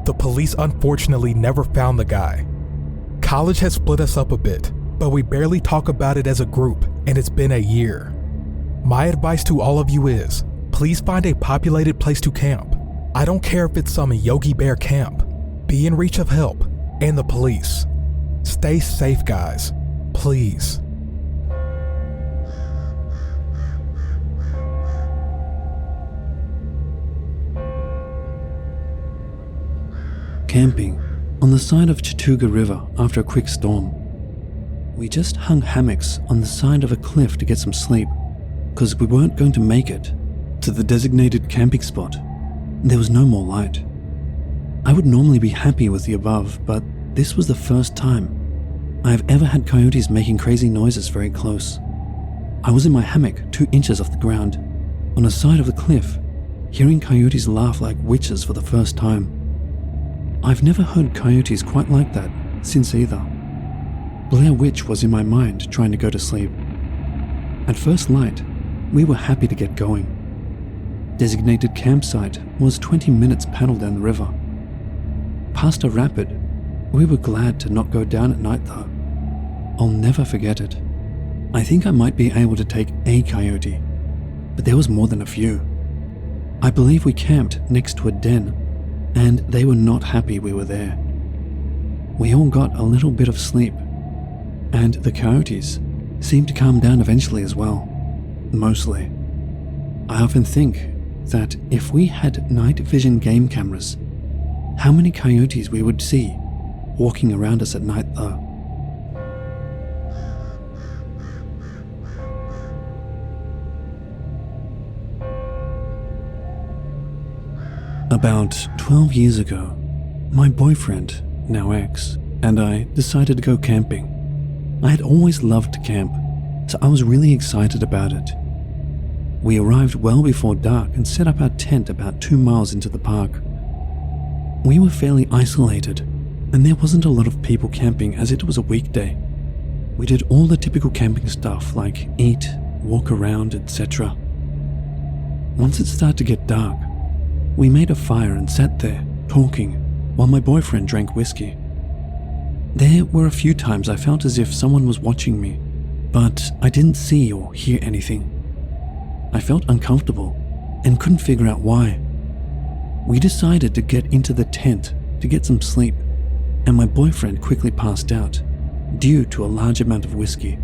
The police unfortunately never found the guy. College has split us up a bit, but we barely talk about it as a group, and it's been a year. My advice to all of you is, please find a populated place to camp. I don't care if it's some Yogi Bear camp. Be in reach of help and the police. Stay safe, guys. Please. Camping on the side of Cthulhu River after a quick storm. We just hung hammocks on the side of a cliff to get some sleep, because we weren't going to make it to the designated camping spot. There was no more light. I would normally be happy with the above, but this was the first time I have ever had coyotes making crazy noises very close. I was in my hammock 2 inches off the ground, on the side of the cliff, hearing coyotes laugh like witches for the first time. I've never heard coyotes quite like that since either. Blair Witch was in my mind trying to go to sleep. At first light, we were happy to get going. Designated campsite was 20 minutes paddle down the river. Past a rapid, we were glad to not go down at night though. I'll never forget it. I think I might be able to take a coyote, but there was more than a few. I believe we camped next to a den, and they were not happy we were there. We all got a little bit of sleep, and the coyotes seemed to calm down eventually as well, mostly. I often think that if we had night vision game cameras, how many coyotes we would see walking around us at night though. About 12 years ago, my boyfriend, now ex, and I decided to go camping. I had always loved to camp, so I was really excited about it. We arrived well before dark and set up our tent about 2 miles into the park. We were fairly isolated, and there wasn't a lot of people camping as it was a weekday. We did all the typical camping stuff like eat, walk around, etc. Once it started to get dark, we made a fire and sat there, talking, while my boyfriend drank whiskey. There were a few times I felt as if someone was watching me, but I didn't see or hear anything. I felt uncomfortable and couldn't figure out why. We decided to get into the tent to get some sleep, and my boyfriend quickly passed out due to a large amount of whiskey.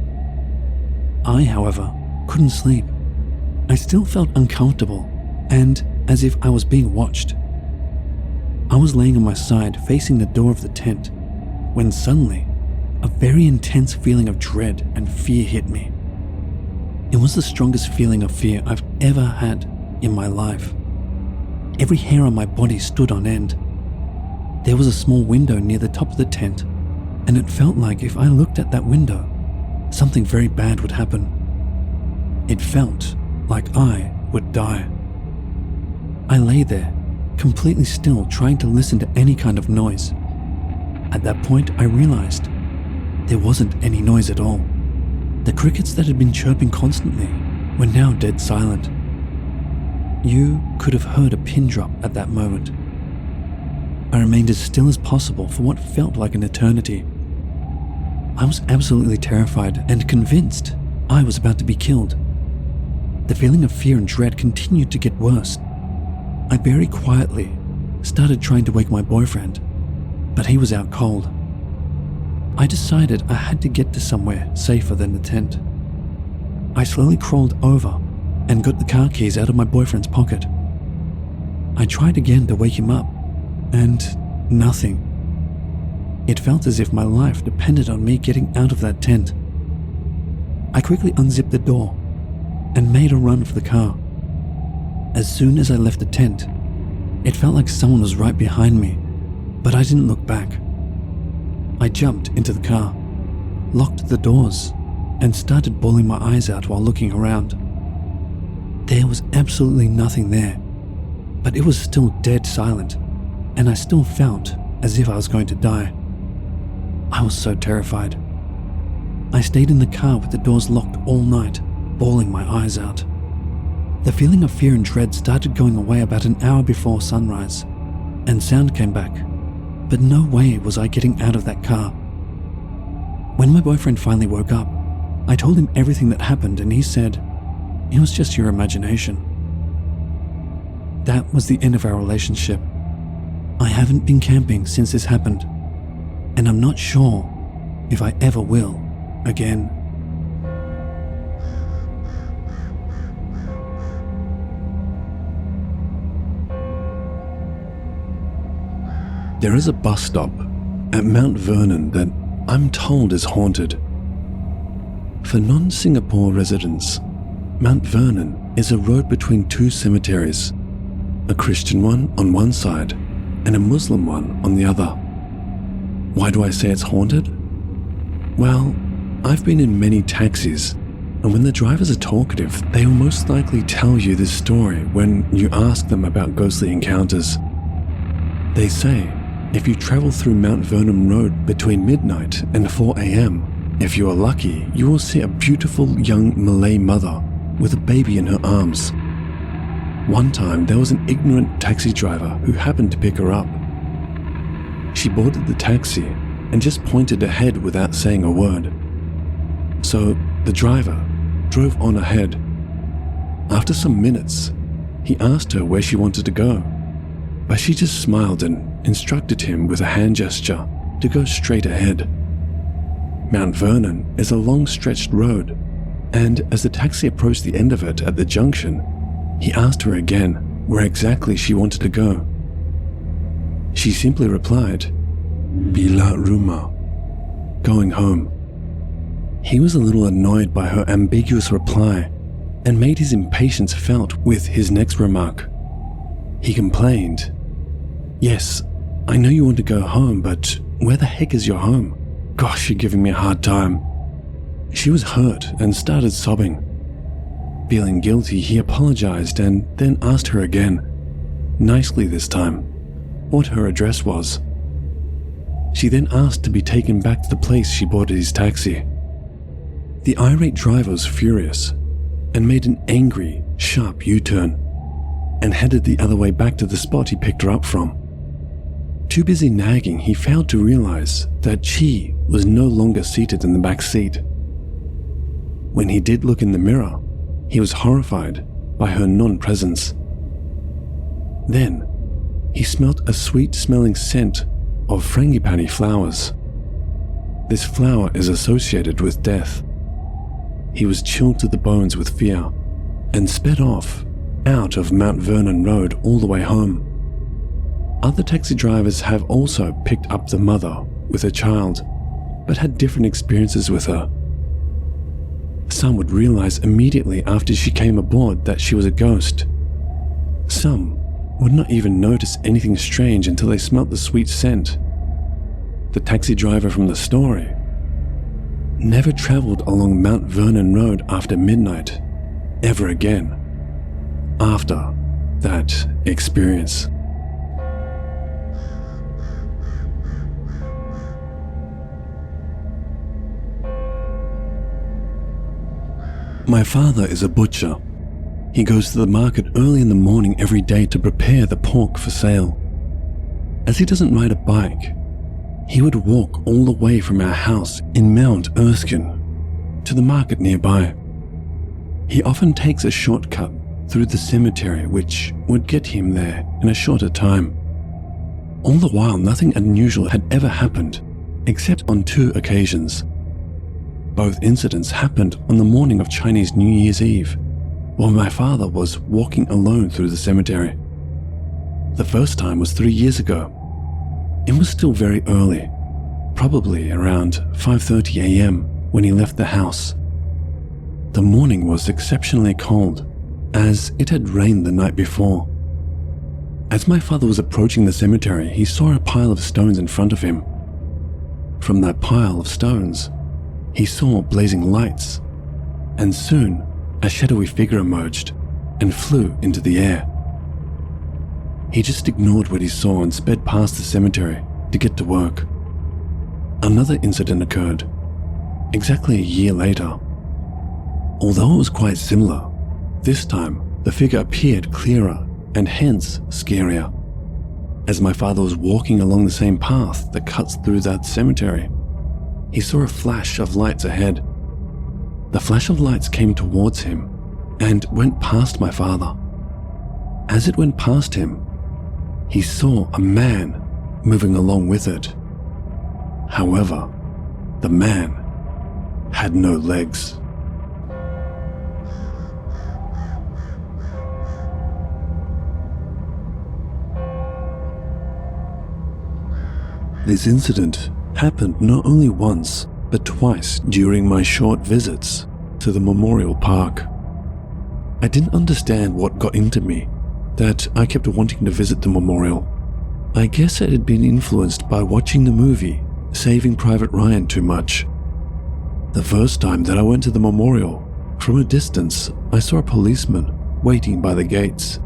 I, however, couldn't sleep. I still felt uncomfortable and as if I was being watched. I was laying on my side facing the door of the tent when suddenly a very intense feeling of dread and fear hit me. It was the strongest feeling of fear I've ever had in my life. Every hair on my body stood on end. There was a small window near the top of the tent, and it felt like if I looked at that window, something very bad would happen. It felt like I would die. I lay there, completely still, trying to listen to any kind of noise. At that point, I realized there wasn't any noise at all. The crickets that had been chirping constantly were now dead silent. You could have heard a pin drop at that moment. I remained as still as possible for what felt like an eternity. I was absolutely terrified and convinced I was about to be killed. The feeling of fear and dread continued to get worse. I very quietly started trying to wake my boyfriend, but he was out cold. I decided I had to get to somewhere safer than the tent. I slowly crawled over and got the car keys out of my boyfriend's pocket. I tried again to wake him up, and nothing. It felt as if my life depended on me getting out of that tent. I quickly unzipped the door and made a run for the car. As soon as I left the tent, it felt like someone was right behind me, but I didn't look back. I jumped into the car, locked the doors, and started bawling my eyes out while looking around. There was absolutely nothing there, but it was still dead silent, and I still felt as if I was going to die. I was so terrified. I stayed in the car with the doors locked all night, bawling my eyes out. The feeling of fear and dread started going away about an hour before sunrise, and sound came back, but no way was I getting out of that car. When my boyfriend finally woke up, I told him everything that happened, and he said, "It was just your imagination." That was the end of our relationship. I haven't been camping since this happened, and I'm not sure if I ever will again. There is a bus stop at Mount Vernon that I'm told is haunted. For non-Singapore residents, Mount Vernon is a road between two cemeteries, a Christian one on one side and a Muslim one on the other. Why do I say it's haunted? Well, I've been in many taxis, and when the drivers are talkative, they will most likely tell you this story when you ask them about ghostly encounters. They say, if you travel through Mount Vernon Road between midnight and 4 a.m., if you are lucky, you will see a beautiful young Malay mother with a baby in her arms. One time, there was an ignorant taxi driver who happened to pick her up. She boarded the taxi and just pointed ahead without saying a word. So the driver drove on ahead. After some minutes, he asked her where she wanted to go, but she just smiled and instructed him with a hand gesture to go straight ahead. Mount Vernon is a long stretched road, and as the taxi approached the end of it at the junction, he asked her again where exactly she wanted to go. She simply replied, "Bila rumah," going home. He was a little annoyed by her ambiguous reply and made his impatience felt with his next remark. He complained, "Yes, I know you want to go home, but where the heck is your home? Gosh, you're giving me a hard time." She was hurt and started sobbing. Feeling guilty, he apologized and then asked her again, nicely this time, what her address was. She then asked to be taken back to the place she boarded his taxi. The irate driver was furious and made an angry, sharp U-turn and headed the other way back to the spot he picked her up from. Too busy nagging, he failed to realize that she was no longer seated in the back seat. When he did look in the mirror, he was horrified by her non-presence. Then, he smelt a sweet-smelling scent of frangipani flowers. This flower is associated with death. He was chilled to the bones with fear and sped off out of Mount Vernon Road all the way home. Other taxi drivers have also picked up the mother with a child, but had different experiences with her. Some would realize immediately after she came aboard that she was a ghost. Some would not even notice anything strange until they smelt the sweet scent. The taxi driver from the story never traveled along Mount Vernon Road after midnight, ever again, after that experience. My father is a butcher. He goes to the market early in the morning every day to prepare the pork for sale. As he doesn't ride a bike, he would walk all the way from our house in Mount Erskine to the market nearby. He often takes a shortcut through the cemetery, which would get him there in a shorter time. All the while, nothing unusual had ever happened, except on 2 occasions. Both incidents happened on the morning of Chinese New Year's Eve, while my father was walking alone through the cemetery. The first time was 3 years ago. It was still very early, probably around 5:30 a.m. when he left the house. The morning was exceptionally cold, as it had rained the night before. As my father was approaching the cemetery, he saw a pile of stones in front of him. From that pile of stones, he saw blazing lights, and soon a shadowy figure emerged and flew into the air. He just ignored what he saw and sped past the cemetery to get to work. Another incident occurred, exactly a year later. Although it was quite similar, this time the figure appeared clearer and hence scarier. As my father was walking along the same path that cuts through that cemetery, he saw a flash of lights ahead. The flash of lights came towards him and went past my father. As it went past him, he saw a man moving along with it. However, the man had no legs. This incident happened not only once, but twice during my short visits to the memorial park. I didn't understand what got into me, that I kept wanting to visit the memorial. I guess I had been influenced by watching the movie Saving Private Ryan too much. The first time that I went to the memorial, from a distance, I saw a policeman waiting by the gates,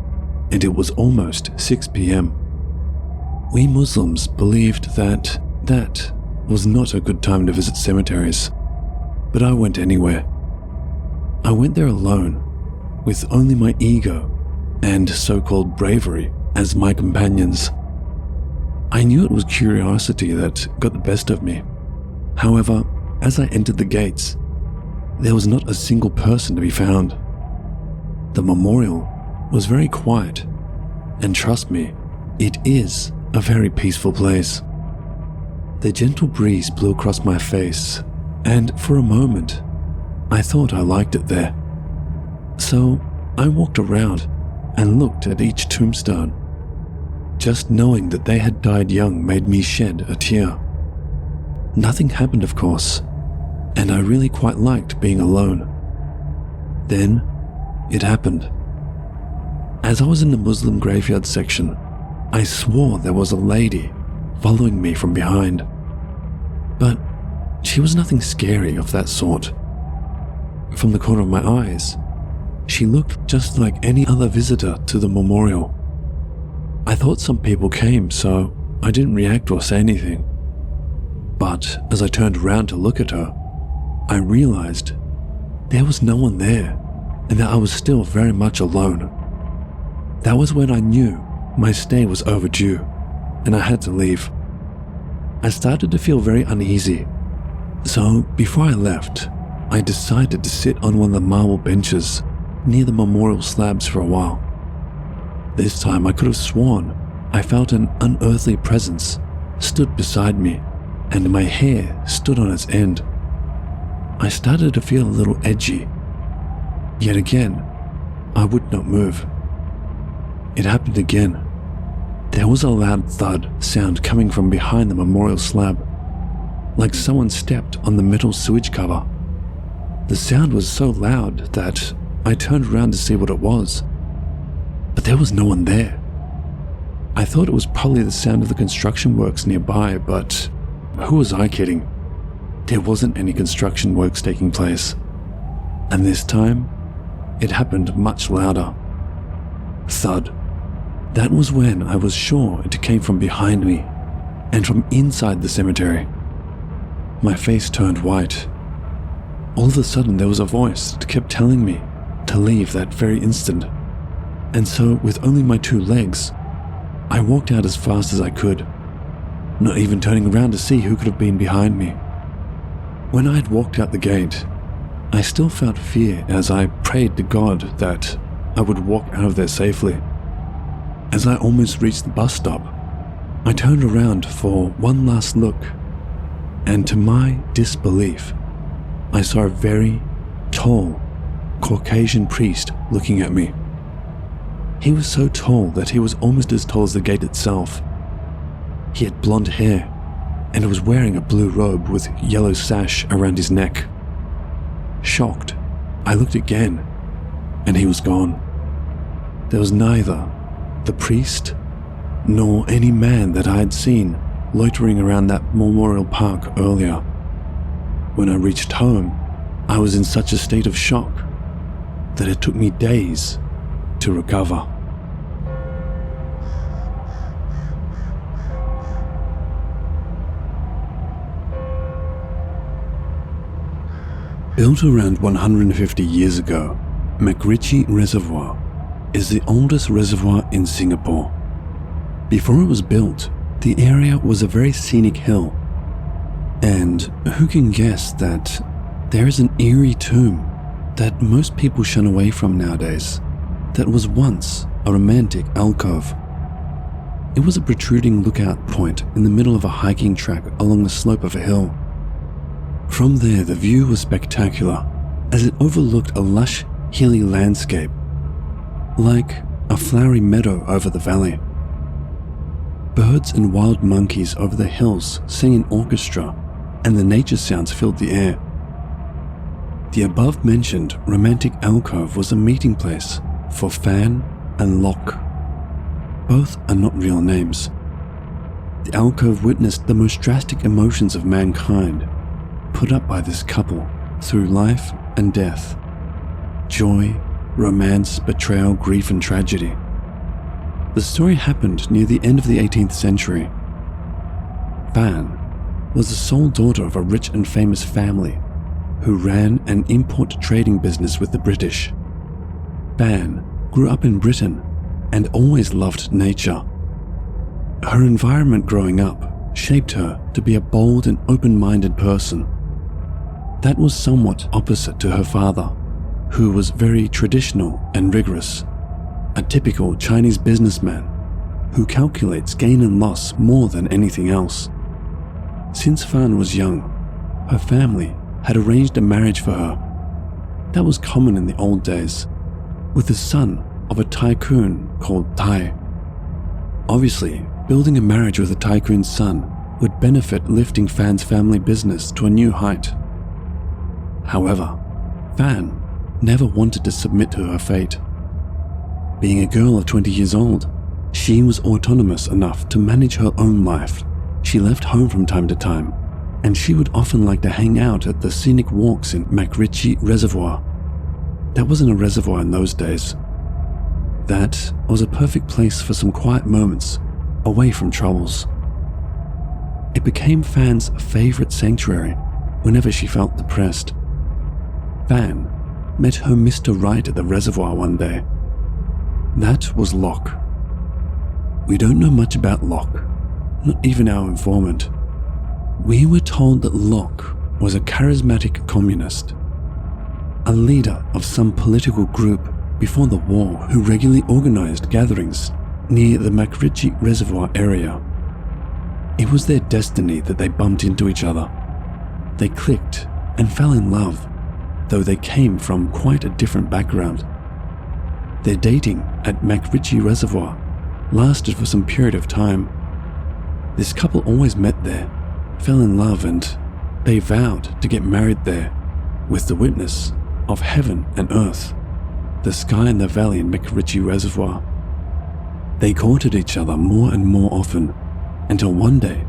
and it was almost 6 p.m. We Muslims believed that was not a good time to visit cemeteries, but I went anyway. I went there alone, with only my ego and so-called bravery as my companions. I knew it was curiosity that got the best of me. However, as I entered the gates, there was not a single person to be found. The memorial was very quiet, and trust me, it is a very peaceful place. The gentle breeze blew across my face, and for a moment, I thought I liked it there. So I walked around and looked at each tombstone. Just knowing that they had died young made me shed a tear. Nothing happened, of course, and I really quite liked being alone. Then, it happened. As I was in the Muslim graveyard section, I swore there was a lady following me from behind. but she was nothing scary of that sort. From the corner of my eyes, she looked just like any other visitor to the memorial. I thought some people came, so I didn't react or say anything. But as I turned around to look at her, I realized there was no one there and that I was still very much alone. That was when I knew my stay was overdue and I had to leave. I started to feel very uneasy, so before I left, I decided to sit on one of the marble benches near the memorial slabs for a while. This time I could have sworn I felt an unearthly presence stood beside me and my hair stood on its end. I started to feel a little edgy. Yet again, I would not move. It happened again. There was a loud thud sound coming from behind the memorial slab, like someone stepped on the metal sewage cover. The sound was so loud that I turned around to see what it was, but there was no one there. I thought it was probably the sound of the construction works nearby, but who was I kidding? There wasn't any construction works taking place, and this time, it happened much louder. Thud. That was when I was sure it came from behind me and from inside the cemetery. My face turned white. All of a sudden there was a voice that kept telling me to leave that very instant. And so with only my 2 legs, I walked out as fast as I could, not even turning around to see who could have been behind me. When I had walked out the gate, I still felt fear as I prayed to God that I would walk out of there safely. As I almost reached the bus stop, I turned around for one last look, and to my disbelief, I saw a very tall Caucasian priest looking at me. He was so tall that he was almost as tall as the gate itself. He had blonde hair and was wearing a blue robe with yellow sash around his neck. Shocked, I looked again, and he was gone. There was neither the priest nor any man that I had seen loitering around that memorial park earlier. When I reached home, I was in such a state of shock that it took me days to recover. Built around 150 years ago, McRitchie Reservoir is the oldest reservoir in Singapore. Before it was built, the area was a very scenic hill. And who can guess that there is an eerie tomb that most people shun away from nowadays that was once a romantic alcove. It was a protruding lookout point in the middle of a hiking track along the slope of a hill. From there, the view was spectacular as it overlooked a lush, hilly landscape, like a flowery meadow over the valley. Birds and wild monkeys over the hills sang in orchestra, and the nature sounds filled the air. The above-mentioned romantic alcove was a meeting place for Fan and Locke. Both are not real names. The alcove witnessed the most drastic emotions of mankind put up by this couple through life and death, joy, romance, betrayal, grief, and tragedy. The story happened near the end of the 18th century. Fan was the sole daughter of a rich and famous family who ran an import trading business with the British. Fan grew up in Britain and always loved nature. Her environment growing up shaped her to be a bold and open-minded person. That was somewhat opposite to her father, who was very traditional and rigorous, a typical Chinese businessman who calculates gain and loss more than anything else. Since Fan was young, her family had arranged a marriage for her. That was common in the old days, with the son of a tycoon called Tai. Obviously, building a marriage with a tycoon's son would benefit lifting Fan's family business to a new height. However, Fan never wanted to submit to her fate. Being a girl of 20 years old, she was autonomous enough to manage her own life. She left home from time to time and she would often like to hang out at the scenic walks in Makrichi Reservoir. That wasn't a reservoir in those days. That was a perfect place for some quiet moments away from troubles. It became Fan's favorite sanctuary whenever she felt depressed. Fan met her Mr. Right at the reservoir one day. That was Locke. We don't know much about Locke, not even our informant. We were told that Locke was a charismatic communist, a leader of some political group before the war who regularly organized gatherings near the Makrichi Reservoir area. It was their destiny that they bumped into each other. They clicked and fell in love, though they came from quite a different background. Their dating at Makrichi Reservoir lasted for some period of time. This couple always met there, fell in love, and they vowed to get married there, with the witness of heaven and earth, the sky and the valley in Makrichi Reservoir. They courted each other more and more often, until one day,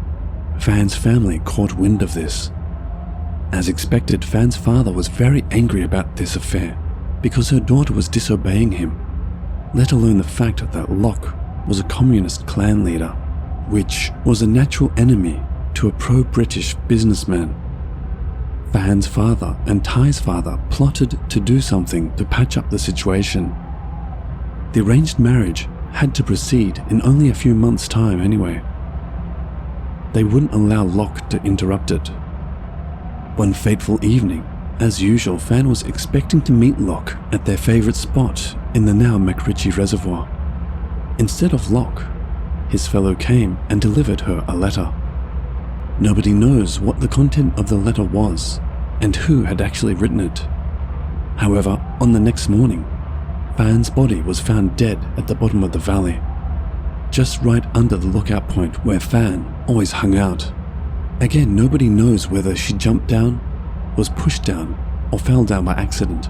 Fan's family caught wind of this. As expected, Fan's father was very angry about this affair because her daughter was disobeying him, let alone the fact that Locke was a communist clan leader, which was a natural enemy to a pro-British businessman. Fan's father and Ty's father plotted to do something to patch up the situation. The arranged marriage had to proceed in only a few months' time anyway. They wouldn't allow Locke to interrupt it. One fateful evening, as usual, Fan was expecting to meet Locke at their favorite spot in the now Makrichi Reservoir. Instead of Locke, his fellow came and delivered her a letter. Nobody knows what the content of the letter was and who had actually written it. However, on the next morning, Fan's body was found dead at the bottom of the valley, just right under the lookout point where Fan always hung out. Again, nobody knows whether she jumped down, was pushed down, or fell down by accident.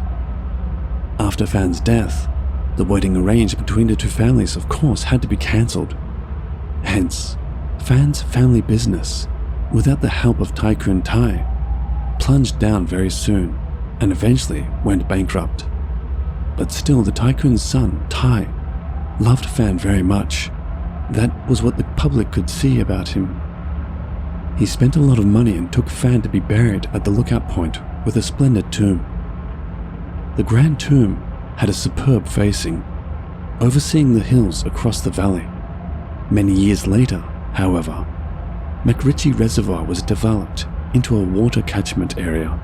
After Fan's death, the wedding arranged between the two families of course had to be cancelled. Hence, Fan's family business, without the help of Tycoon Ty, plunged down very soon and eventually went bankrupt. But still, the Tycoon's son, Ty, loved Fan very much. That was what the public could see about him. He spent a lot of money and took Fan to be buried at the lookout point with a splendid tomb. The grand tomb had a superb facing, overseeing the hills across the valley. Many years later, however, Makrichi Reservoir was developed into a water catchment area,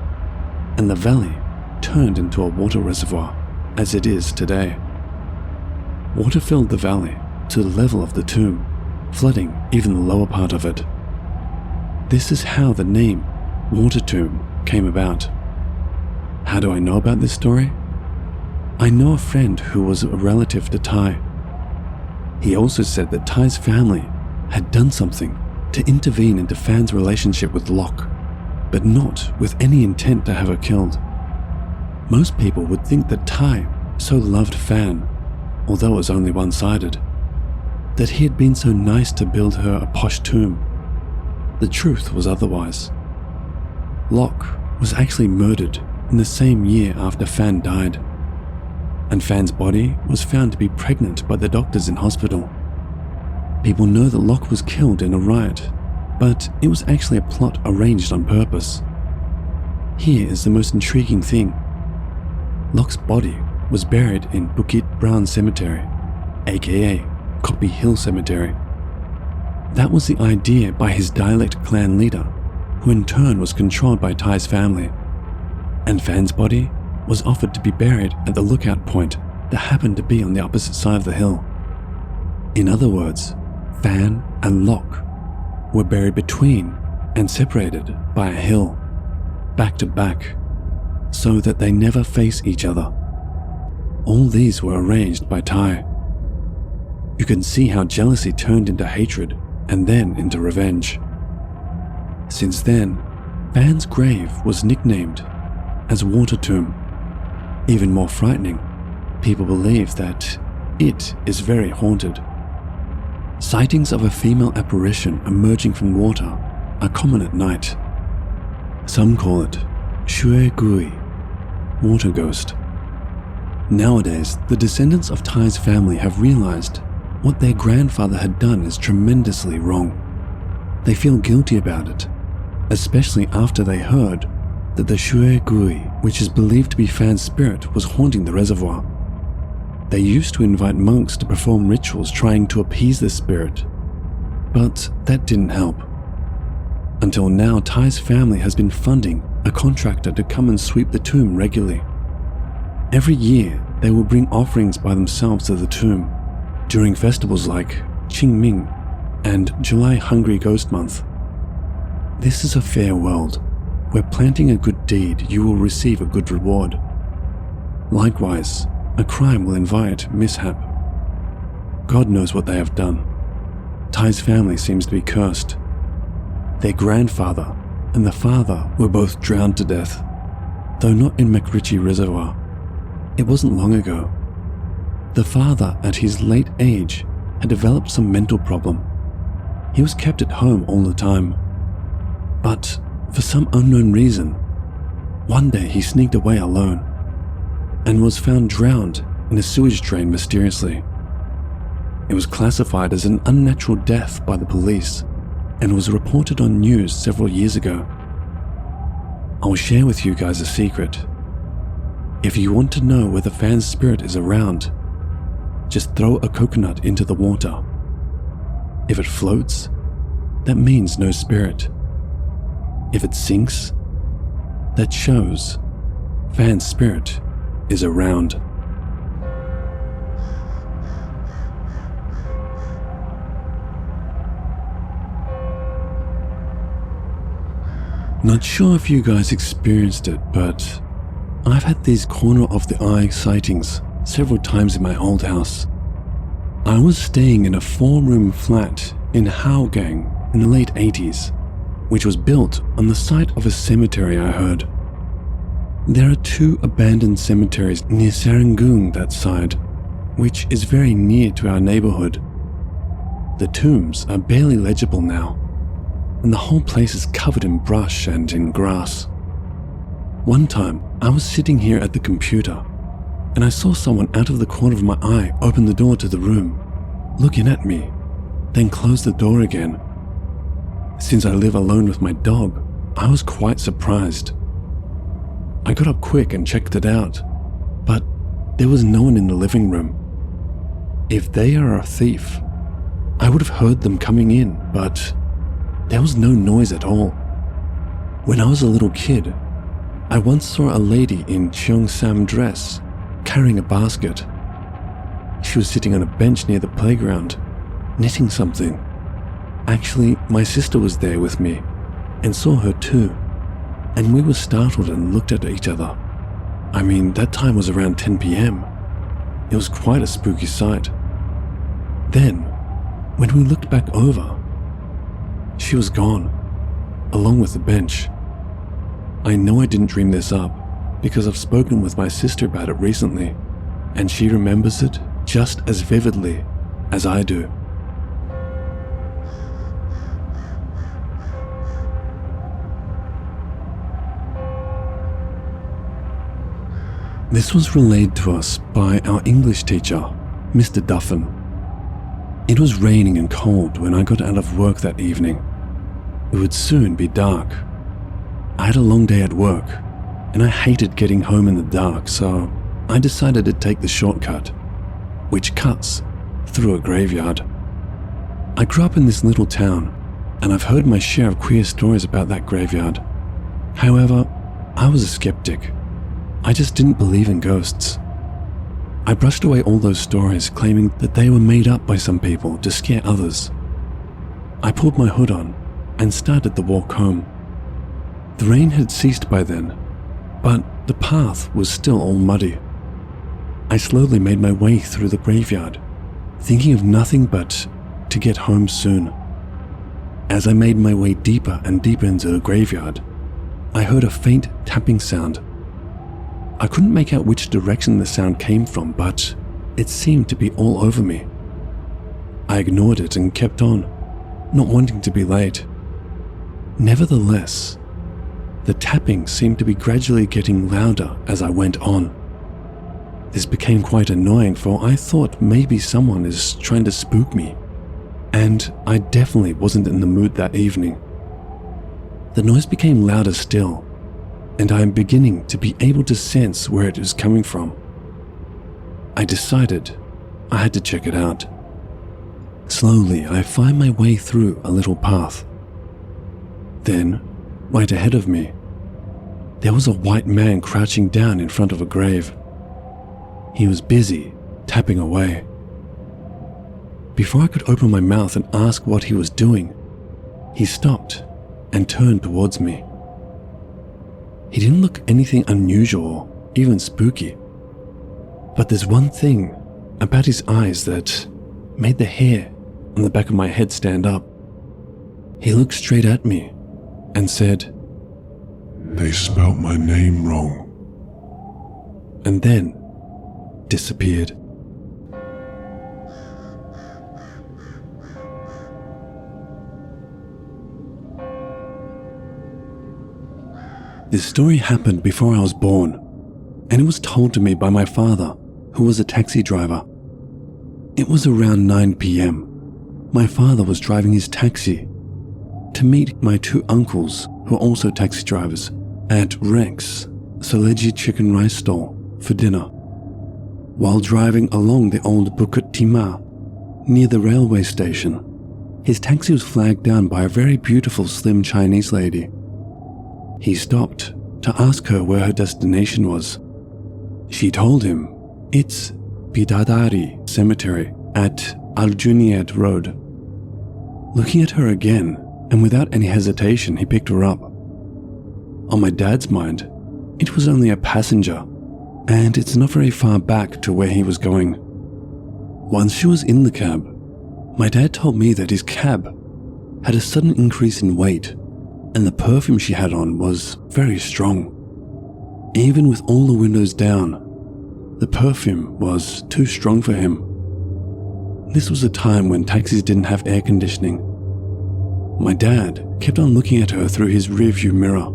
and the valley turned into a water reservoir as it is today. Water filled the valley to the level of the tomb, flooding even the lower part of it. This is how the name Water Tomb came about. How do I know about this story? I know a friend who was a relative to Ty. He also said that Ty's family had done something to intervene into Fan's relationship with Locke, but not with any intent to have her killed. Most people would think that Ty so loved Fan, although it was only one-sided, that he had been so nice to build her a posh tomb. The truth was otherwise. Locke was actually murdered in the same year after Fan died, and Fan's body was found to be pregnant by the doctors in hospital. People know that Locke was killed in a riot, but it was actually a plot arranged on purpose. Here is the most intriguing thing. Locke's body was buried in Bukit Brown Cemetery, aka Copy Hill Cemetery. That was the idea by his dialect clan leader, who in turn was controlled by Ty's family, and Fan's body was offered to be buried at the lookout point that happened to be on the opposite side of the hill. In other words, Fan and Locke were buried between and separated by a hill, back to back, so that they never face each other. All these were arranged by Ty. You can see how jealousy turned into hatred and then into revenge. Since then, Fan's grave was nicknamed as Water Tomb. Even more frightening, people believe that it is very haunted. Sightings of a female apparition emerging from water are common at night, Some call it huuuuuge, water ghost. Nowadays, the descendants of Ty's family have realized what their grandfather had done is tremendously wrong. They feel guilty about it, especially after they heard that the huuuuuge, which is believed to be Fan's spirit, was haunting the reservoir. They used to invite monks to perform rituals trying to appease the spirit, but that didn't help. Until now, Ty's family has been funding a contractor to come and sweep the tomb regularly. Every year, they will bring offerings by themselves to the tomb during festivals like Qingming and July Hungry Ghost Month. This is a fair world, where planting a good deed you will receive a good reward. Likewise, a crime will invite mishap. God knows what they have done. Ty's family seems to be cursed. Their grandfather and the father were both drowned to death, though not in Makrichi Reservoir. It wasn't long ago. The father, at his late age, had developed some mental problem. He was kept at home all the time. But for some unknown reason, one day he sneaked away alone and was found drowned in a sewage drain mysteriously. It was classified as an unnatural death by the police and was reported on news several years ago. I'll share with you guys a secret. If you want to know whether Fan's spirit is around, just throw a coconut into the water. If it floats, that means no spirit. If it sinks, that shows Fan's spirit is around. Not sure if you guys experienced it, but I've had these corner of the eye sightings several times in my old house. I was staying in a 4-room flat in Hougang in the late 80s, which was built on the site of a cemetery, I heard. There are 2 abandoned cemeteries near Serangoon that side, which is very near to our neighborhood. The tombs are barely legible now, and the whole place is covered in brush and in grass. One time, I was sitting here at the computer, and I saw someone out of the corner of my eye open the door to the room, looking at me, then close the door again. Since I live alone with my dog, I was quite surprised. I got up quick and checked it out, but there was no one in the living room. If they are a thief, I would have heard them coming in, but there was no noise at all. When I was a little kid, I once saw a lady in Cheongsam dress carrying a basket. She was sitting on a bench near the playground, knitting something. Actually, my sister was there with me and saw her too, and we were startled and looked at each other. I mean, that time was around 10 p.m. It was quite a spooky sight. Then, when we looked back over, she was gone, along with the bench. I know I didn't dream this up because I've spoken with my sister about it recently, and she remembers it just as vividly as I do. This was relayed to us by our English teacher, Mr. Duffin. It was raining and cold when I got out of work that evening. It would soon be dark. I had a long day at work, and I hated getting home in the dark, so I decided to take the shortcut, which cuts through a graveyard. I grew up in this little town, and I've heard my share of queer stories about that graveyard. However, I was a skeptic. I just didn't believe in ghosts. I brushed away all those stories, claiming that they were made up by some people to scare others. I pulled my hood on and started the walk home. The rain had ceased by then, but the path was still all muddy. I slowly made my way through the graveyard, thinking of nothing but to get home soon. As I made my way deeper and deeper into the graveyard, I heard a faint tapping sound. I couldn't make out which direction the sound came from, but it seemed to be all over me. I ignored it and kept on, not wanting to be late. Nevertheless, The tapping seemed to be gradually getting louder as I went on. This became quite annoying, for I thought maybe someone is trying to spook me, and I definitely wasn't in the mood that evening. The noise became louder still, and I am beginning to be able to sense where it is coming from. I decided I had to check it out. Slowly, I find my way through a little path. Then, right ahead of me, there was a white man crouching down in front of a grave. He was busy tapping away. Before I could open my mouth and ask what he was doing, he stopped and turned towards me. He didn't look anything unusual or even spooky, but there's one thing about his eyes that made the hair on the back of my head stand up. He looked straight at me and said, "They spelt my name wrong." and then disappeared. This story happened before I was born, and it was told to me by my father, who was a taxi driver. It was around 9 p.m. My father was driving his taxi to meet my two uncles, who are also taxi drivers, at Rex, Seleji chicken rice stall, for dinner. While driving along the old Bukit Timah, near the railway station, his taxi was flagged down by a very beautiful slim Chinese lady. He stopped to ask her where her destination was. She told him it's Bidadari Cemetery at Aljunied Road. Looking at her again, and without any hesitation, he picked her up. On my dad's mind, it was only a passenger, and it's not very far back to where he was going. Once she was in the cab, my dad told me that his cab had a sudden increase in weight, and the perfume she had on was very strong. Even with all the windows down, the perfume was too strong for him. This was a time when taxis didn't have air conditioning. My dad kept on looking at her through his rearview mirror,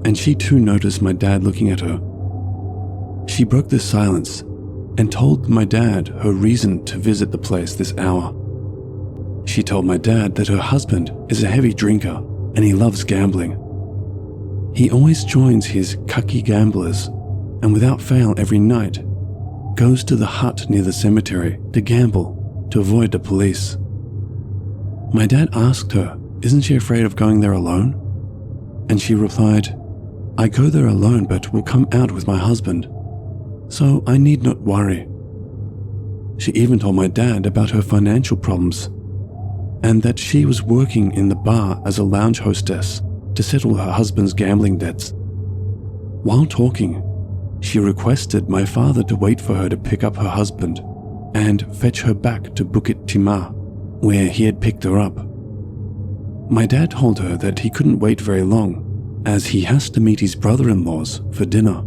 and she too noticed my dad looking at her. She broke the silence and told my dad her reason to visit the place this hour. She told my dad that her husband is a heavy drinker and he loves gambling. He always joins his cucky gamblers and without fail every night goes to the hut near the cemetery to gamble to avoid the police. My dad asked her, isn't she afraid of going there alone? And she replied, I go there alone but will come out with my husband, so I need not worry. She even told my dad about her financial problems and that she was working in the bar as a lounge hostess to settle her husband's gambling debts. While talking, she requested my father to wait for her to pick up her husband and fetch her back to Bukit Timah, where he had picked her up. My dad told her that he couldn't wait very long, as he has to meet his brother-in-laws for dinner.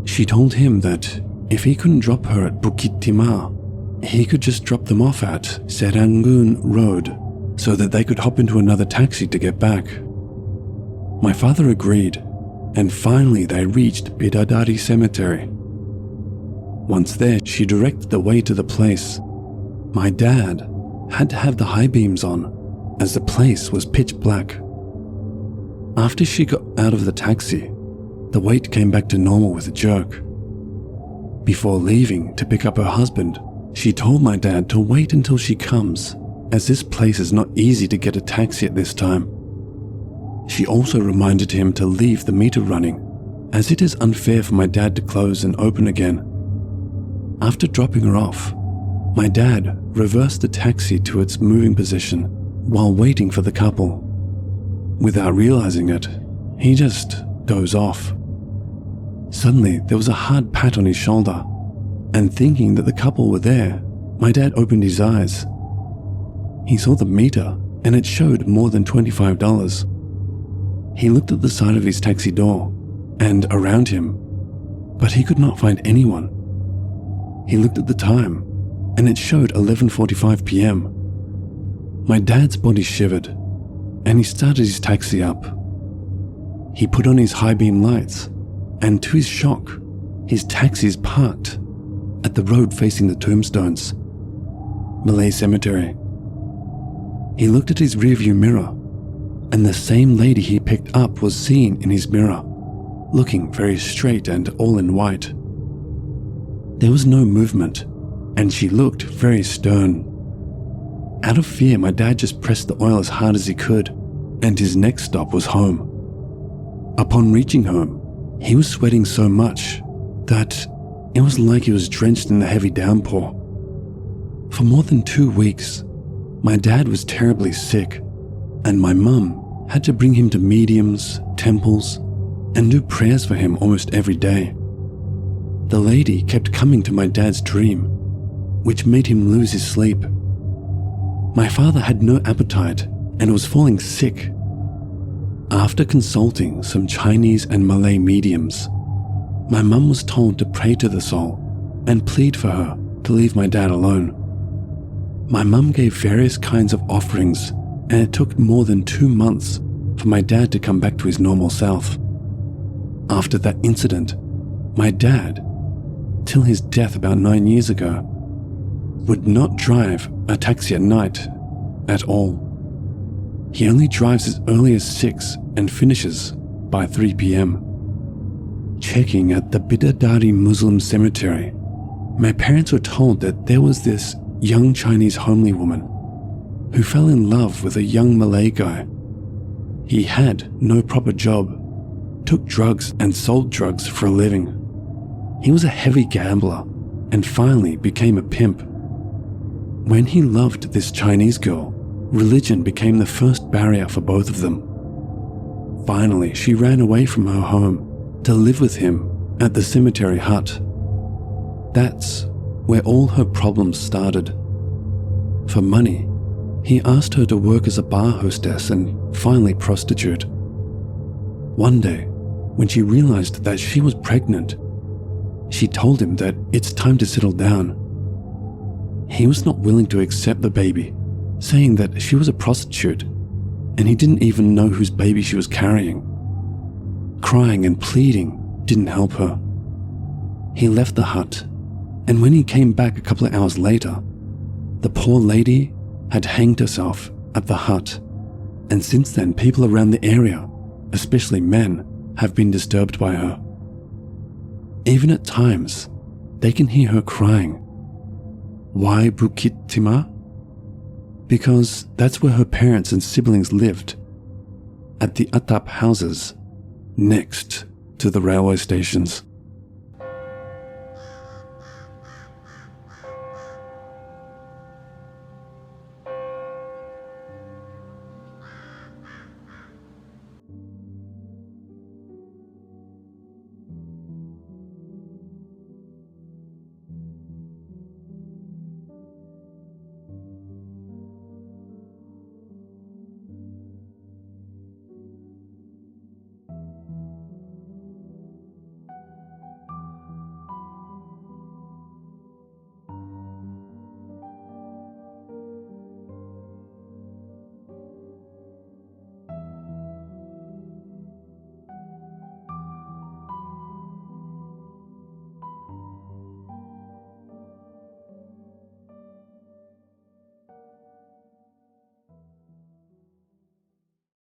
She told him that if he couldn't drop her at Bukit Timah, he could just drop them off at Serangoon Road so that they could hop into another taxi to get back. My father agreed, and finally they reached Bidadari Cemetery. Once there, she directed the way to the place. My dad had to have the high beams on, as the place was pitch black. After she got out of the taxi, the weight came back to normal with a jerk. Before leaving to pick up her husband, she told my dad to wait until she comes, as this place is not easy to get a taxi at this time. She also reminded him to leave the meter running, as it is unfair for my dad to close and open again. After dropping her off, my dad reversed the taxi to its moving position while waiting for the couple. Without realizing it, he just dozed off. Suddenly, there was a hard pat on his shoulder, and thinking that the couple were there, my dad opened his eyes. He saw the meter, and it showed more than $25. He looked at the side of his taxi door and around him, but he could not find anyone. He looked at the time, and it showed 11:45 p.m. My dad's body shivered, and he started his taxi up. He put on his high beam lights, and to his shock, his taxi's parked at the road facing the tombstones. Malay Cemetery. He looked at his rearview mirror, and the same lady he picked up was seen in his mirror, looking very straight and all in white. There was no movement, and she looked very stern. Out of fear, my dad just pressed the oil as hard as he could, and his next stop was home. Upon reaching home, he was sweating so much that it was like he was drenched in a heavy downpour. For more than 2 weeks, my dad was terribly sick, and my mum had to bring him to mediums, temples, and do prayers for him almost every day. The lady kept coming to my dad's dream, which made him lose his sleep. My father had no appetite and was falling sick. After consulting some Chinese and Malay mediums, my mum was told to pray to the soul and plead for her to leave my dad alone. My mum gave various kinds of offerings, and it took more than 2 months for my dad to come back to his normal self. After that incident, my dad, till his death about 9 years ago, would not drive a taxi at night at all. He only drives as early as 6 and finishes by 3 p.m. Checking at the Bidadari Muslim cemetery, my parents were told that there was this young Chinese homely woman who fell in love with a young Malay guy. He had no proper job, took drugs and sold drugs for a living. He was a heavy gambler and finally became a pimp. When he loved this Chinese girl, religion became the first barrier for both of them. Finally, she ran away from her home to live with him at the cemetery hut. That's where all her problems started. For money, he asked her to work as a bar hostess and finally prostitute. One day, when she realized that she was pregnant, she told him that it's time to settle down. He was not willing to accept the baby, saying that she was a prostitute and he didn't even know whose baby she was carrying. Crying and pleading didn't help her. He left the hut, and when he came back a couple of hours later, the poor lady had hanged herself at the hut, and since then people around the area, especially men, have been disturbed by her. Even at times, they can hear her crying. Why Bukit Timah? Because that's where her parents and siblings lived, at the atap houses next to the railway stations.